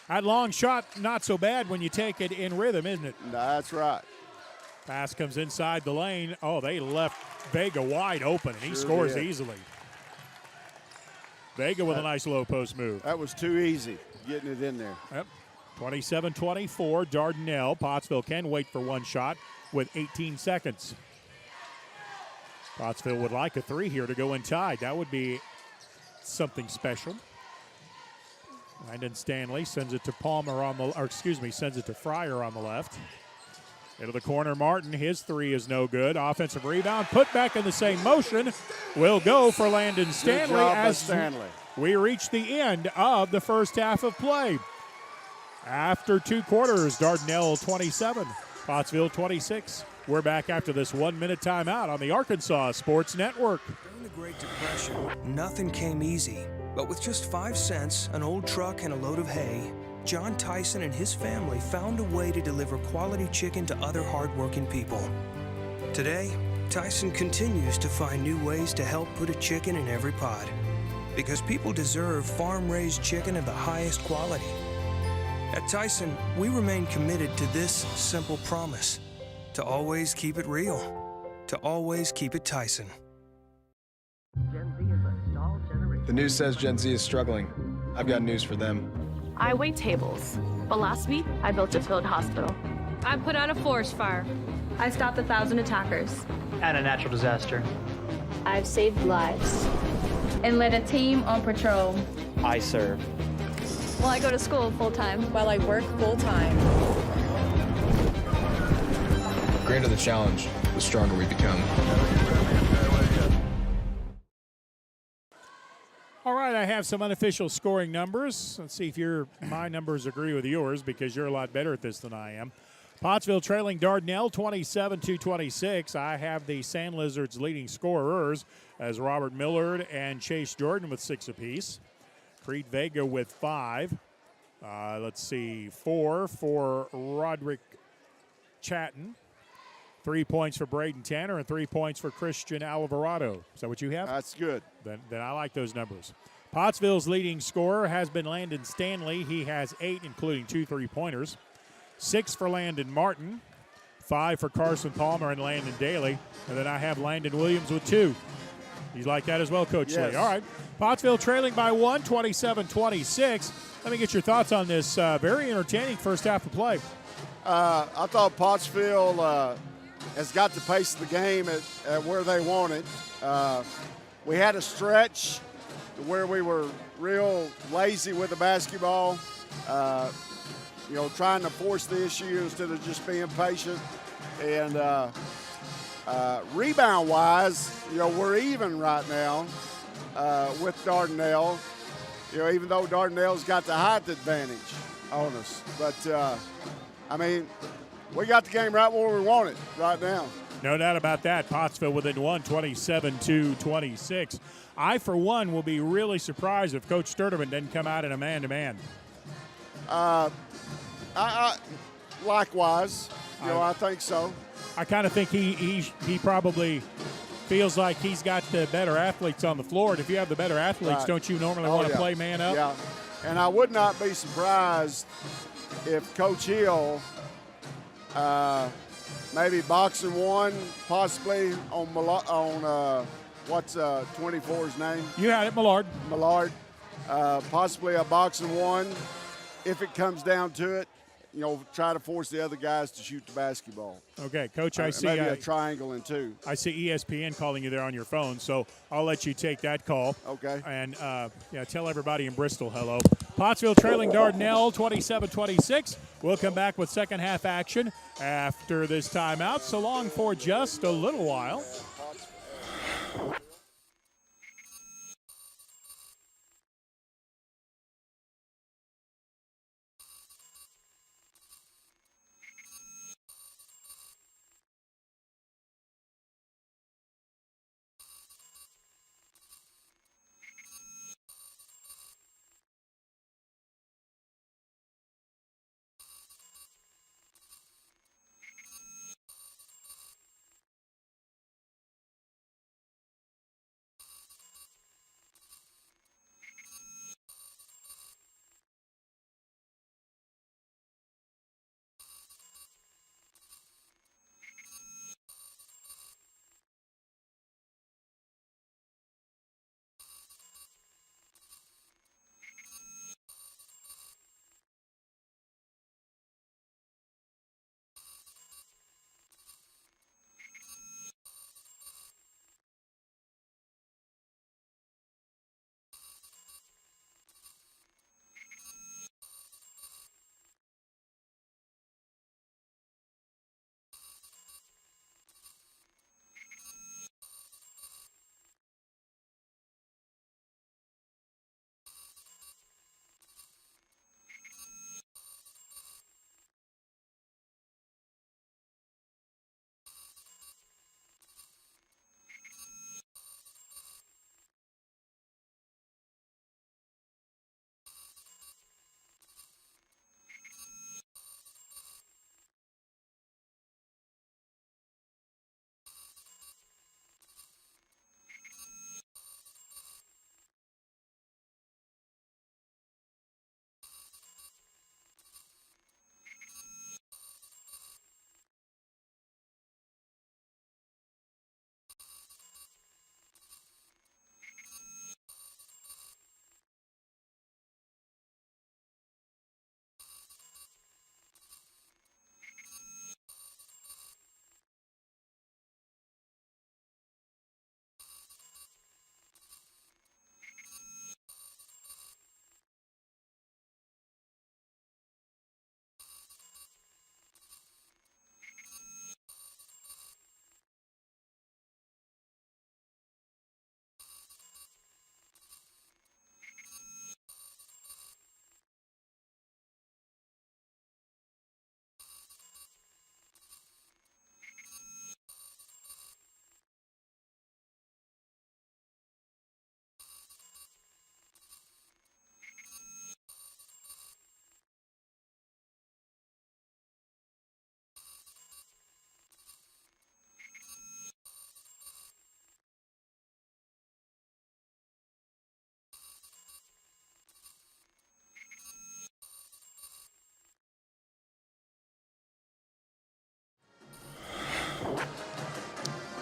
That long shot, not so bad when you take it in rhythm, isn't it? That's right. Pass comes inside the lane. Oh, they left Vega wide open, and he scores easily. Vega with a nice low post move. That was too easy, getting it in there. Yep. 27-24, Dardanelle. Pottsville can wait for one shot with 18 seconds. Pottsville would like a 3 here to go in tied. That would be something special. Landon Stanley sends it to sends it to Fryer on the left. Into the corner, Martin. His 3 is no good. Offensive rebound, put back in the same motion. Will go for Landon Stanley as we reach the end of the first half of play. After 2 quarters, Dardanelle 27, Pottsville 26. We're back after this 1-minute timeout on the Arkansas Sports Network. During the Great Depression, nothing came easy. But with just 5 cents, an old truck, and a load of hay, John Tyson and his family found a way to deliver quality chicken to other hardworking people. Today, Tyson continues to find new ways to help put a chicken in every pot. Because people deserve farm-raised chicken of the highest quality. At Tyson, we remain committed to this simple promise: to always keep it real, to always keep it Tyson. Gen Z is a stall generation. The news says Gen Z is struggling. I've got news for them. I wait tables, but last week I built a field hospital. I put out a forest fire. I stopped 1,000 attackers. And a natural disaster. I've saved lives and led a team on patrol. I serve. Well, I go to school full-time. While I work full-time. The greater the challenge, the stronger we become. All right, I have some unofficial scoring numbers. Let's see if my numbers agree with yours, because you're a lot better at this than I am. Pottsville trailing Dardanelle 27-26. I have the Sandlizards leading scorers as Robert Millard and Chase Jordan with 6 apiece. Creed Vega with 5. Let's see, 4 for Roderick Chatton. 3 points for Braden Tanner and 3 points for Christian Alvarado. Is that what you have? That's good. Then I like those numbers. Pottsville's leading scorer has been Landon Stanley. He has 8, including 2 3-pointers. 6 for Landon Martin. 5 for Carson Palmer and Landon Daly. And then I have Landon Williams with 2. You like that as well, Coach Yes. Lee? All right. Pottsville trailing by 1, 27-26. Let me get your thoughts on this very entertaining first half of play. I thought Pottsville has got the pace of the game at where they want it. We had a stretch where we were real lazy with the basketball, trying to force the issue instead of just being patient. And rebound-wise, we're even right now with Dardanelle, even though Dardanelle's got the height advantage on us. But, we got the game right where we want it right now. No doubt about that. Pottsville within 1, 27-26. I, for one, will be really surprised if Coach Sturtevant doesn't come out in a man-to-man. Likewise, I think so. I kind of think he probably feels like he's got the better athletes on the floor. And if you have the better athletes, Right. don't you normally want to play man up? Yeah, and I would not be surprised if Coach Hill maybe boxing one, possibly on what's 24's name? You had it, Millard. Millard. Possibly a boxing one. If it comes down to it, try to force the other guys to shoot the basketball. Okay, Coach, I see. Maybe a triangle in 2. I see ESPN calling you there on your phone, so I'll let you take that call. Okay. And, tell everybody in Bristol hello. Pottsville trailing Dardanelle 27-26. We'll come back with second half action after this timeout. So long for just a little while.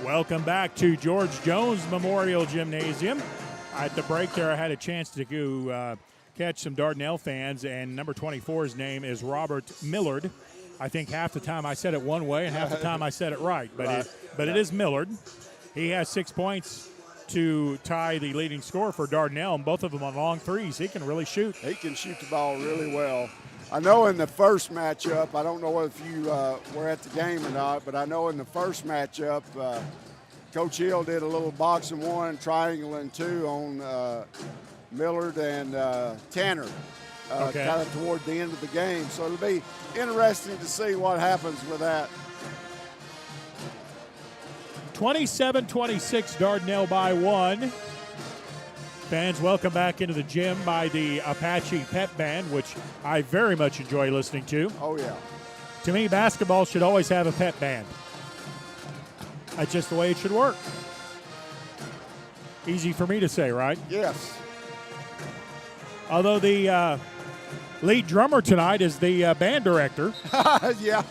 Welcome back to George Jones Memorial Gymnasium. At the break there, I had a chance to go catch some Dardanelle fans, and number 24's name is Robert Millard. I think half the time I said it one way and half the time I said it right, but it is Millard. He has 6 points to tie the leading scorer for Dardanelle, and both of them on long threes. He can really shoot. He can shoot the ball really well. I know in the first matchup, I don't know if you were at the game or not, but I know in the first matchup, Coach Hill did a little box and one, triangle and two on Millard and Tanner kind of toward the end of the game. So it'll be interesting to see what happens with that. 27-26, Dardanelle by 1. Fans, welcome back into the gym by the Apache Pep Band, which I very much enjoy listening to. Oh, yeah. To me, basketball should always have a pep band. That's just the way it should work. Easy for me to say, right? Yes. Although the lead drummer tonight is the band director. Yeah.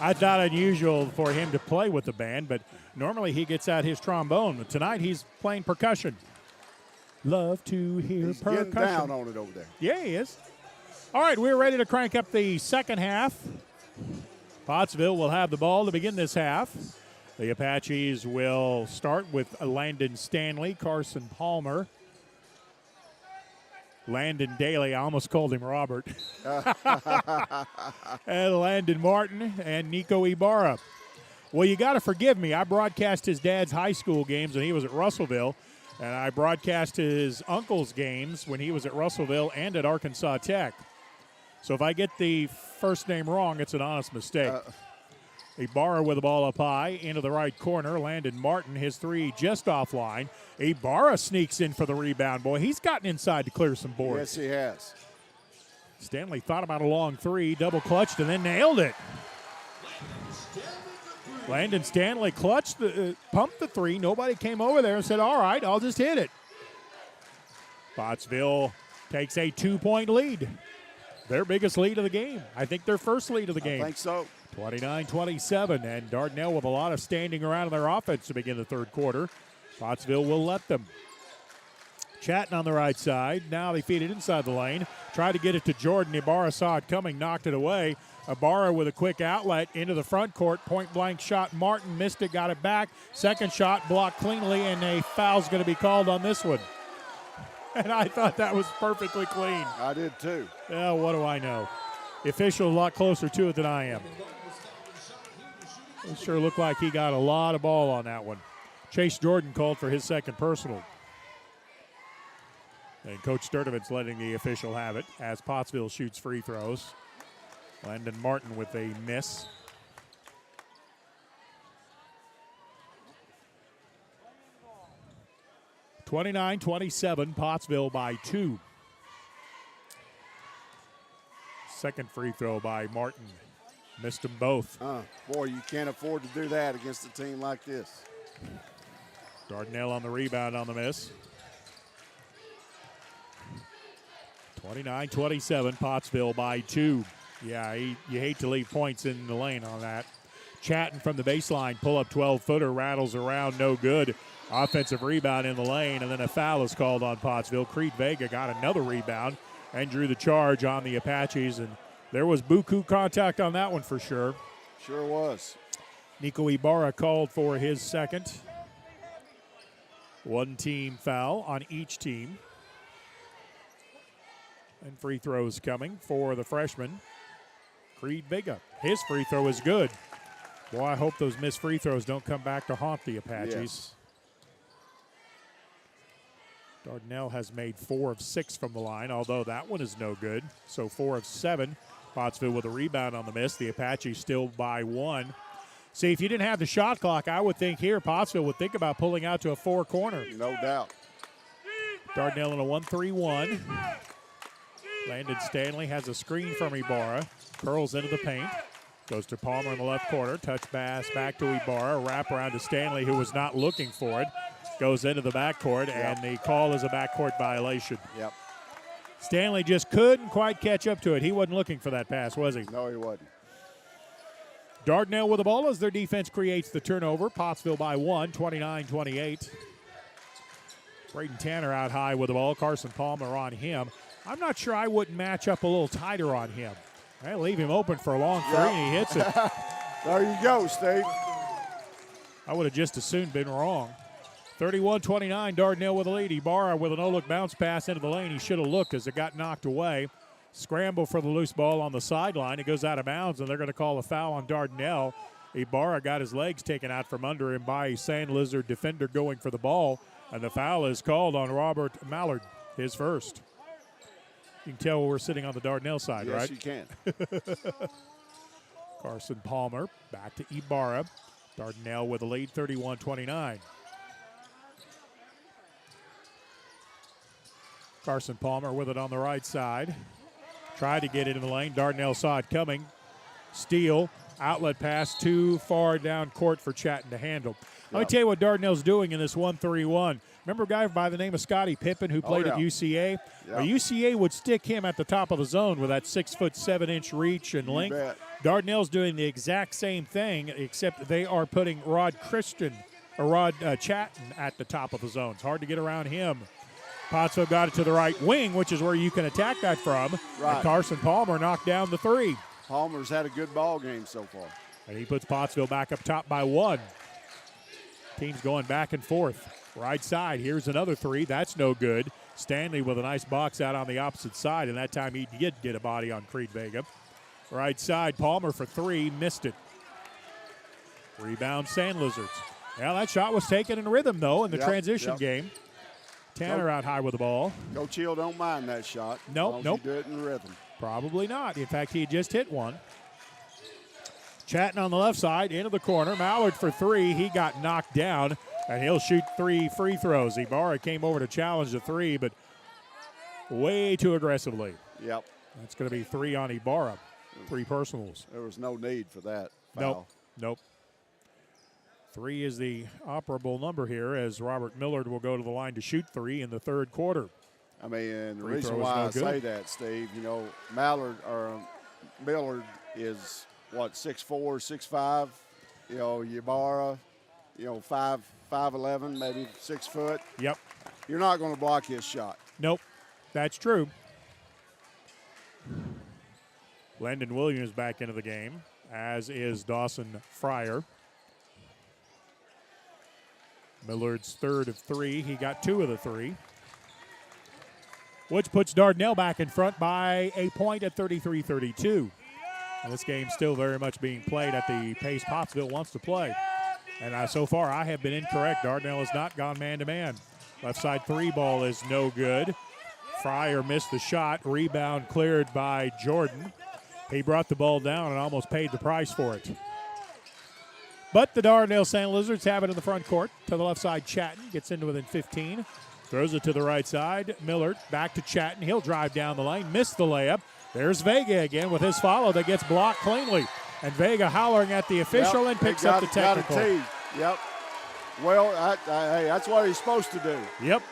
I thought unusual for him to play with the band, but normally he gets out his trombone. But tonight he's playing percussion. Love to hear He's percussion. getting down on it over there. Yeah, he is. All right, we're ready to crank up the second half. Pottsville will have the ball to begin this half. The Apaches will start with Landon Stanley, Carson Palmer, Landon Daly. I almost called him Robert. And Landon Martin and Nico Ibarra. Well, you got to forgive me. I broadcast his dad's high school games when he was at Russellville, and I broadcast his uncle's games when he was at Russellville and at Arkansas Tech. So if I get the first name wrong, it's an honest mistake. Ibarra with the ball up high into the right corner. Landon Martin, his three just offline. Ibarra sneaks in for the rebound. Boy, he's gotten inside to clear some boards. Yes, he has. Stanley thought about a long three, double clutched, and then nailed it. Landon Stanley clutched, pumped the three. Nobody came over there and said, all right, I'll just hit it. Pottsville takes a 2-point lead. Their biggest lead of the game. I think their first lead of the game. I think so. 29-27, and Dardanelle with a lot of standing around in their offense to begin the third quarter. Pottsville will let them. Chatting on the right side. Now they feed it inside the lane. Try to get it to Jordan. Ibarra saw it coming, knocked it away. Ibarra with a quick outlet into the front court. Point-blank shot. Martin missed it, got it back. Second shot blocked cleanly, and a foul's going to be called on this one. And I thought that was perfectly clean. I did too. Yeah, what do I know? The official a lot closer to it than I am. It sure looked like he got a lot of ball on that one. Chase Jordan called for his second personal. And Coach Sturdivant's letting the official have it as Pottsville shoots free throws. Landon Martin with a miss. (29-27), Pottsville by 2. Second free throw by Martin. Missed them both. Boy, you can't afford to do that against a team like this. Dardanelle on the rebound on the miss. 29-27, Pottsville by 2. Yeah, you hate to leave points in the lane on that. Chatting from the baseline, pull-up 12-footer, rattles around, no good. Offensive rebound in the lane, and then a foul is called on Pottsville. Creed Vega got another rebound and drew the charge on the Apaches, and there was buku contact on that one for sure. Sure was. Nico Ibarra called for his second. One team foul on each team. And free throws coming for the freshman, Creed Vega. His free throw is good. Boy, I hope those missed free throws don't come back to haunt the Apaches. Yes. Dardanelle has made 4 of 6 from the line, although that one is no good. So 4 of 7. Pottsville with a rebound on the miss. The Apaches still by 1. See, if you didn't have the shot clock, I would think here Pottsville would think about pulling out to a 4-corner. No doubt. Dardanelle in a 1-3-1. Landon Stanley has a screen from Ibarra. Curls into the paint. Goes to Palmer in the left corner. Touch pass back to Ibarra. Wrap around to Stanley, who was not looking for it. Goes into the backcourt, and the call is a backcourt violation. Yep. Stanley just couldn't quite catch up to it. He wasn't looking for that pass, was he? No, he wasn't. Dardanelle with the ball as their defense creates the turnover. Pottsville by 1, 29-28. Braden Tanner out high with the ball. Carson Palmer on him. I'm not sure I wouldn't match up a little tighter on him. I leave him open for a long three, and he hits it. There you go, Steve. I would have just as soon been wrong. 31-29, Dardanelle with the lead. Ibarra with a no-look bounce pass into the lane. He should have looked as it got knocked away. Scramble for the loose ball on the sideline. It goes out of bounds, and they're going to call a foul on Dardanelle. Ibarra got his legs taken out from under him by a Sandlizard defender going for the ball, and the foul is called on Robert Mallard, his first. You can tell we're sitting on the Dardanelle side, yes, right? Yes, you can. Carson Palmer back to Ibarra. Dardanelle with the lead, 31-29. Carson Palmer with it on the right side. Tried to get it in the lane. Dardanelle saw it coming. Steal. Outlet pass too far down court for Chatton to handle. Let me tell you what Dardanelle's doing in this 1-3-1. Remember a guy by the name of Scottie Pippen who played at UCA? Well, UCA would stick him at the top of the zone with that 6'7" reach and length. Dardanelle's doing the exact same thing, except they are putting Rod Chatton at the top of the zone. It's hard to get around him. Pottsville got it to the right wing, which is where you can attack that from. Right. And Carson Palmer knocked down the three. Palmer's had a good ball game so far. And he puts Pottsville back up top by 1. Teams going back and forth. Right side, here's another three. That's no good. Stanley with a nice box out on the opposite side, and that time he did get a body on Creed Vega. Right side, Palmer for 3, missed it. Rebound, Sandlizards. Well, that shot was taken in rhythm, though, in the transition game. Tanner out high with the ball. Coach Hill don't mind that shot. Nope. You do it in rhythm. Probably not. In fact, he just hit one. Chatton on the left side, into the corner. Mallard for 3. He got knocked down, and he'll shoot 3 free throws. Ibarra came over to challenge the 3, but way too aggressively. Yep. That's going to be 3 on Ibarra. 3 personals. There was no need for that foul. Nope. 3 is the operable number here as Robert Millard will go to the line to shoot 3 in the third quarter. I mean, and the reason why I say that, Steve, Millard is, 6'4", 6'5", Ibarra, 5'11", maybe 6 foot. Yep. You're not going to block his shot. Nope. That's true. Landon Williams back into the game, as is Dawson Fryer. Millard's third of 3. He got 2 of the 3. Which puts Dardanelle back in front by a point at 33-32. And this game's still very much being played at the pace Pottsville wants to play. And so far, I have been incorrect. Dardanelle has not gone man-to-man. Left side 3 ball is no good. Fryer missed the shot. Rebound cleared by Jordan. He brought the ball down and almost paid the price for it. But the Dardanelle Sandlizards have it in the front court. To the left side, Chatton gets into within 15. Throws it to the right side. Millard back to Chatton. He'll drive down the lane. Missed the layup. There's Vega again with his follow that gets blocked cleanly. And Vega hollering at the official and picks up the technical. Yep. Well, that's what he's supposed to do. Yep.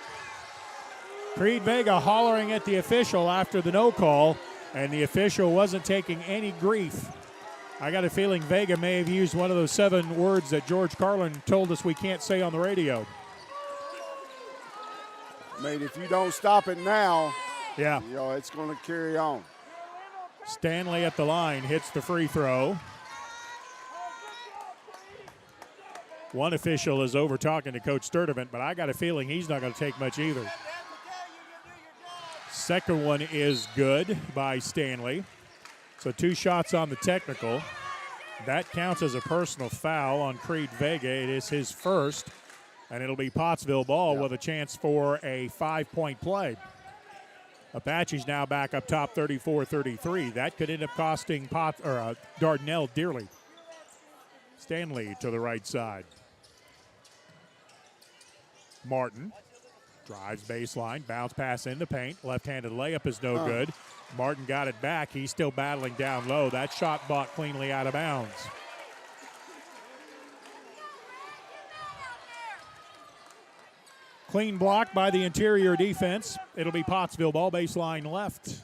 Creed Vega hollering at the official after the no call, and the official wasn't taking any grief. I got a feeling Vega may have used one of those 7 words that George Carlin told us we can't say on the radio. I mean, if you don't stop it now, yeah, it's going to carry on. Stanley at the line hits the free throw. One official is over talking to Coach Sturdivant, but I got a feeling he's not going to take much either. Second one is good by Stanley. So 2 shots on the technical. That counts as a personal foul on Creed Vega. It is his first, and it'll be Pottsville ball with a chance for a 5-point play. Apaches now back up top 34-33. That could end up costing Dardanelle dearly. Stanley to the right side. Martin drives baseline, bounce pass into paint. Left-handed layup is no good. Martin got it back. He's still battling down low. That shot bought cleanly out of bounds. Clean block by the interior defense. It'll be Pottsville ball, baseline left.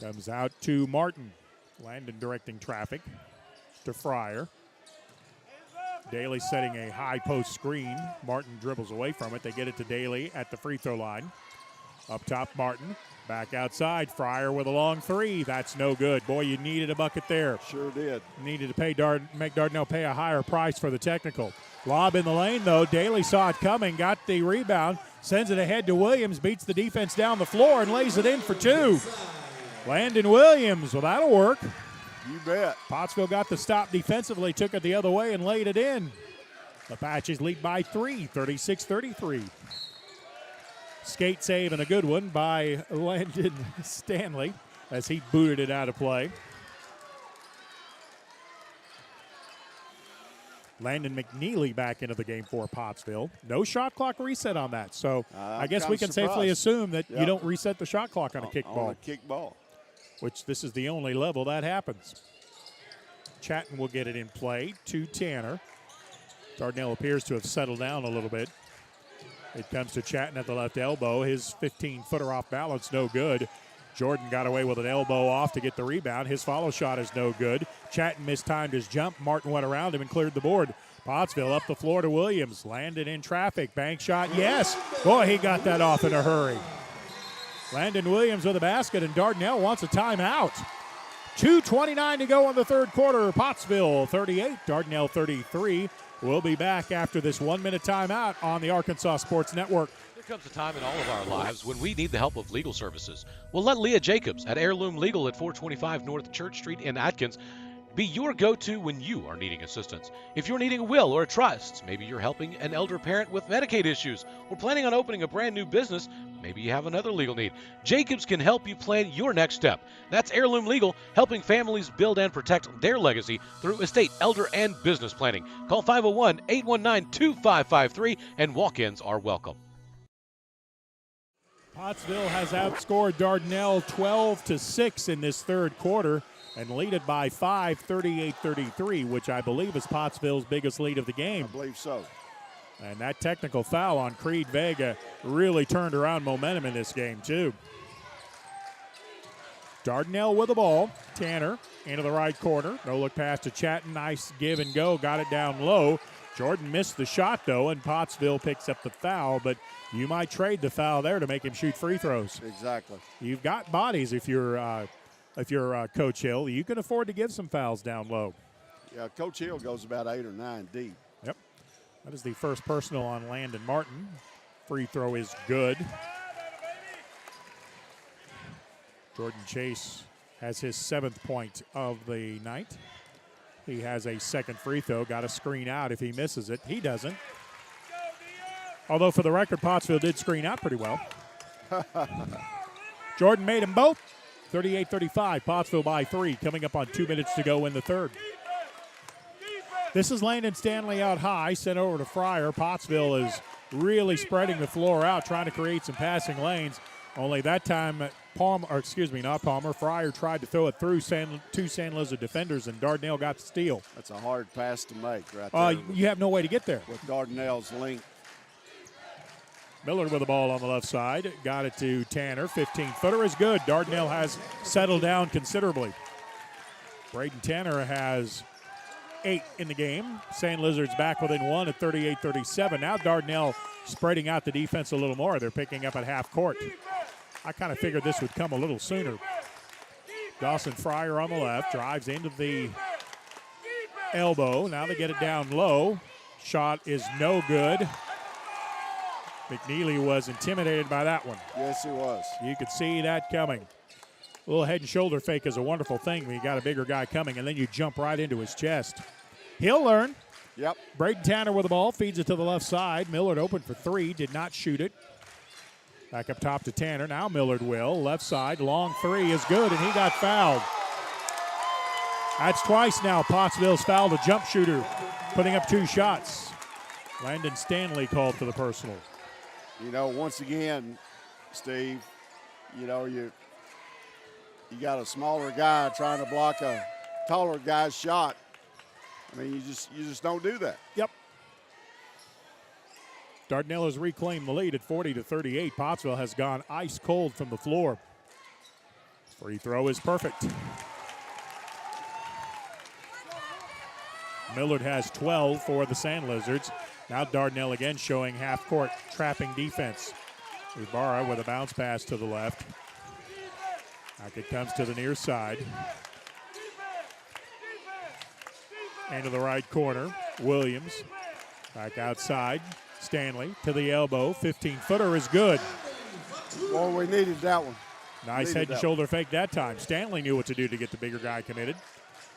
Comes out to Martin. Landon directing traffic. to Fryer. Daly setting a high post screen. Martin dribbles away from it. They get it to Daly at the free throw line. Up top, Martin. Back outside. Fryer with a long three. That's no good. Boy, you needed a bucket there. Sure did. Needed to make Dardanelle pay a higher price for the technical. Lob in the lane, though. Daly saw it coming, got the rebound, sends it ahead to Williams, beats the defense down the floor, and lays it in for two. Landon Williams, well, that'll work. You bet. Pottsville got the stop defensively, took it the other way, and laid it in. The Apaches lead by 3, 36-33. Skate save and a good one by Landon Stanley as he booted it out of play. Landon McNeely back into the game for Pottsville. No shot clock reset on that, so I guess we can safely assume that you don't reset the shot clock on a kickball. On a kickball. Which this is the only level that happens. Chatton will get it in play to Tanner. Dardanelle appears to have settled down a little bit. It comes to Chatton at the left elbow. His 15-footer off balance, no good. Jordan got away with an elbow off to get the rebound. His follow shot is no good. Chatton mistimed his jump. Martin went around him and cleared the board. Pottsville up the floor to Williams. Landed in traffic. Bank shot, yes. Boy, he got that off in a hurry. Landon Williams with a basket, and Dardanelle wants a timeout. 2:29 to go in the third quarter. Pottsville 38, Dardanelle 33. We'll be back after this 1-minute timeout on the Arkansas Sports Network. There comes a time in all of our lives when we need the help of legal services. Well, let Leah Jacobs at Heirloom Legal at 425 North Church Street in Atkins be your go-to when you are needing assistance. If you're needing a will or a trust, maybe you're helping an elder parent with Medicaid issues, or planning on opening a brand new business, maybe you have another legal need. Jacobs can help you plan your next step. That's Heirloom Legal, helping families build and protect their legacy through estate, elder, and business planning. Call 501-819-2553, and walk-ins are welcome. Pottsville has outscored Dardanelle 12-6 in this third quarter and lead it by 5, 38-33, which I believe is Pottsville's biggest lead of the game. I believe so. And that technical foul on Creed Vega really turned around momentum in this game, too. Dardanelle with the ball. Tanner into the right corner. No look pass to Chatton. Nice give and go. Got it down low. Jordan missed the shot, though, and Pottsville picks up the foul, but you might trade the foul there to make him shoot free throws. Exactly. You've got bodies if you're Coach Hill. You can afford to give some fouls down low. Yeah, Coach Hill goes about 8 or 9 deep. Yep. That is the first personal on Landon Martin. Free throw is good. Jordan Chase has his 7th point of the night. He has a second free throw. Got a screen out if he misses it. He doesn't. Although, for the record, Pottsville did screen out pretty well. Jordan made them both. 38-35. Pottsville by 3. Coming up on 2 minutes to go in the third. This is Landon Stanley out high. Sent over to Fryer. Pottsville is really spreading the floor out, trying to create some passing lanes. Only that time, Fryer tried to throw it through two Sandlizard defenders, and Dardanelle got the steal. That's a hard pass to make right there. You have no way to get there. With Dardanelle's length. Millard with the ball on the left side. Got it to Tanner. 15-footer is good. Dardanelle has settled down considerably. Braden Tanner has 8 in the game. Sandlizards back within 1 at 38-37. Now Dardanelle spreading out the defense a little more. They're picking up at half court. I kind of figured this would come a little sooner. Dawson Fryer on the left. Drives into the elbow. Now they get it down low. Shot is no good. McNeely was intimidated by that one. Yes, he was. You could see that coming. A little head and shoulder fake is a wonderful thing when you got a bigger guy coming, and then you jump right into his chest. He'll learn. Yep. Braden Tanner with the ball, feeds it to the left side. Millard open for 3, did not shoot it. Back up top to Tanner. Now Millard will. Left side, long 3 is good, and he got fouled. That's twice now Pottsville's fouled a jump shooter, putting up 2 shots. Landon Stanley called for the personal. You know, once again, Steve, you know, you got a smaller guy trying to block a taller guy's shot. I mean, you just don't do that. Yep. Dardanelle has reclaimed the lead at 40-38. Pottsville has gone ice cold from the floor. Free throw is perfect. Millard has 12 for the Sandlizards. Now Dardanelle again showing half-court trapping defense. Ibarra with a bounce pass to the left. Back it comes to the near side. Into the right corner. Williams back outside. Stanley to the elbow. 15-footer is good. Boy, we needed that one. Nice head and shoulder fake that time. Stanley knew what to do to get the bigger guy committed.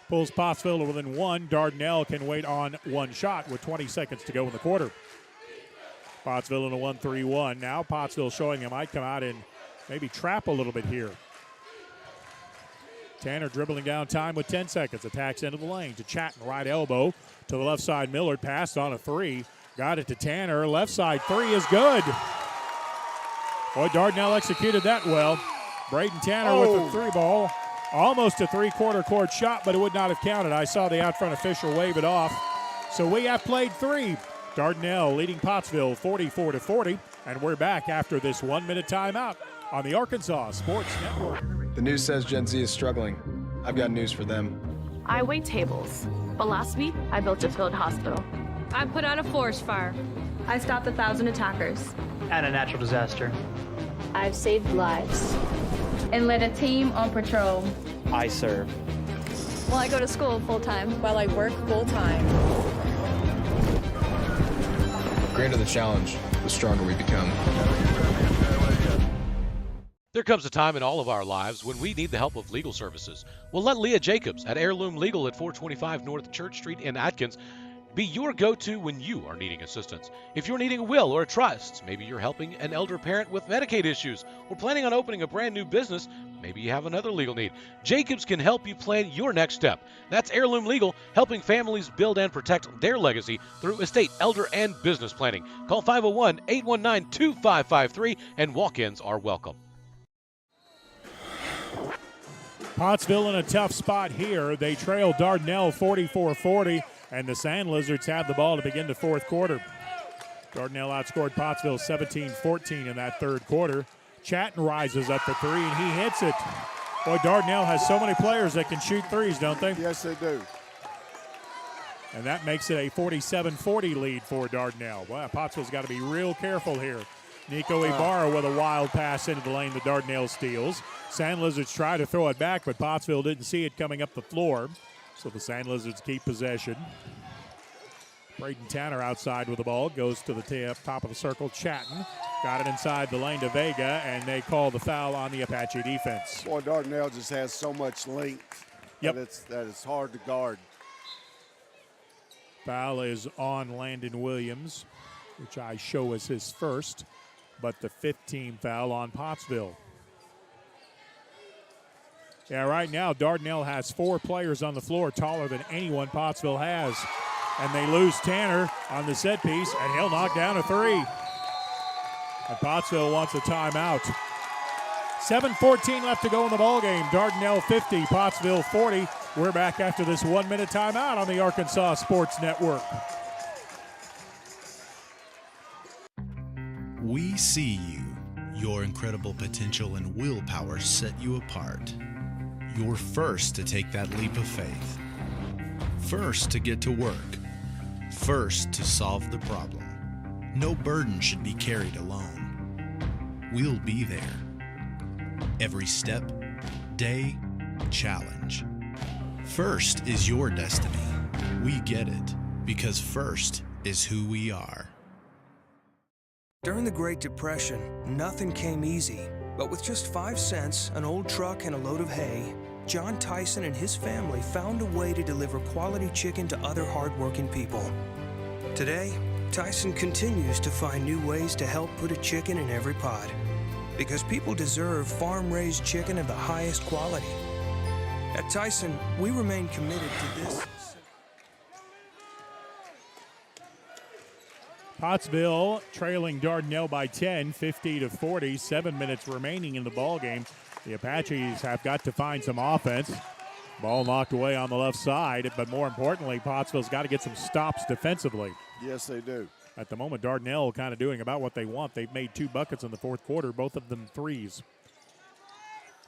Pulls Pottsville to within one. Dardanelle can wait on one shot with 20 seconds to go in the quarter. Pottsville in a 1-3-1. Now Pottsville showing they might come out and maybe trap a little bit here. Tanner dribbling down time with 10 seconds. Attacks into the lane to Chatton, right elbow. To the left side, Millard passed on a three. Got it to Tanner. Left side three is good. Boy, Dardanelle executed that well. Braden Tanner with the three ball. Almost a three-quarter court shot, but it would not have counted. I saw the out front official wave it off. So we have played three. Dardanelle leading Pottsville 44-40. And we're back after this 1-minute timeout on the Arkansas Sports Network. The news says Gen Z is struggling. I've got news for them. I wait tables, but last week I built a field hospital. I put out a forest fire. I stopped 1,000 attackers. And a natural disaster. I've saved lives and led a team on patrol. I serve. Well, I go to school full-time. While I work full-time. The greater the challenge, the stronger we become. There comes a time in all of our lives when we need the help of legal services. Well, let Leah Jacobs at Heirloom Legal at 425 North Church Street in Atkins be your go-to when you are needing assistance. If you're needing a will or a trust, maybe you're helping an elder parent with Medicaid issues, or planning on opening a brand new business, maybe you have another legal need. Jacobs can help you plan your next step. That's Heirloom Legal, helping families build and protect their legacy through estate, elder, and business planning. Call 501-819-2553, and walk-ins are welcome. Pottsville in a tough spot here. They trail Dardanelle 44-40, and the Sandlizards have the ball to begin the fourth quarter. Dardanelle outscored Pottsville 17-14 in that third quarter. Chatton rises up for three, and he hits it. Boy, Dardanelle has so many players that can shoot threes, don't they? Yes, they do. And that makes it a 47-40 lead for Dardanelle. Well, Pottsville's got to be real careful here. Nico Ibarra with a wild pass into the lane that Dardanelle steals. Sandlizards try to throw it back, but Pottsville didn't see it coming up the floor. So the Sandlizards keep possession. Braden Tanner outside with the ball. Goes to the top of the circle. Chatton got it inside the lane to Vega, and they call the foul on the Apache defense. Boy, Dardanelle just has so much length that it's hard to guard. Foul is on Landon Williams, which I show as his first, but the 15th foul on Pottsville. Yeah, right now Dardanelle has 4 players on the floor taller than anyone Pottsville has. And they lose Tanner on the set piece, and he'll knock down a three. And Pottsville wants a timeout. 7:14 left to go in the ballgame. Dardanelle 50, Pottsville 40. We're back after this 1-minute timeout on the Arkansas Sports Network. We see you. Your incredible potential and willpower set you apart. You're first to take that leap of faith. First to get to work. First to solve the problem. No burden should be carried alone. We'll be there. Every step, day, challenge. First is your destiny. We get it because first is who we are. During the Great Depression, nothing came easy. But with just 5 cents, an old truck, and a load of hay, John Tyson and his family found a way to deliver quality chicken to other hardworking people. Today, Tyson continues to find new ways to help put a chicken in every pot. Because people deserve farm-raised chicken of the highest quality. At Tyson, we remain committed to this. Pottsville trailing Dardanelle by 10, 50-40, 7 minutes remaining in the ballgame. The Apaches have got to find some offense. Ball knocked away on the left side, but more importantly, Pottsville's got to get some stops defensively. Yes, they do. At the moment, Dardanelle kind of doing about what they want. They've made 2 buckets in the fourth quarter, both of them threes.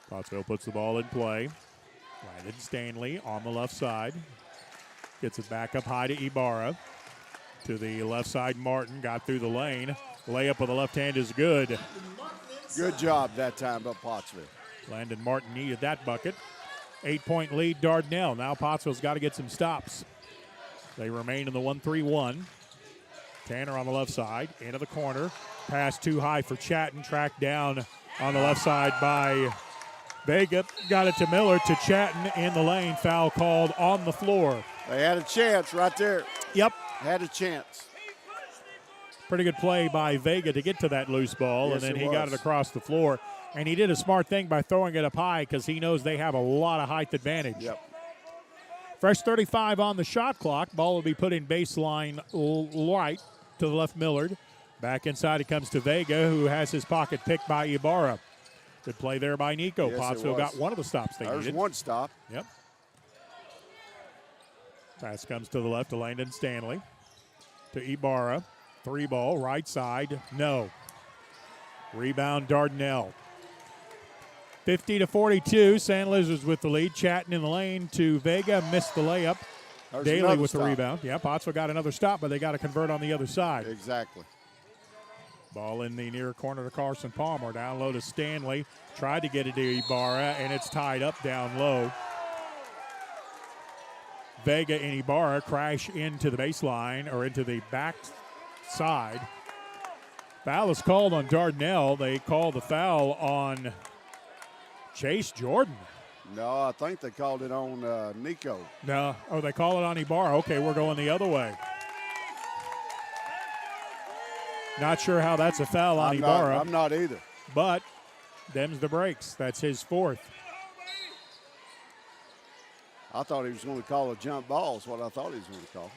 Pottsville puts the ball in play. Landon Stanley on the left side. Gets it back up high to Ibarra. To the left side, Martin got through the lane. Layup with the left hand is good. Good job that time by Pottsville. Landon Martin needed that bucket. 8-point lead, Dardanelle. Now Pottsville's got to get some stops. They remain in the 1-3-1. Tanner on the left side, into the corner. Pass too high for Chatton, tracked down on the left side by Vega. Got it to Miller, to Chatton in the lane. Foul called on the floor. They had a chance right there. Yep. Had a chance. Pretty good play by Vega to get to that loose ball, Yes, and then it he got was. it across the floor. And he did a smart thing by throwing it up high because he knows they have a lot of height advantage. Yep. Fresh 35 on the shot clock. Ball will be put in baseline right to the left Millard. Back inside it comes to Vega, who has his pocket picked by Ibarra. Good play there by Nico. Yes, Pottsville it was. got one of the stops they There's needed. one stop. Yep. Pass comes to the left to Landon Stanley. To Ibarra. 3 ball, right side, no. Rebound, Dardanelle. 50-42, Sandlizards with the lead. Chatton in the lane to Vega, missed the layup. There's Daly another with stop. the rebound. Yeah, Pottsville got another stop, but they got to convert on the other side. Exactly. Ball in the near corner to Carson Palmer. Down low to Stanley. Tried to get it to Ibarra, and it's tied up down low. Vega and Ibarra crash into the baseline, or into the back side. Foul is called on Dardanelle. They call the foul on Chase Jordan. No, I think they called it on Nico. No, oh, they call it on Ibarra. Okay, we're going the other way. Not sure how that's a foul on Ibarra. I'm not either. But them's the breaks. That's his 4th. I thought he was going to call a jump ball is what I thought he was going to call.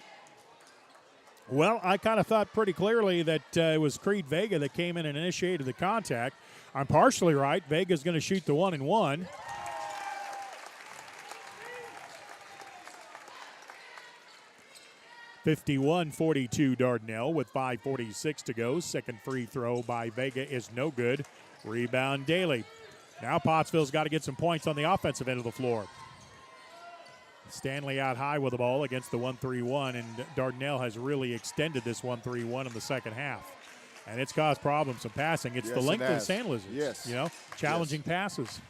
Well, I kind of thought pretty clearly that it was Creed Vega that came in and initiated the contact. I'm partially right. Vega's going to shoot the 1-and-1. (51-42) Dardanelle with 5:46 to go. Second free throw by Vega is no good. Rebound Daly. Now Pottsville's got to get some points on the offensive end of the floor. Stanley out high with the ball against the 1-3-1, and Dardanelle has really extended this 1-3-1 in the second half. And it's caused problems in passing. It's the length of the Sandlizards. Yes. You know, challenging passes.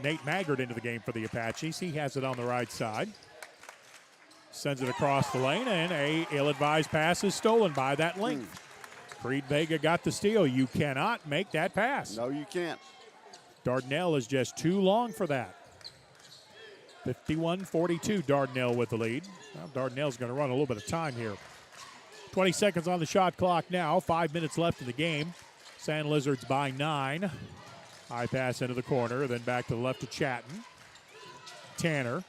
Nate Maggard into the game for the Apaches. He has it on the right side. Sends it across the lane, and a ill-advised pass is stolen by that length. Creed Vega got the steal. You cannot make that pass. No, you can't. Dardanelle is just too long for that. 51-42, Dardanelle with the lead. Well, Dardanelle's going to run a little bit of time here. 20 seconds on the shot clock now. 5 minutes left in the game. Sandlizards by 9. High pass into the corner, then back to the left to Chatton. Tanner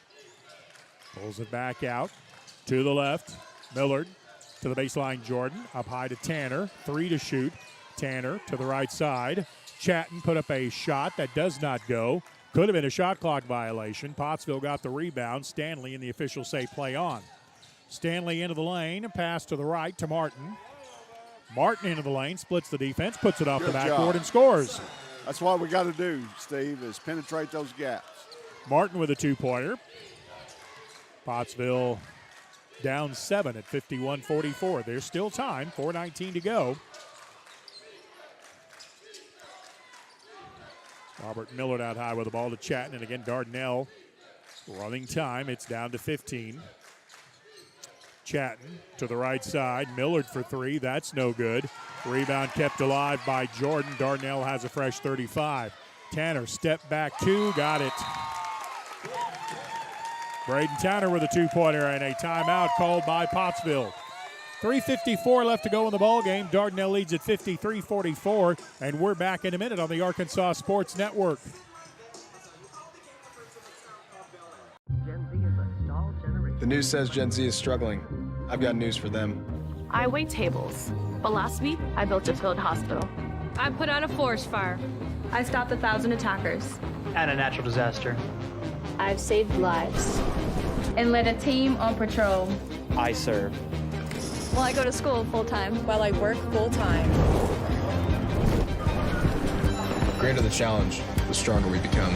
pulls it back out to the left. Millard to the baseline, Jordan. Up high to Tanner. 3 to shoot. Tanner to the right side. Chatton put up a shot that does not go. Could have been a shot clock violation. Pottsville got the rebound. Stanley and the officials say play on. Stanley into the lane. Pass to the right to Martin. Martin into the lane. Splits the defense. Puts it off the backboard and scores. That's what we got to do, Steve, is penetrate those gaps. Martin with a 2-pointer. Pottsville down 7 at 51-44. There's still time. 4:19 to go. Robert Millard out high with the ball to Chatton, and again Dardanelle running time. It's down to 15. Chatton to the right side. Millard for 3. That's no good. Rebound kept alive by Jordan. Dardanelle has a fresh 35. Tanner step back 2. Got it. Braden Tanner with a 2-pointer and a timeout called by Pottsville. 3:54 left to go in the ballgame. Dardanelle leads at 53-44, and we're back in a minute on the Arkansas Sports Network. Gen Z is a stall generation. The news says Gen Z is struggling. I've got news for them. I wait tables, but last week I built a field hospital. I put out a forest fire. I stopped 1,000 attackers. And a natural disaster. I've saved lives and led a team on patrol. I serve. Well, I go to school full-time. While I work full-time. The greater the challenge, the stronger we become.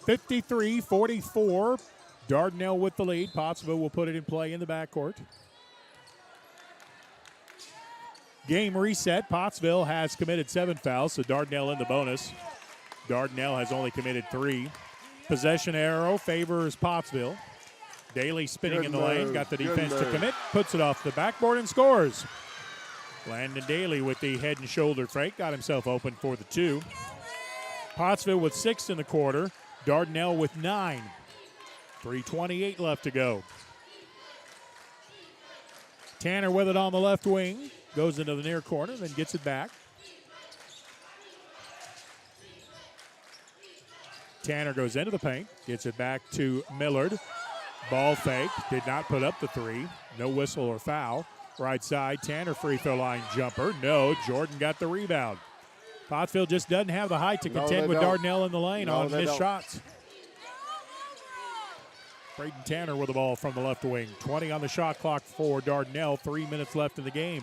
53-44. Dardanelle with the lead. Pottsville will put it in play in the backcourt. Game reset. Pottsville has committed 7 fouls, so Dardanelle in the bonus. Dardanelle has only committed 3. Possession arrow favors Pottsville. Daly spinning in the lane, got the defense to commit, puts it off the backboard and scores. Landon Daly with the head and shoulder fake, got himself open for the 2. Pottsville with 6 in the quarter. Dardanelle with 9. 3:28 left to go. Tanner with it on the left wing. Goes into the near corner, then gets it back. Tanner goes into the paint, gets it back to Millard. Ball fake, did not put up the 3. No whistle or foul. Right side, Tanner free throw line jumper. No, Jordan got the rebound. Pottsville just doesn't have the height to contend with Dardanelle in the lane on missed shots. Braden Tanner with the ball from the left wing. 20 on the shot clock for Dardanelle. 3 minutes left in the game.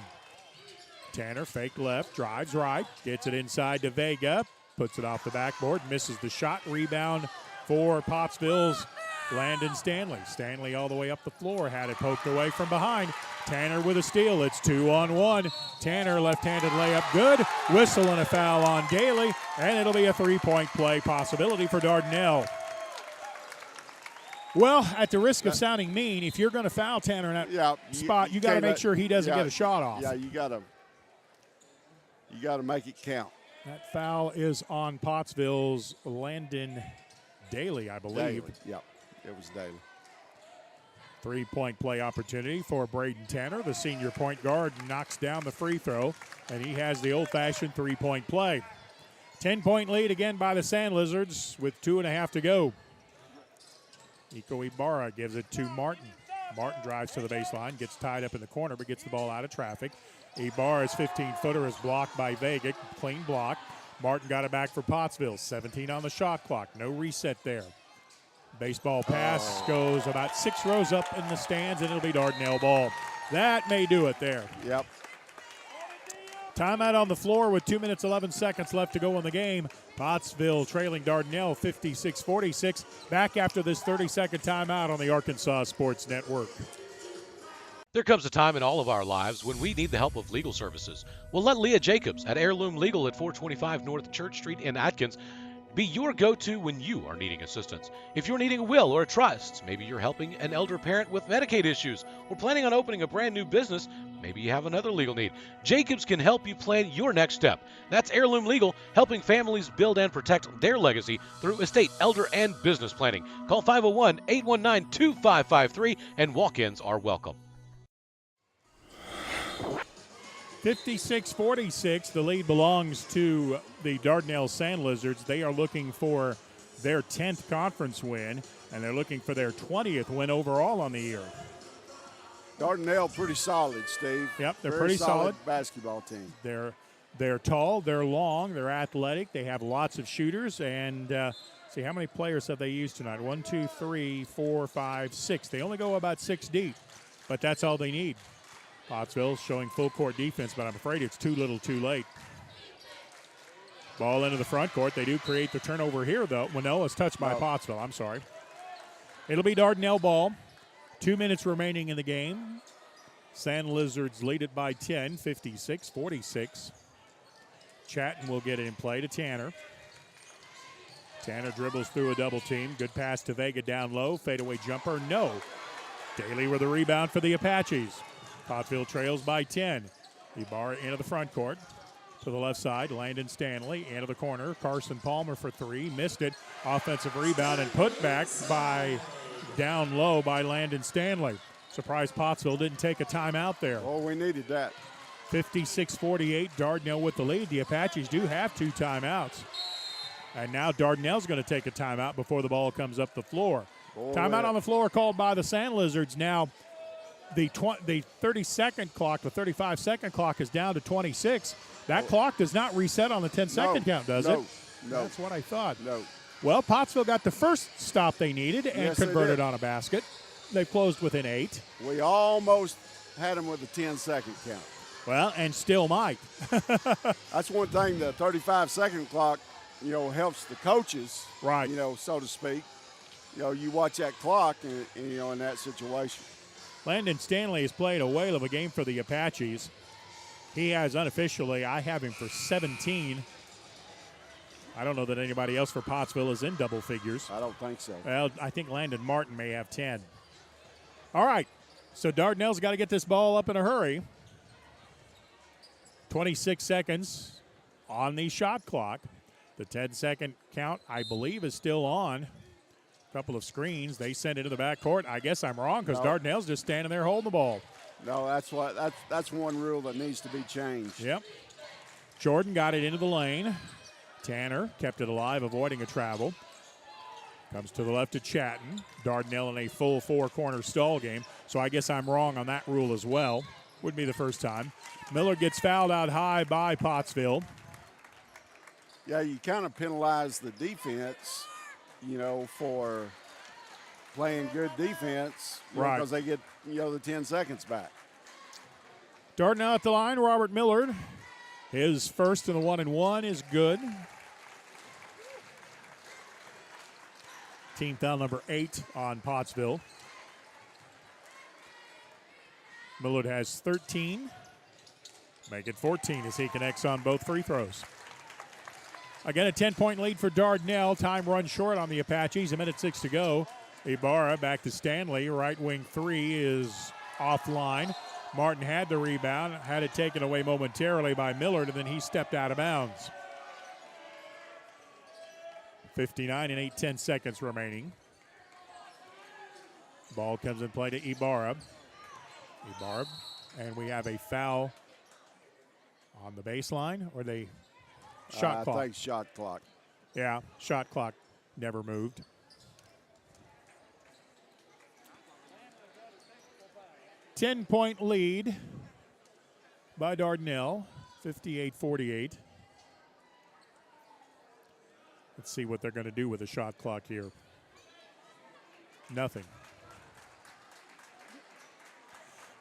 Tanner fake left, drives right, gets it inside to Vega, puts it off the backboard, misses the shot. Rebound for Pottsville's Landon Stanley. Stanley all the way up the floor, had it poked away from behind. Tanner with a steal. It's 2-on-1. Tanner left-handed layup good. Whistle and a foul on Daly, and it'll be a 3-point play possibility for Dardanelle. Well, at the risk of sounding mean, if you're going to foul Tanner in that spot, you got to make sure he doesn't get a shot off. Yeah, you got to make it count. That foul is on Pottsville's Landon Daly, I believe. Yep, it was Daly. 3-point play opportunity for Braden Tanner. The senior point guard knocks down the free throw, and he has the old-fashioned 3-point play. 10-point lead again by the Sandlizards with 2.5 to go. Nico Ibarra gives it to Martin. Martin drives to the baseline, gets tied up in the corner, but gets the ball out of traffic. Ibarra's 15-footer is blocked by Vega. Clean block. Martin got it back for Pottsville. 17 on the shot clock. No reset there. Baseball pass goes about 6 rows up in the stands, and it'll be Dardanelle ball. That may do it there. Yep. Timeout on the floor with 2 minutes, 11 seconds left to go in the game. Pottsville trailing Dardanelle 56-46. Back after this 30-second timeout on the Arkansas Sports Network. There comes a time in all of our lives when we need the help of legal services. Well, let Leah Jacobs at Heirloom Legal at 425 North Church Street in Atkins be your go-to when you are needing assistance. If you're needing a will or a trust, maybe you're helping an elder parent with Medicaid issues, or planning on opening a brand new business, maybe you have another legal need. Jacobs can help you plan your next step. That's Heirloom Legal, helping families build and protect their legacy through estate, elder, and business planning. Call 501-819-2553, and walk-ins are welcome. 56-46, the lead belongs to the Dardanelle Sandlizards. They are looking for their 10th conference win, and they're looking for their 20th win overall on the year. Dardanelle pretty solid, Steve. Yep, they're Very pretty solid basketball team. They're tall, they're long, they're athletic, they have lots of shooters, and see how many players have they used tonight? 1, 2, 3, 4, 5, 6. They only go about 6 deep, but that's all they need. Pottsville showing full court defense, but I'm afraid it's too little too late. Ball into the front court. They do create the turnover here, though. Well, no, it's touched by Pottsville. I'm sorry. It'll be Dardanelle ball. 2 minutes remaining in the game. Sandlizards lead it by 10, 56-46. Chatton will get it in play to Tanner. Tanner dribbles through a double team. Good pass to Vega down low. Fadeaway jumper, no. Daly with a rebound for the Apaches. Pottsville trails by 10. Ibarra into the front court. To the left side, Landon Stanley into the corner. Carson Palmer for 3. Missed it. Offensive rebound and put back by down low by Landon Stanley. Surprised Pottsville didn't take a timeout there. Oh, we needed that. 56-48, Dardanelle with the lead. The Apaches do have 2 timeouts. And now Dardanelle's going to take a timeout before the ball comes up the floor. Timeout on the floor called by the Sandlizards. Now, the 30-second clock, the 35-second clock is down to 26. That clock does not reset on the 10-second count, does it? No. That's what I thought. No. Well, Pottsville got the first stop they needed and converted on a basket. They've closed within 8. We almost had them with a 10-second count. Well, and still might. That's one thing, the 35-second clock helps the coaches, right? So to speak. You watch that clock, and in that situation. Landon Stanley has played a whale of a game for the Apaches. He has unofficially, I have him for 17. I don't know that anybody else for Pottsville is in double figures. I don't think so. Well, I think Landon Martin may have 10. All right, so Dardanelle's got to get this ball up in a hurry. 26 seconds on the shot clock. The 10-second count, I believe, is still on. Couple of screens. They send it to the backcourt. I guess I'm wrong because Dardanelle's just standing there holding the ball. No, that's one rule that needs to be changed. Yep. Jordan got it into the lane. Tanner kept it alive, avoiding a travel. Comes to the left to Chatton. Dardanelle in a full four-corner stall game. So I guess I'm wrong on that rule as well. Wouldn't be the first time. Miller gets fouled out high by Pottsville. Yeah, you kind of penalize the defense, for playing good defense, right? Because they get, the 10 seconds back. Dardanelle at the line, Robert Millard. His first in the 1-and-1 is good. Team foul number 8 on Pottsville. Millard has 13. Make it 14 as he connects on both free throws. Again, a 10-point lead for Dardanelle. Time runs short on the Apaches. 1:06 to go. Ibarra back to Stanley. Right wing three is offline. Martin had the rebound, had it taken away momentarily by Millard, and then he stepped out of bounds. 59 and 8/10 seconds remaining. Ball comes in play to Ibarra. Ibarra, and we have a foul on the baseline, or they shot clock. I think shot clock. Yeah, shot clock never moved. Ten-point lead by Dardanelle, 58-48. Let's see what they're going to do with the shot clock here. Nothing.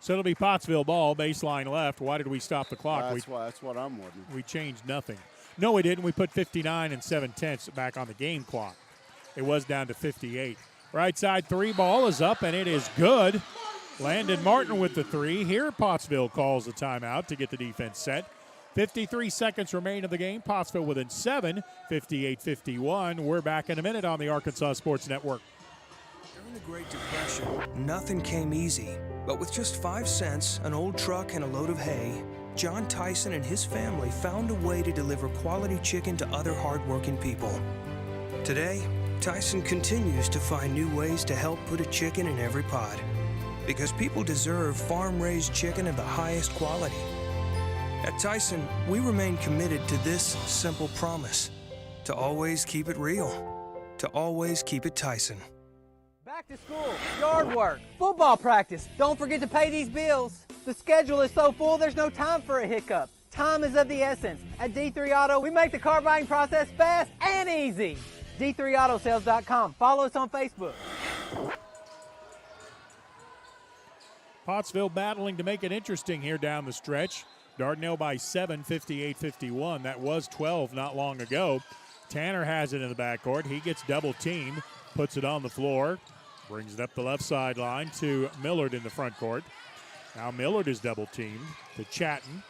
So it'll be Pottsville ball, baseline left. Why did we stop the clock? That's what I'm wondering. We changed nothing. No, we didn't. We put 59 and 7/10 back on the game clock. It was down to 58. Right side three ball is up, and it is good. Landon Martin with the three. Here, Pottsville calls a timeout to get the defense set. 53 seconds remain of the game. Pottsville within 7, 58-51. We're back in a minute on the Arkansas Sports Network. During the Great Depression, nothing came easy. But with just 5 cents, an old truck, and a load of hay, John Tyson and his family found a way to deliver quality chicken to other hardworking people. Today, Tyson continues to find new ways to help put a chicken in every pot. Because people deserve farm-raised chicken of the highest quality. At Tyson, we remain committed to this simple promise: to always keep it real, to always keep it Tyson. Back to school, yard work, football practice. Don't forget to pay these bills. The schedule is so full, there's no time for a hiccup. Time is of the essence. At D3 Auto, we make the car buying process fast and easy. D3AutoSales.com. Follow us on Facebook. Pottsville battling to make it interesting here down the stretch. Dardanelle by 7, 58-51. That was 12 not long ago. Tanner has it in the backcourt. He gets double teamed, puts it on the floor, brings it up the left sideline to Millard in the front court. Now Millard is double teamed to Chatton.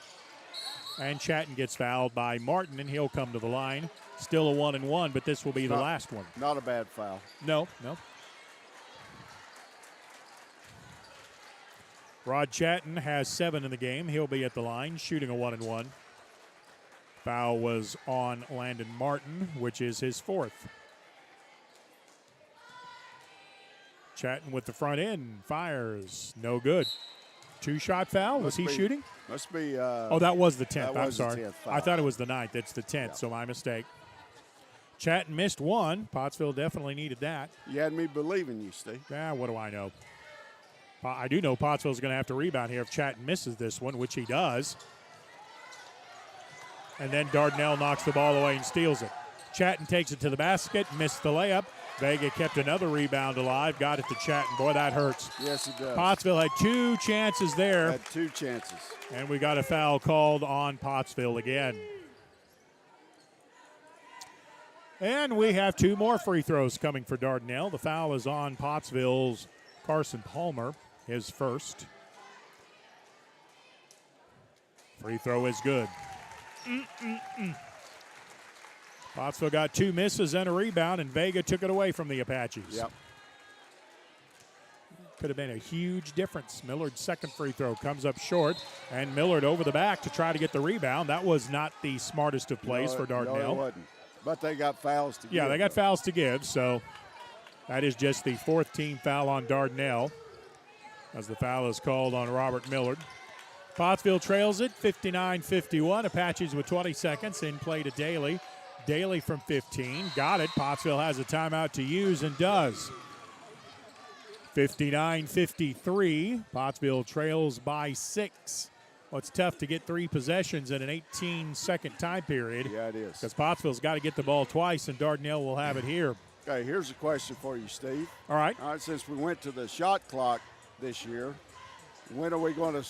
And Chatton gets fouled by Martin, and he'll come to the line. Still a 1-and-1, but this will be the last one. Not a bad foul. No. Rod Chatton has 7 in the game. He'll be at the line, shooting a 1-and-1. Foul was on Landon Martin, which is his 4th. Chatton with the front end, fires, no good. 2-shot foul, was he shooting? Must be. That was the 10th, I'm sorry. I thought it was the 9th, it's the 10th, so my mistake. Chatton missed one. Pottsville definitely needed that. You had me believing you, Steve. Yeah, what do I know? I do know Pottsville's going to have to rebound here if Chatton misses this one, which he does. And then Dardanelle knocks the ball away and steals it. Chatton takes it to the basket, missed the layup. Vega kept another rebound alive, got it to Chatton. Boy, that hurts. Yes, it does. Pottsville had 2 chances there. Had 2 chances. And we got a foul called on Pottsville again. And we have 2 more free throws coming for Dardanelle. The foul is on Pottsville's Carson Palmer, his first. Free throw is good. Pottsville got 2 misses and a rebound, and Vega took it away from the Apaches. Yep. Could have been a huge difference. Millard's second free throw comes up short, and Millard over the back to try to get the rebound. That was not the smartest of plays for Dardanelle. No, it wasn't. But they got fouls to give. Yeah, they got fouls to give, so that is just the 4th team foul on Dardanelle as the foul is called on Robert Millard. Pottsville trails it 59-51. Apaches with 20 seconds in play to Daly. Daly from 15. Got it. Pottsville has a timeout to use and does. 59-53. Pottsville trails by 6. Well, it's tough to get 3 possessions in an 18-second time period. Yeah, it is. Because Pottsville's got to get the ball twice, and Dardanelle will have it here. Okay, here's a question for you, Steve. All right. All right, since we went to the shot clock this year, when are we going to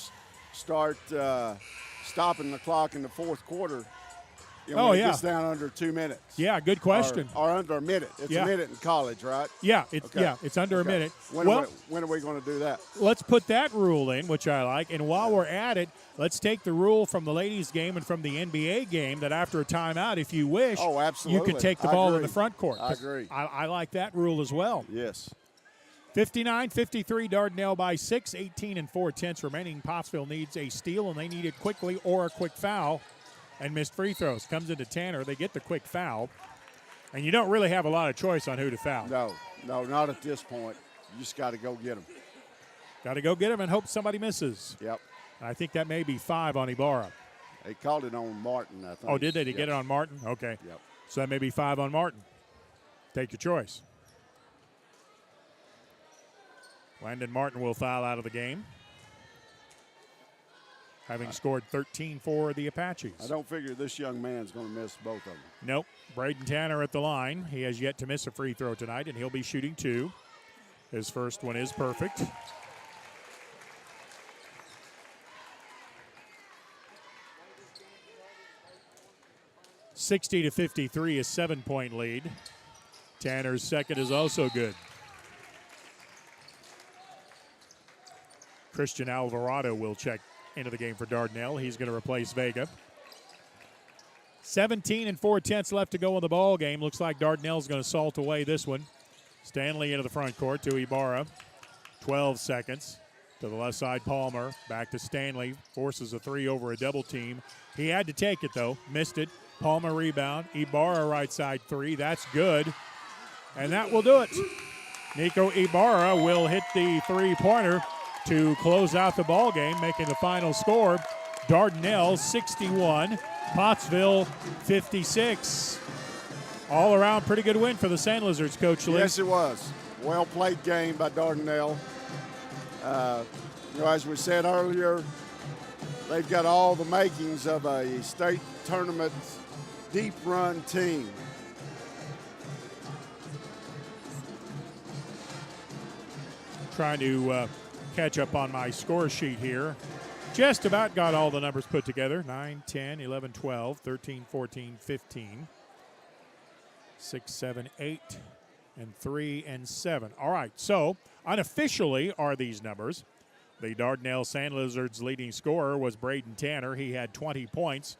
start stopping the clock in the 4th quarter? When it gets down under 2 minutes. Yeah, good question. Or under a minute. It's a minute in college, right? Yeah, it's under a minute. When are we going to do that? Let's put that rule in, which I like. And while we're at it, let's take the rule from the ladies' game and from the NBA game that after a timeout, if you wish, absolutely. you can take the ball in the front court. I agree. I like that rule as well. Yes. 59-53, Dardanelle by 6, 18 4/10 remaining. Pottsville needs a steal, and they need it quickly or a quick foul. And missed free throws. Comes into Tanner. They get the quick foul. And you don't really have a lot of choice on who to foul. No, not at this point. You just got to go get them. Got to go get them and hope somebody misses. Yep. I think that may be 5 on Ibarra. They called it on Martin, I think. Oh, did they? Get it on Martin? Okay. Yep. So that may be 5 on Martin. Take your choice. Landon Martin will foul out of the game, having scored 13 for the Apaches. I don't figure this young man's going to miss both of them. Nope. Braden Tanner at the line. He has yet to miss a free throw tonight, and he'll be shooting 2. His first one is perfect. (60-53) a 7-point lead. Tanner's second is also good. Christian Alvarado will check into the game for Dardanelle. He's going to replace Vega. 17 4/10 left to go in the ball game. Looks like Dardanelle's going to salt away this one. Stanley into the front court to Ibarra. 12 seconds. To the left side, Palmer. Back to Stanley. Forces a 3 over a double team. He had to take it, though. Missed it. Palmer rebound. Ibarra right side 3. That's good. And that will do it. Nico Ibarra will hit the 3-pointer to close out the ball game, making the final score Dardanelle 61, Pottsville 56. All around pretty good win for the Sandlizards, Coach Lee. Yes, it was. Well played game by Dardanelle. As we said earlier, they've got all the makings of a state tournament deep run team. Trying to catch up on my score sheet here. Just about got all the numbers put together. 9, 10, 11, 12, 13, 14, 15, 6, 7, 8, and 3, and 7. All right, so unofficially are these numbers. The Dardanelle Sandlizards leading scorer was Braden Tanner. He had 20 points,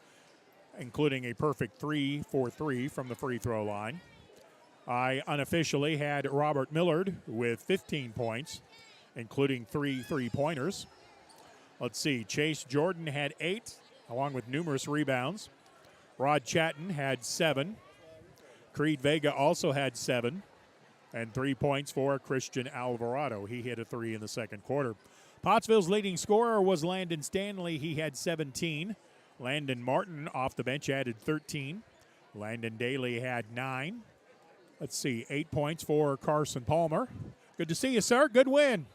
including a perfect 3 for 3 from the free throw line. I unofficially had Robert Millard with 15 points, including 3 3-pointers. Let's see, Chase Jordan had 8, along with numerous rebounds. Rod Chatton had 7. Creed Vega also had 7. And 3 points for Christian Alvarado. He hit a 3 in the second quarter. Pottsville's leading scorer was Landon Stanley. He had 17. Landon Martin off the bench added 13. Landon Daly had 9. Let's see, 8 points for Carson Palmer. Good to see you, sir. Good win.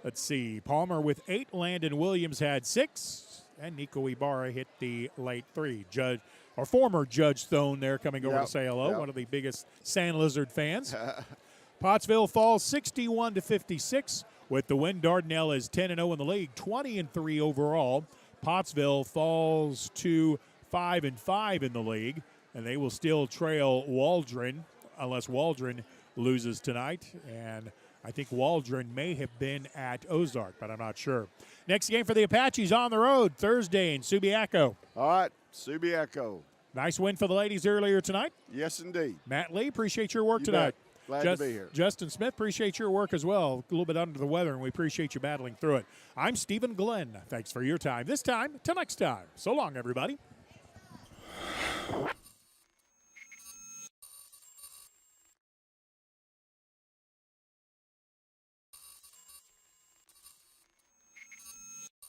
Let's see, Palmer with 8. Landon Williams had 6. And Nico Ibarra hit the late 3. Former Judge Stone there coming over to say hello, one of the biggest Sandlizard fans. Pottsville falls 61-56. With the win, Dardanelle is 10-0 in the league, 20-3 overall. Pottsville falls to 5-5 in the league. and they will still trail Waldron unless Waldron loses tonight. And I think Waldron may have been at Ozark, but I'm not sure. Next game for the Apaches on the road Thursday in Subiaco. All right, Subiaco. Nice win for the ladies earlier tonight. Yes, indeed. Matt Lee, appreciate your work You tonight. bet. Glad to be here. Justin Smith, appreciate your work as well. A little bit under the weather, and we appreciate you battling through it. I'm Stephen Glenn. Thanks for your time. This time, till next time. So long, everybody.